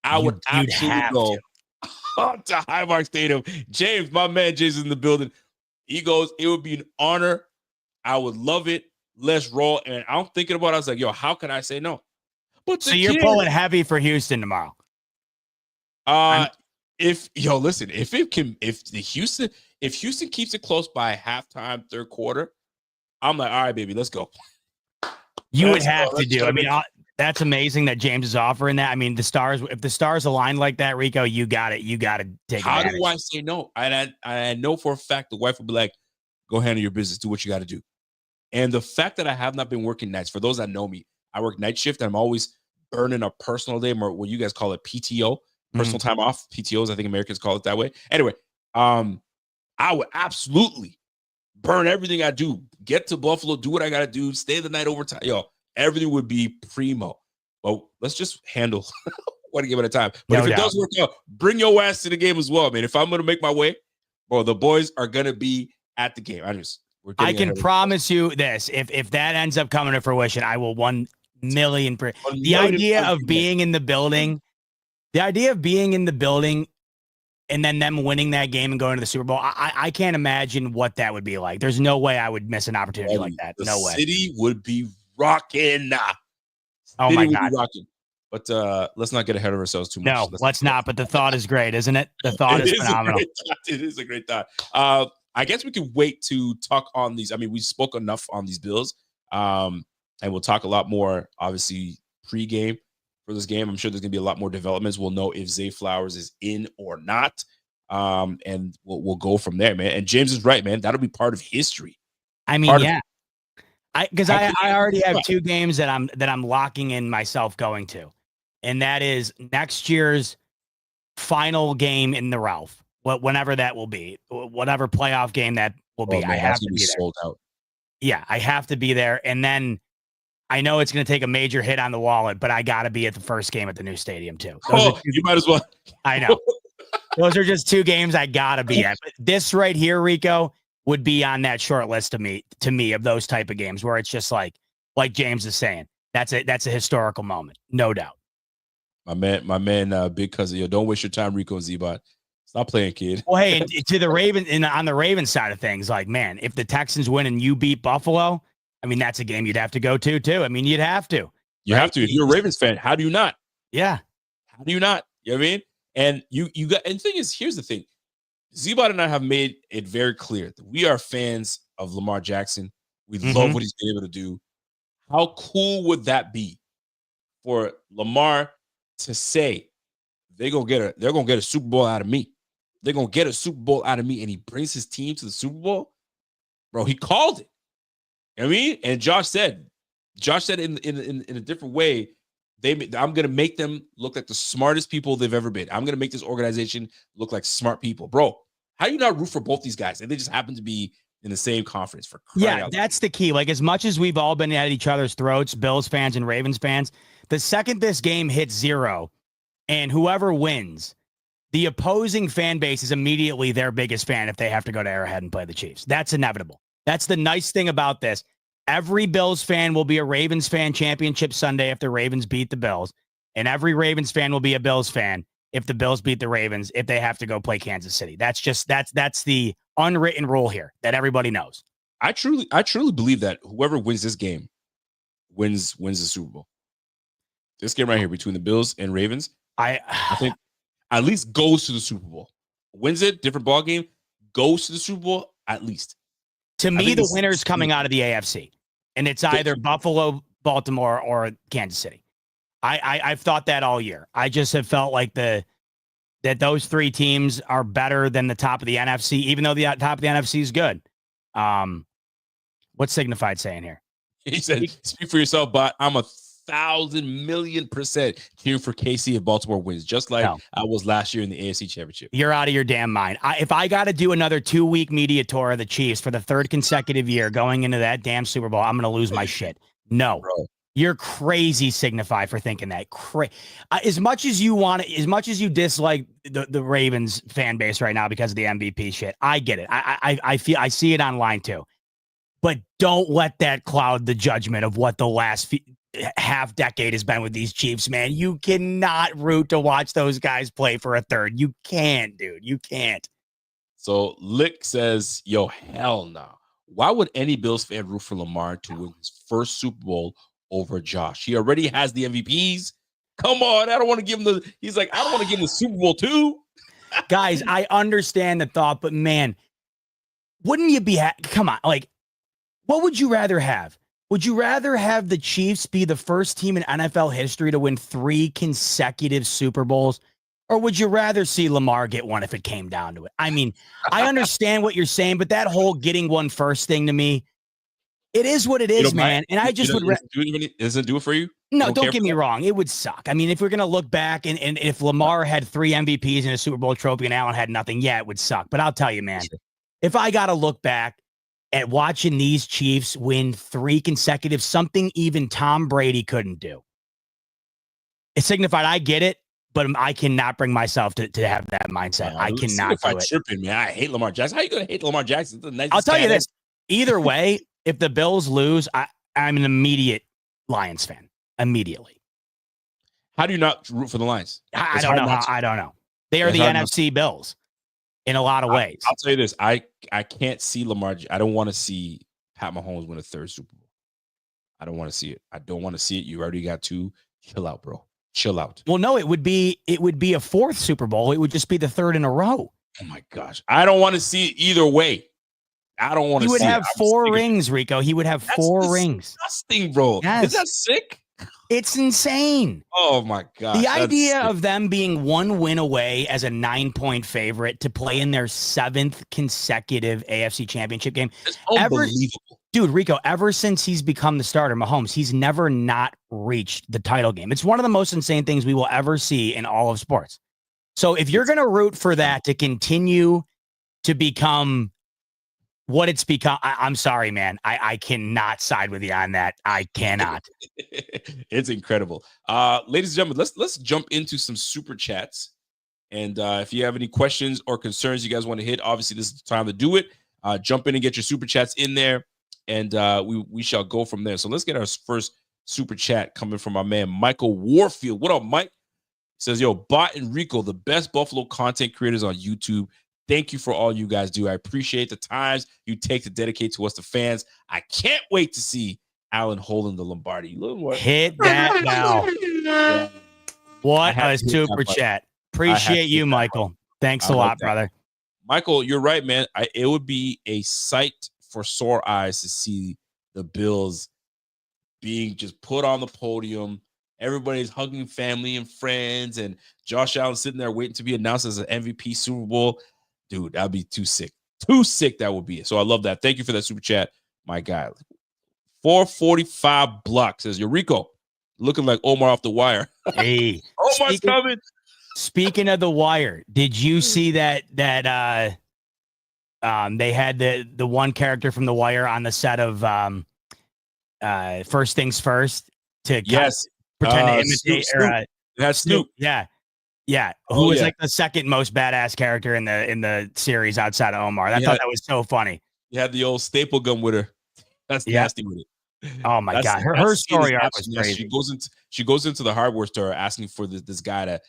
Speaker 2: I would actually go to Highmark Stadium. James, my man James is in the building. He goes, it would be an honor. I would love it. Let's roll. And I'm thinking about it. I was like, yo, how can I say no? But
Speaker 3: so you're pulling heavy for Houston tomorrow.
Speaker 2: If Houston keeps it close by halftime, third quarter, I'm like, all right, baby, let's go.
Speaker 3: You would have to do. I mean, that's amazing that James is offering that. I mean, if the stars align like that, Rico, you got it. You got to take it.
Speaker 2: How do I say no? I know for a fact the wife will be like, go handle your business. Do what you got to do. And the fact that I have not been working nights, for those that know me, I work night shift. And I'm always burning a personal day, or what you guys call it, PTO, personal time off. PTOs, I think Americans call it that way. Anyway, I would absolutely burn everything I do, get to Buffalo, do what I got to do, stay the night overtime. Yo, everything would be primo. Well, let's just handle one game at a time. But if it does work out, bring your ass to the game as well, man. If I'm going to make my way, bro, the boys are going to be at the game. I
Speaker 3: can promise you this. If that ends up coming to fruition, I will 1 million. The idea of being in the building, and then them winning that game and going to the Super Bowl, I can't imagine what that would be like. There's no way I would miss an opportunity like that. No way.
Speaker 2: The city would be rocking.
Speaker 3: Oh my God.
Speaker 2: But let's not get ahead of ourselves too much.
Speaker 3: No, let's not. But the thought is great, isn't it? The thought is phenomenal.
Speaker 2: It is a great thought. I guess we can wait to talk on these. I mean, we spoke enough on these Bills, and we'll talk a lot more, obviously, pre-game for this game. I'm sure there's going to be a lot more developments. We'll know if Zay Flowers is in or not, and we'll go from there, man. And James is right, man. That'll be part of history.
Speaker 3: I mean, yeah. Because I already have 2 games that I'm locking in myself going to, and that is next year's final game in the Ralph. Whenever that will be, whatever playoff game that will be, I have to be there.
Speaker 2: Sold out.
Speaker 3: Yeah, I have to be there. And then I know it's going to take a major hit on the wallet, but I got to be at the first game at the new stadium too.
Speaker 2: You might as well.
Speaker 3: I know. Those are just 2 games I got to be at. But this right here, Rico, would be on that short list to me of those type of games where it's just like James is saying, that's a historical moment, no doubt.
Speaker 2: My man, big cousin, yo, don't waste your time, Rico and Z-Bot. Stop playing, kid.
Speaker 3: Well, hey, and to the Ravens, on the Ravens side of things, like, man, if the Texans win and you beat Buffalo, I mean, that's a game you'd have to go to, too. I mean, you'd have to.
Speaker 2: You have to. If you're a Ravens fan, how do you not?
Speaker 3: Yeah.
Speaker 2: How do you not? You know what I mean? And you got, and the thing is, here's the thing. Z-Bot and I have made it very clear that we are fans of Lamar Jackson. We love what he's been able to do. How cool would that be for Lamar to say they're gonna get a Super Bowl out of me? They're gonna get a Super Bowl out of me, and he brings his team to the Super Bowl, bro. He called it. You know what I mean? And Josh said in a different way, I'm gonna make them look like the smartest people they've ever been. I'm gonna make this organization look like smart people, bro. How do you not root for both these guys? And they just happen to be in the same conference for crying out.
Speaker 3: That's the key. Like, as much as we've all been at each other's throats, Bills fans and Ravens fans, the second this game hits 0, and whoever wins, the opposing fan base is immediately their biggest fan if they have to go to Arrowhead and play the Chiefs. That's inevitable. That's the nice thing about this. Every Bills fan will be a Ravens fan championship Sunday if the Ravens beat the Bills, and every Ravens fan will be a Bills fan if the Bills beat the Ravens if they have to go play Kansas City. That's the unwritten rule here that everybody knows.
Speaker 2: I truly believe that whoever wins this game wins the Super Bowl. This game right here between the Bills and Ravens, I think at least goes to the Super Bowl. Wins it, different ball game, goes to the Super Bowl at least.
Speaker 3: To me, the winner's coming out of the AFC, and it's either Buffalo, Baltimore, or Kansas City. I've thought that all year. I just have felt like that those 3 teams are better than the top of the NFC, even though the top of the NFC is good. What's Signified saying here?
Speaker 2: He said, "Speak for yourself, but I'm a 1,000,000,000% cheering for KC if Baltimore wins, just like I was last year in the AFC Championship.
Speaker 3: You're out of your damn mind. If I got to do another 2-week media tour of the Chiefs for the third consecutive year going into that damn Super Bowl, I'm going to lose my shit. No.
Speaker 2: Bro.
Speaker 3: You're crazy, Signify, for thinking that. As much as you dislike the Ravens fan base right now because of the MVP shit, I get it. I see it online too. But don't let that cloud the judgment of what the last half decade has been with these Chiefs, man. You cannot root to watch those guys play for a third. You can't, dude. You can't.
Speaker 2: So Lick says, yo, hell no. Why would any Bills fan root for Lamar to win his first Super Bowl over Josh? He already has the MVPs. Come on. I don't want to give him he's like, I don't want to give him the Super Bowl too.
Speaker 3: Guys, I understand the thought, but man, wouldn't you be, come on, like, what would you rather have? Would you rather have the Chiefs be the first team in NFL history to win 3 consecutive Super Bowls? Or would you rather see Lamar get one if it came down to it? I mean, I understand what you're saying, but that whole getting one first thing to me, it is what it is, man. And I just would...
Speaker 2: Doesn't do it for you?
Speaker 3: No, don't get me wrong. It would suck. I mean, if we're going to look back and if Lamar had 3 MVPs and a Super Bowl trophy and Allen had nothing, yeah, it would suck. But I'll tell you, man, if I got to look back at watching these Chiefs win 3 consecutive, something even Tom Brady couldn't do. It signified, I get it, but I cannot bring myself to have that mindset. I cannot do it.
Speaker 2: Tripping, man. I hate Lamar Jackson. How you going to hate Lamar Jackson?
Speaker 3: I'll tell you this. Either way, if the Bills lose, I'm an immediate Lions fan. Immediately.
Speaker 2: How do you not root for the Lions?
Speaker 3: I don't know. I don't know. They are the NFC Bills. In a lot of ways.
Speaker 2: I'll tell you this. I can't see Lamar. I don't want to see Pat Mahomes win a 3rd Super Bowl. I don't want to see it. I don't want to see it. You already got 2. Chill out, bro. Chill out.
Speaker 3: Well, no, it would be a 4th Super Bowl. It would just be the 3rd in a row.
Speaker 2: Oh my gosh. I don't want to see it either way. I don't want to see it.
Speaker 3: He would have 4 rings, Rico. He would have 4 rings.
Speaker 2: Disgusting, bro. Yes. Is that sick?
Speaker 3: It's insane.
Speaker 2: Oh my God.
Speaker 3: The idea of them being 1 win away as a 9-point favorite to play in their 7th consecutive AFC Championship game.
Speaker 2: It's unbelievable.
Speaker 3: Dude, Rico, ever since he's become the starter, Mahomes, he's never not reached the title game. It's one of the most insane things we will ever see in all of sports. So if you're going to root for that to continue to become what it's become, I'm sorry, man. I cannot side with you on that. I cannot.
Speaker 2: It's incredible. Ladies and gentlemen, let's jump into some super chats. And if you have any questions or concerns you guys want to hit, obviously this is the time to do it. Jump in and get your super chats in there, and we shall go from there. So let's get our first super chat coming from our man Michael Warfield. What up, Mike? Says, yo, Bot and Rico, the best Buffalo content creators on YouTube. Thank you for all you guys do. I appreciate the times you take to dedicate to us, the fans. I can't wait to see Allen holding the Lombardi.
Speaker 3: Hit that now. Yeah. What a super chat. Appreciate you, Michael. Thanks a lot, brother.
Speaker 2: Michael, you're right, man. It would be a sight for sore eyes to see the Bills being just put on the podium. Everybody's hugging family and friends, and Josh Allen sitting there waiting to be announced as an MVP Super Bowl. Dude, that'd be too sick. Too sick that would be. So I love that. Thank you for that super chat, my guy. 445 block says, Rico, looking like Omar off the wire.
Speaker 3: Hey,
Speaker 2: Omar's coming.
Speaker 3: Speaking of the wire, did you see that they had the one character from the wire on the set of First Things First to pretend to imitate
Speaker 2: Snoop. That's Snoop.
Speaker 3: Yeah. Who was like the second most badass character in the series outside of Omar. I thought that was so funny.
Speaker 2: You had the old staple gun with her. That's nasty with it.
Speaker 3: Oh my God. Her story arc was crazy.
Speaker 2: She goes into the hardware store asking for this guy to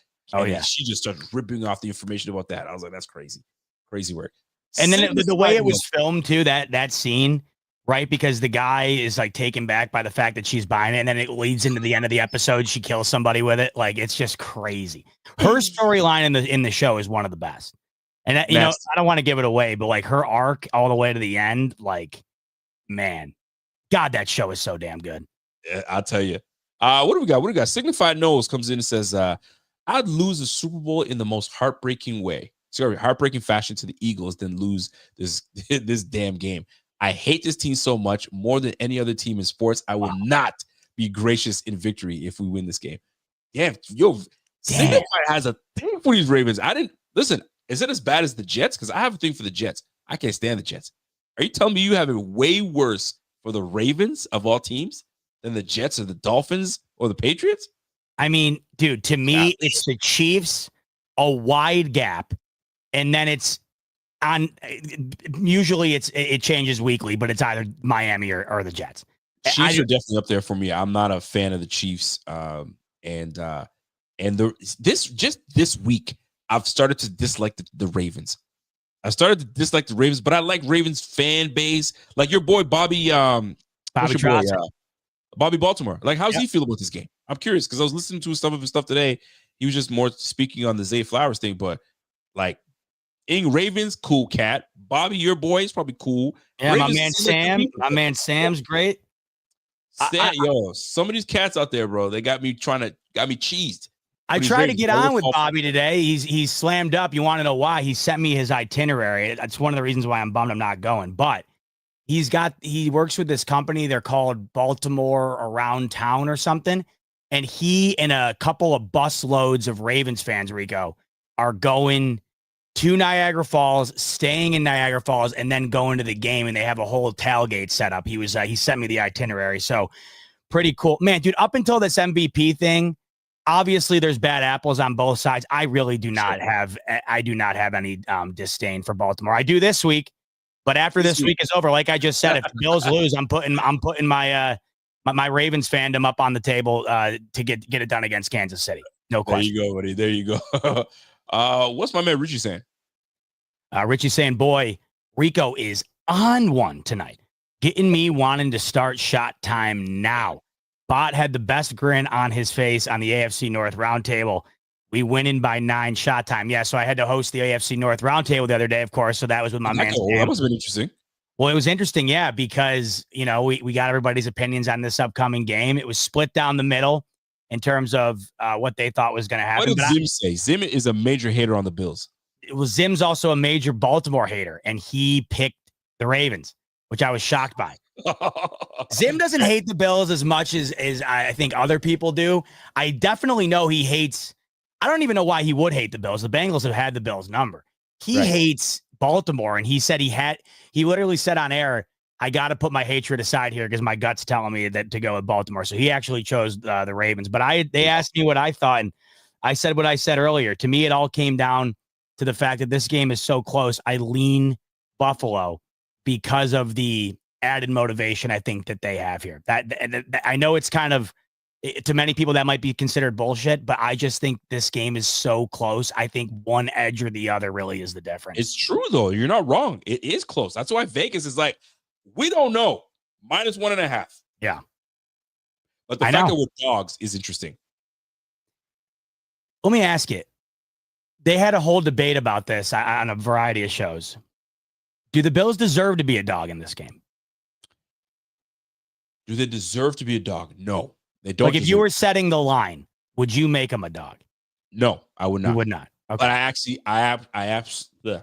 Speaker 2: she just started ripping off the information about that. I was like, that's crazy. Crazy work.
Speaker 3: And then the way it was filmed too, that scene, right? Because the guy is like taken back by the fact that she's buying it, and then it leads into the end of the episode. She kills somebody with it. Like, it's just crazy. Her storyline in the show is one of the best. And I don't want to give it away, but like her arc all the way to the end, like, man, God, that show is so damn good.
Speaker 2: Yeah, I'll tell you. What do we got? Signified Nose comes in and says, I'd lose the Super Bowl in the most heartbreaking fashion to the Eagles than lose this damn game. I hate this team so much, more than any other team in sports. I will not be gracious in victory if we win this game. Yeah, yo, Signify has a thing for these Ravens. I didn't listen. Is it as bad as the Jets? Because I have a thing for the Jets. I can't stand the Jets. Are you telling me you have it way worse for the Ravens of all teams than the Jets or the Dolphins or the Patriots?
Speaker 3: I mean, dude, to me, it's the Chiefs, a wide gap, and then it's on. Usually, it changes weekly, but it's either Miami or the Jets.
Speaker 2: Chiefs are definitely up there for me. I'm not a fan of the Chiefs, this week I've started to dislike the Ravens. I started to dislike the Ravens, but I like Ravens fan base, like your boy Bobby Baltimore. Like, how's he feel about this game? I'm curious because I was listening to some of his stuff today. He was just more speaking on the Zay Flowers thing, but like, Ravens, cool cat. Bobby, your boy, is probably cool.
Speaker 3: Yeah,
Speaker 2: Ravens,
Speaker 3: my man Sam's great.
Speaker 2: Some of these cats out there, bro, they got me cheesed.
Speaker 3: I tried to get on with Bobby today. He's slammed up. You want to know why? He sent me his itinerary. That's one of the reasons why I'm bummed I'm not going. But he works with this company. They're called Baltimore Around Town or something. And he and a couple of bus loads of Ravens fans, Rico, are going to Niagara Falls, staying in Niagara Falls, and then going to the game. And they have a whole tailgate set up. He sent me the itinerary. So pretty cool, man, dude. Up until this MVP thing, obviously there's bad apples on both sides. I really do not have any disdain for Baltimore. I do this week, but after this week is over, like I just said, if the Bills lose, I'm putting my my Ravens fandom up on the table to get it done against Kansas City. No question.
Speaker 2: There you go, buddy. There you go. What's my man Richie saying?
Speaker 3: Richie's saying, boy, Rico is on one tonight, getting me wanting to start shot time now. Bot had the best grin on his face on the AFC North roundtable. We winning by 9 shot time. Yeah, so I had to host the AFC North roundtable the other day, of course. So that was with my man.
Speaker 2: That must have been interesting.
Speaker 3: Well, it was interesting, yeah, because we got everybody's opinions on this upcoming game. It was split down the middle in terms of what they thought was going to happen.
Speaker 2: What did Zim say? Zim is a major hater on the Bills.
Speaker 3: Zim's also a major Baltimore hater, and he picked the Ravens, which I was shocked by. Zim doesn't hate the Bills as much as I think other people do. I definitely know he hates. I don't even know why he would hate the Bills. The Bengals have had the Bills number. He hates Baltimore, and he said he literally said on air, I got to put my hatred aside here because my gut's telling me that to go with Baltimore. So he actually chose the Ravens. But they asked me what I thought, and I said what I said earlier. To me, it all came down to the fact that this game is so close. I lean Buffalo because of the added motivation I think that they have here. That I know it's kind of, to many people that might be considered bullshit, but I just think this game is so close. I think one edge or the other really is the difference.
Speaker 2: It's true though. You're not wrong. It is close. That's why Vegas is like, we don't know. -1.5.
Speaker 3: Yeah.
Speaker 2: But the fact that we're dogs is interesting.
Speaker 3: Let me ask you. They had a whole debate about this on a variety of shows. Do the Bills deserve to be a dog in this game?
Speaker 2: Do they deserve to be a dog? No, they don't.
Speaker 3: Like, if you were setting the line, would you make them a dog?
Speaker 2: No, I would not.
Speaker 3: You would not. Okay.
Speaker 2: But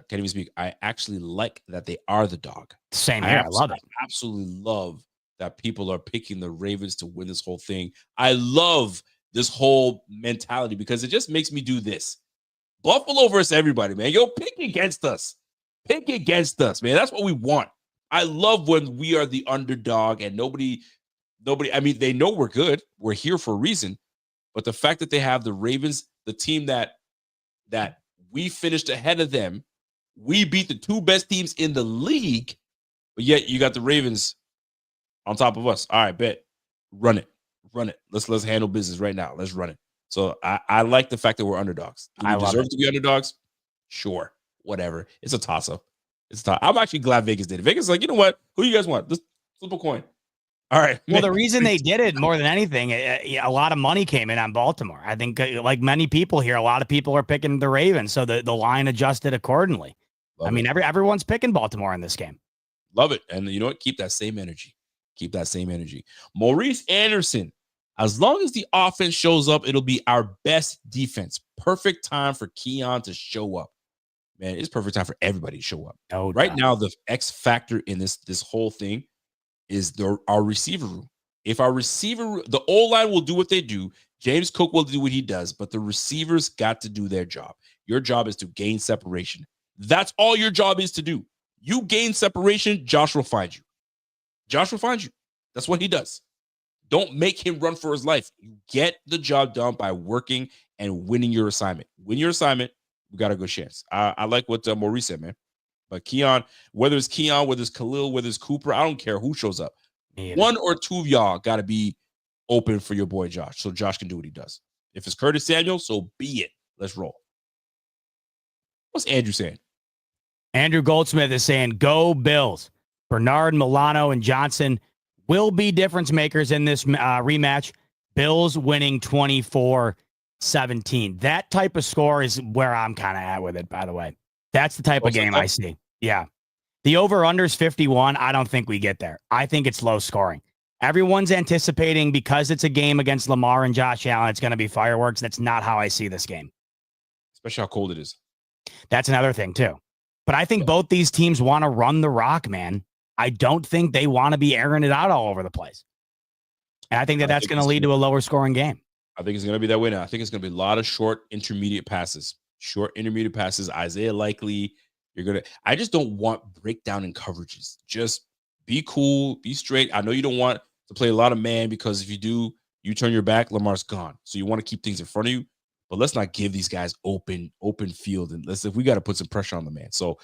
Speaker 2: can't even speak. I actually like that they are the dog.
Speaker 3: Same here. I love it.
Speaker 2: I absolutely love that people are picking the Ravens to win this whole thing. I love this whole mentality because it just makes me do this. Buffalo versus everybody, man. Yo, pick against us. Pick against us, man. That's what we want. I love when we are the underdog and nobody, I mean, they know we're good. We're here for a reason. But the fact that they have the Ravens, the team that we finished ahead of them, we beat the 2 best teams in the league, but yet you got the Ravens on top of us. All right, bet. Run it. Let's handle business right now. Let's run it. So I like the fact that we're underdogs. Do we deserve to be underdogs? Sure. Whatever. It's a toss-up. I'm actually glad Vegas did it. Vegas is like, you know what? Who you guys want? Let's flip a coin. All right.
Speaker 3: Well, the reason they did it more than anything, a lot of money came in on Baltimore. I think, like many people here, a lot of people are picking the Ravens, so the line adjusted accordingly. Everyone's picking Baltimore in this game.
Speaker 2: Love it. And you know what? Keep that same energy. Maurice Anderson. As long as the offense shows up, it'll be our best defense. Perfect time for Keon to show up. Man, it's perfect time for everybody to show up. Right now, the X factor in this whole thing is our receiver room. If our receiver, the O-line will do what they do. James Cook will do what he does, but the receivers got to do their job. Your job is to gain separation. That's all your job is to do. You gain separation, Josh will find you. Josh will find you. That's what he does. Don't make him run for his life. You get the job done by working and winning your assignment. Win your assignment, we got a good chance. I like what Maurice said, man. But Keon, whether it's Keon, whether it's Khalil, whether it's Cooper, I don't care who shows up. One or two of y'all got to be open for your boy Josh, so Josh can do what he does. If it's Curtis Samuel, so be it. Let's roll. What's Andrew saying?
Speaker 3: Andrew Goldsmith is saying, go Bills. Bernard, Milano, and Johnson will be difference makers in this rematch. Bills winning 24-17. That type of score is where I'm kind of at with it, by the way. That's the type of game I see. Yeah. The over-under is 51. I don't think we get there. I think it's low scoring. Everyone's anticipating because it's a game against Lamar and Josh Allen, it's going to be fireworks. That's not how I see this game.
Speaker 2: Especially how cold it is.
Speaker 3: That's another thing, too. But I think both these teams want to run the rock, man. I don't think they want to be airing it out all over the place. And I think that's going to lead to a lower scoring game.
Speaker 2: I think it's going to be that way now. I think it's going to be a lot of short intermediate passes. Isaiah Likely. I just don't want breakdown in coverages. Just be cool, be straight. I know you don't want to play a lot of man because if you do, you turn your back, Lamar's gone. So you want to keep things in front of you. But let's not give these guys open field. And if we got to put some pressure on the man. So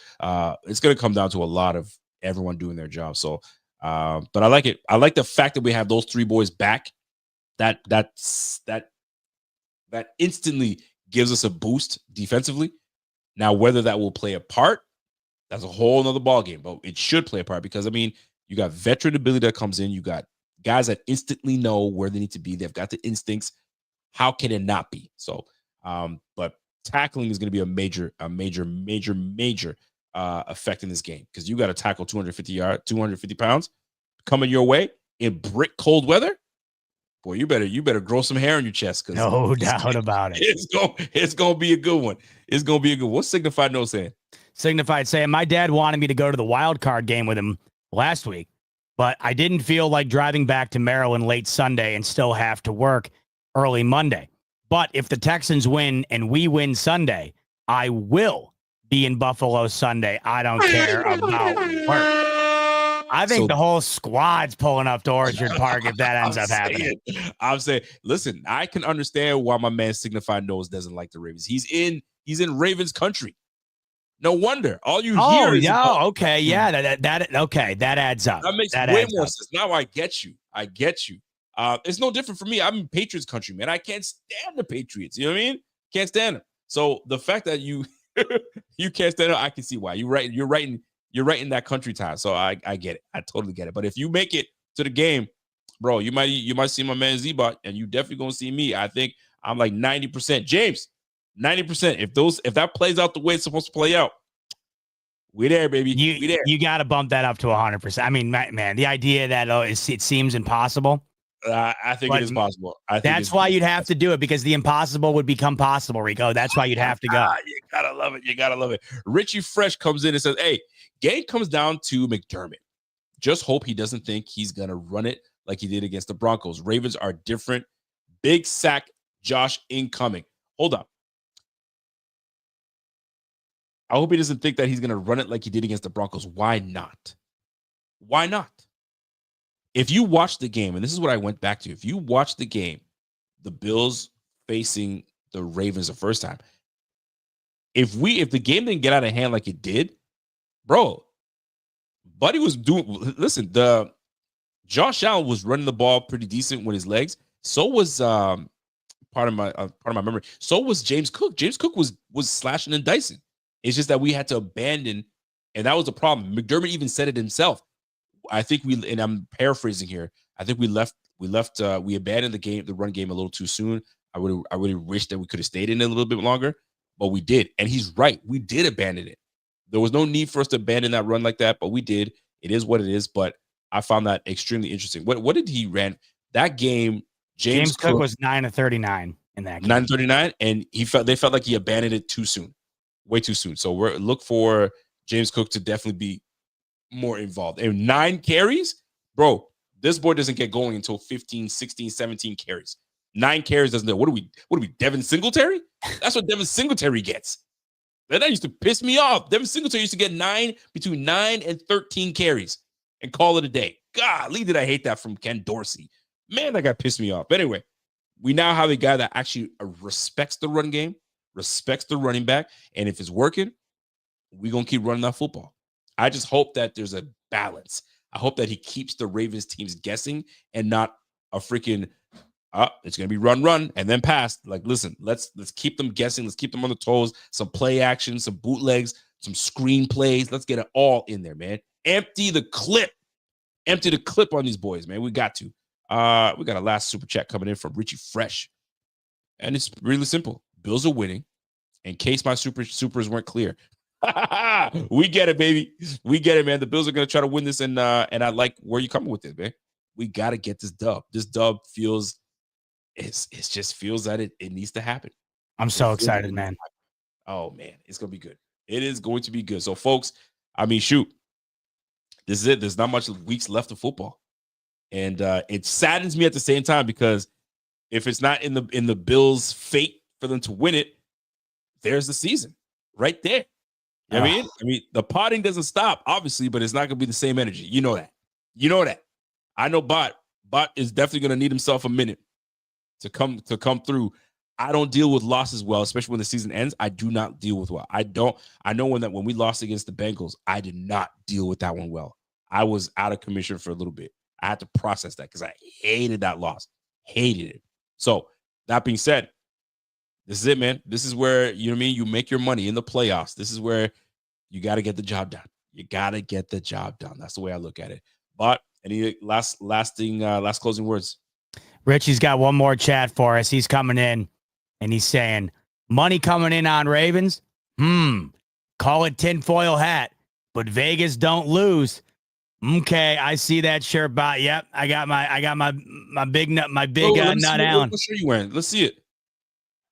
Speaker 2: it's going to come down to a lot of everyone doing their job. So, but I like it. I like the fact that we have those three boys back. That instantly gives us a boost defensively. Now, whether that will play a part, that's a whole nother ballgame. But it should play a part because, I mean, you got veteran ability that comes in. You got guys that instantly know where they need to be. They've got the instincts. How can it not be? So, but tackling is going to be a major effect in this game because you got to tackle 250 pounds coming your way in brick cold weather. Boy, you better grow some hair on your chest because
Speaker 3: no doubt about it.
Speaker 2: It's gonna be a good one. It's gonna be a good one. What's Signified No saying?
Speaker 3: Signified saying my dad wanted me to go to the wild card game with him last week, but I didn't feel like driving back to Maryland late Sunday and still have to work early Monday. But if the Texans win and we win Sunday, I will be in Buffalo Sunday. I don't care about work. I think the whole squad's pulling up to Orchard Park if that ends up happening.
Speaker 2: I'm saying, listen, I can understand why my man Signified Nose doesn't like the Ravens. He's in Ravens country. No wonder. All you hear is
Speaker 3: okay, yeah, that adds up.
Speaker 2: That makes way more sense. Now I get you. It's no different for me. I'm in Patriots country, man. I can't stand the Patriots. You know what I mean? Can't stand them. So the fact that you you can't stand them, I can see why. You're right in that country time. So I get it. I totally get it. But if you make it to the game, bro, you might see my man Z-Bot, and you definitely gonna see me. I think I'm like 90%. James, 90%. If that plays out the way it's supposed to play out, we there, baby. We there.
Speaker 3: You got to bump that up to 100%. I mean, man, the idea that it seems impossible.
Speaker 2: I think it is possible.
Speaker 3: That's why you'd have to do it because the impossible would become possible, Rico. That's why you'd have to go.
Speaker 2: You gotta love it. Richie Fresh comes in and says, "Hey, game comes down to McDermott. Just hope he doesn't think he's gonna run it like he did against the Broncos. Ravens are different. Big sack, Josh incoming. Hold on. I hope he doesn't think that he's gonna run it like he did against the Broncos. Why not? Why not? If you watch the game, and this is what I went back to, if you watch the game, the Bills facing the Ravens the first time, if the game didn't get out of hand like it did, bro, Buddy was the Josh Allen was running the ball pretty decent with his legs. So was part of my memory. So was James Cook. James Cook was slashing and dicing. It's just that we had to abandon, and that was the problem. McDermott even said it himself. I think and I'm paraphrasing here. I think we abandoned the run game a little too soon. I really wish that we could have stayed in it a little bit longer, but we did. And he's right. We did abandon it. There was no need for us to abandon that run like that, but we did. It is what it is. But I found that extremely interesting. What did he ran that game?
Speaker 3: James Cook was 9 of 39 in that game.
Speaker 2: 9 of 39, and they felt like he abandoned it too soon, way too soon. So look for James Cook to definitely be more involved. And 9 carries, bro. This boy doesn't get going until 15, 16, 17 carries. 9 carries doesn't do. What are we, Devin Singletary? That's what Devin Singletary gets. That used to piss me off. Devin Singletary used to get between 9 and 13 carries and call it a day. Golly, did I hate that from Ken Dorsey. Man, that guy pissed me off. But anyway, we now have a guy that actually respects the run game, respects the running back, and if it's working, we're going to keep running that football. I just hope that there's a balance. I hope that he keeps the Ravens teams guessing and not a freaking it's going to be run, and then pass. Like, listen, let's keep them guessing. Let's keep them on the toes. Some play action, some bootlegs, some screen plays. Let's get it all in there, man. Empty the clip on these boys, man. We got to. We got a last super chat coming in from Richie Fresh. And it's really simple. Bills are winning. In case my supers weren't clear. We get it, baby. We get it, man. The Bills are going to try to win this, and I like where you're coming with this, man. We got to get this dub. This dub feels it just feels that it needs to happen.
Speaker 3: I'm so excited, man.
Speaker 2: Oh, man. It's going to be good. It is going to be good. So, folks, I mean, shoot. This is it. There's not much weeks left of football. And it saddens me at the same time because if it's not in the Bills' fate for them to win it, there's the season right there. You know what I mean? The potting doesn't stop, obviously, but it's not going to be the same energy. You know that. I know Bot is definitely going to need himself a minute to come through. I don't deal with losses well, especially when the season ends. I do not deal with well. I know when we lost against the Bengals, I did not deal with that one well. I was out of commission for a little bit. I had to process that because I hated that loss. Hated it. So that being said, this is it, man. This is where, you know what I mean, you make your money in the playoffs. This is where you got to get the job done. You got to get the job done. That's the way I look at it. But any last closing words?
Speaker 3: Richie's got one more chat for us. He's coming in and he's saying, money coming in on Ravens? Call it tinfoil hat, but Vegas don't lose. Okay, I see that shirt, Bot. Yep, I got my big nut, nut Allen.
Speaker 2: Let's show you wearing. Let's see it.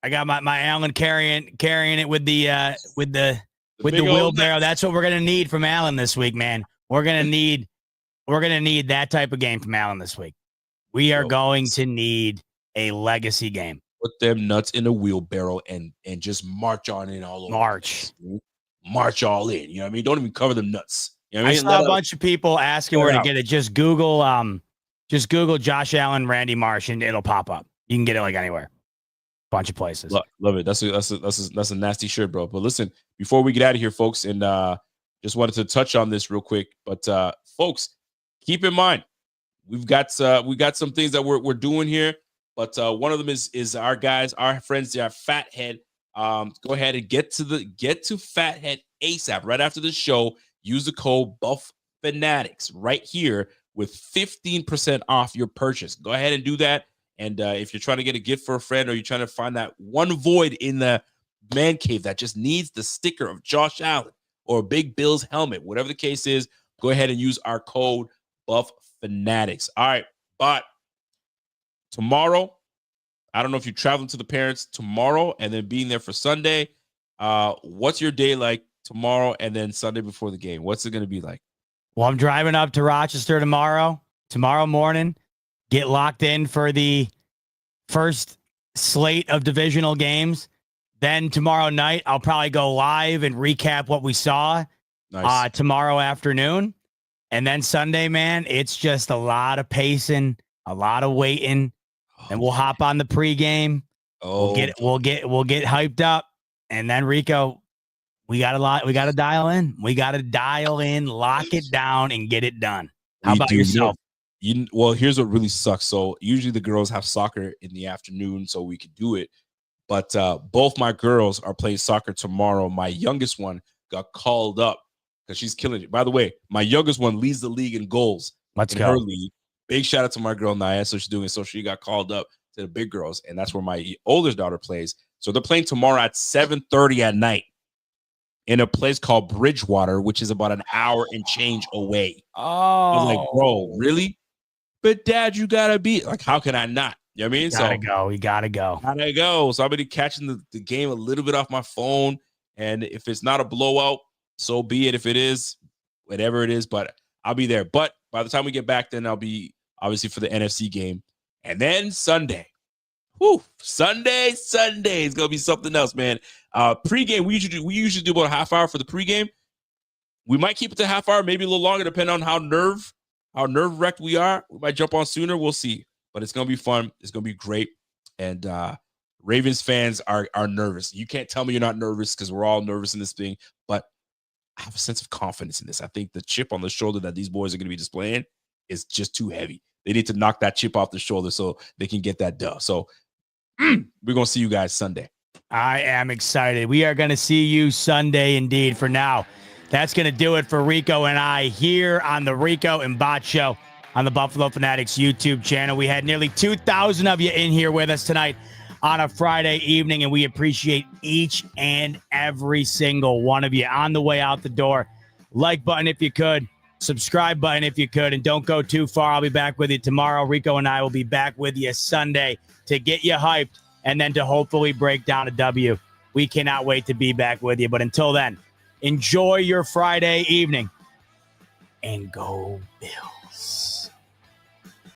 Speaker 3: I got my Allen carrying it with the wheelbarrow. That's what we're gonna need from Allen this week, man. We're gonna need that type of game from Allen this week. We are going to need a legacy game.
Speaker 2: Put them nuts in a wheelbarrow and just march on in all over. March all in. You know what I mean? Don't even cover them nuts. You know what I mean?
Speaker 3: Saw a bunch of people asking where to get it. Just Google Josh Allen, Randy Marsh, and it'll pop up. You can get it like anywhere. Bunch of places.
Speaker 2: Love it. That's a nasty shirt, bro. But listen, before we get out of here, folks, and just wanted to touch on this real quick. But folks, keep in mind, we got some things that we're doing here. But one of them is our guys, our friends, our Fathead. Go ahead and get to Fathead ASAP right after the show. Use the code BuffFanatics right here with 15% off your purchase. Go ahead and do that. And if you're trying to get a gift for a friend or you're trying to find that one void in the man cave that just needs the sticker of Josh Allen or Big Bill's helmet, whatever the case is, go ahead and use our code BuffFanatics. All right, but tomorrow, I don't know if you're traveling to the parents tomorrow and then being there for Sunday. What's your day like tomorrow and then Sunday before the game? What's it going to be like?
Speaker 3: Well, I'm driving up to Rochester tomorrow morning, get locked in for the first slate of divisional games. Then tomorrow night, I'll probably go live and recap what we saw tomorrow afternoon. And then Sunday, man, it's just a lot of pacing, a lot of waiting. And we'll hop on the pregame. We'll get hyped up. And then Rico, we got to dial in. We got to dial in, lock it down, and get it done. How about yourself?
Speaker 2: Well, here's what really sucks. So usually the girls have soccer in the afternoon, so we could do it. But both my girls are playing soccer tomorrow. My youngest one got called up because she's killing it. By the way, my youngest one leads the league in goals.
Speaker 3: Let's go.
Speaker 2: Her league. Big shout out to my girl Naya. So she's doing it. So she got called up to the big girls, and that's where my oldest daughter plays. So they're playing tomorrow at 7:30 at night in a place called Bridgewater, which is about an hour and change away.
Speaker 3: Oh,
Speaker 2: I was like, bro, really? But Dad, you gotta be like, how can I not? You know what I mean?
Speaker 3: We gotta go.
Speaker 2: Gotta go. So I've been catching the game a little bit off my phone. And if it's not a blowout, so be it. If it is, whatever it is, but I'll be there. But by the time we get back, then I'll be obviously for the NFC game. And then Sunday. Whew, Sunday is going to be something else, man. Pre-game, we usually do about a half hour for the pre-game. We might keep it to half hour, maybe a little longer, depending on how nerve-wrecked we are. We might jump on sooner. We'll see. But it's going to be fun. It's going to be great. And Ravens fans are nervous. You can't tell me you're not nervous because we're all nervous in this thing. But I have a sense of confidence in this. I think the chip on the shoulder that these boys are going to be displaying is just too heavy. They need to knock that chip off the shoulder so they can get that dub. So we're going to see you guys Sunday.
Speaker 3: I am excited. We are going to see you Sunday indeed. For now, that's going to do it for Rico and I here on the Rico and Bot Show on the Buffalo Fanatics YouTube channel. We had nearly 2,000 of you in here with us tonight on a Friday evening, and we appreciate each and every single one of you. On the way out the door, like button if you could, subscribe button if you could, and don't go too far. I'll be back with you tomorrow. Rico and I will be back with you Sunday to get you hyped and then to hopefully break down a W. We cannot wait to be back with you. But until then, enjoy your Friday evening and go Bills.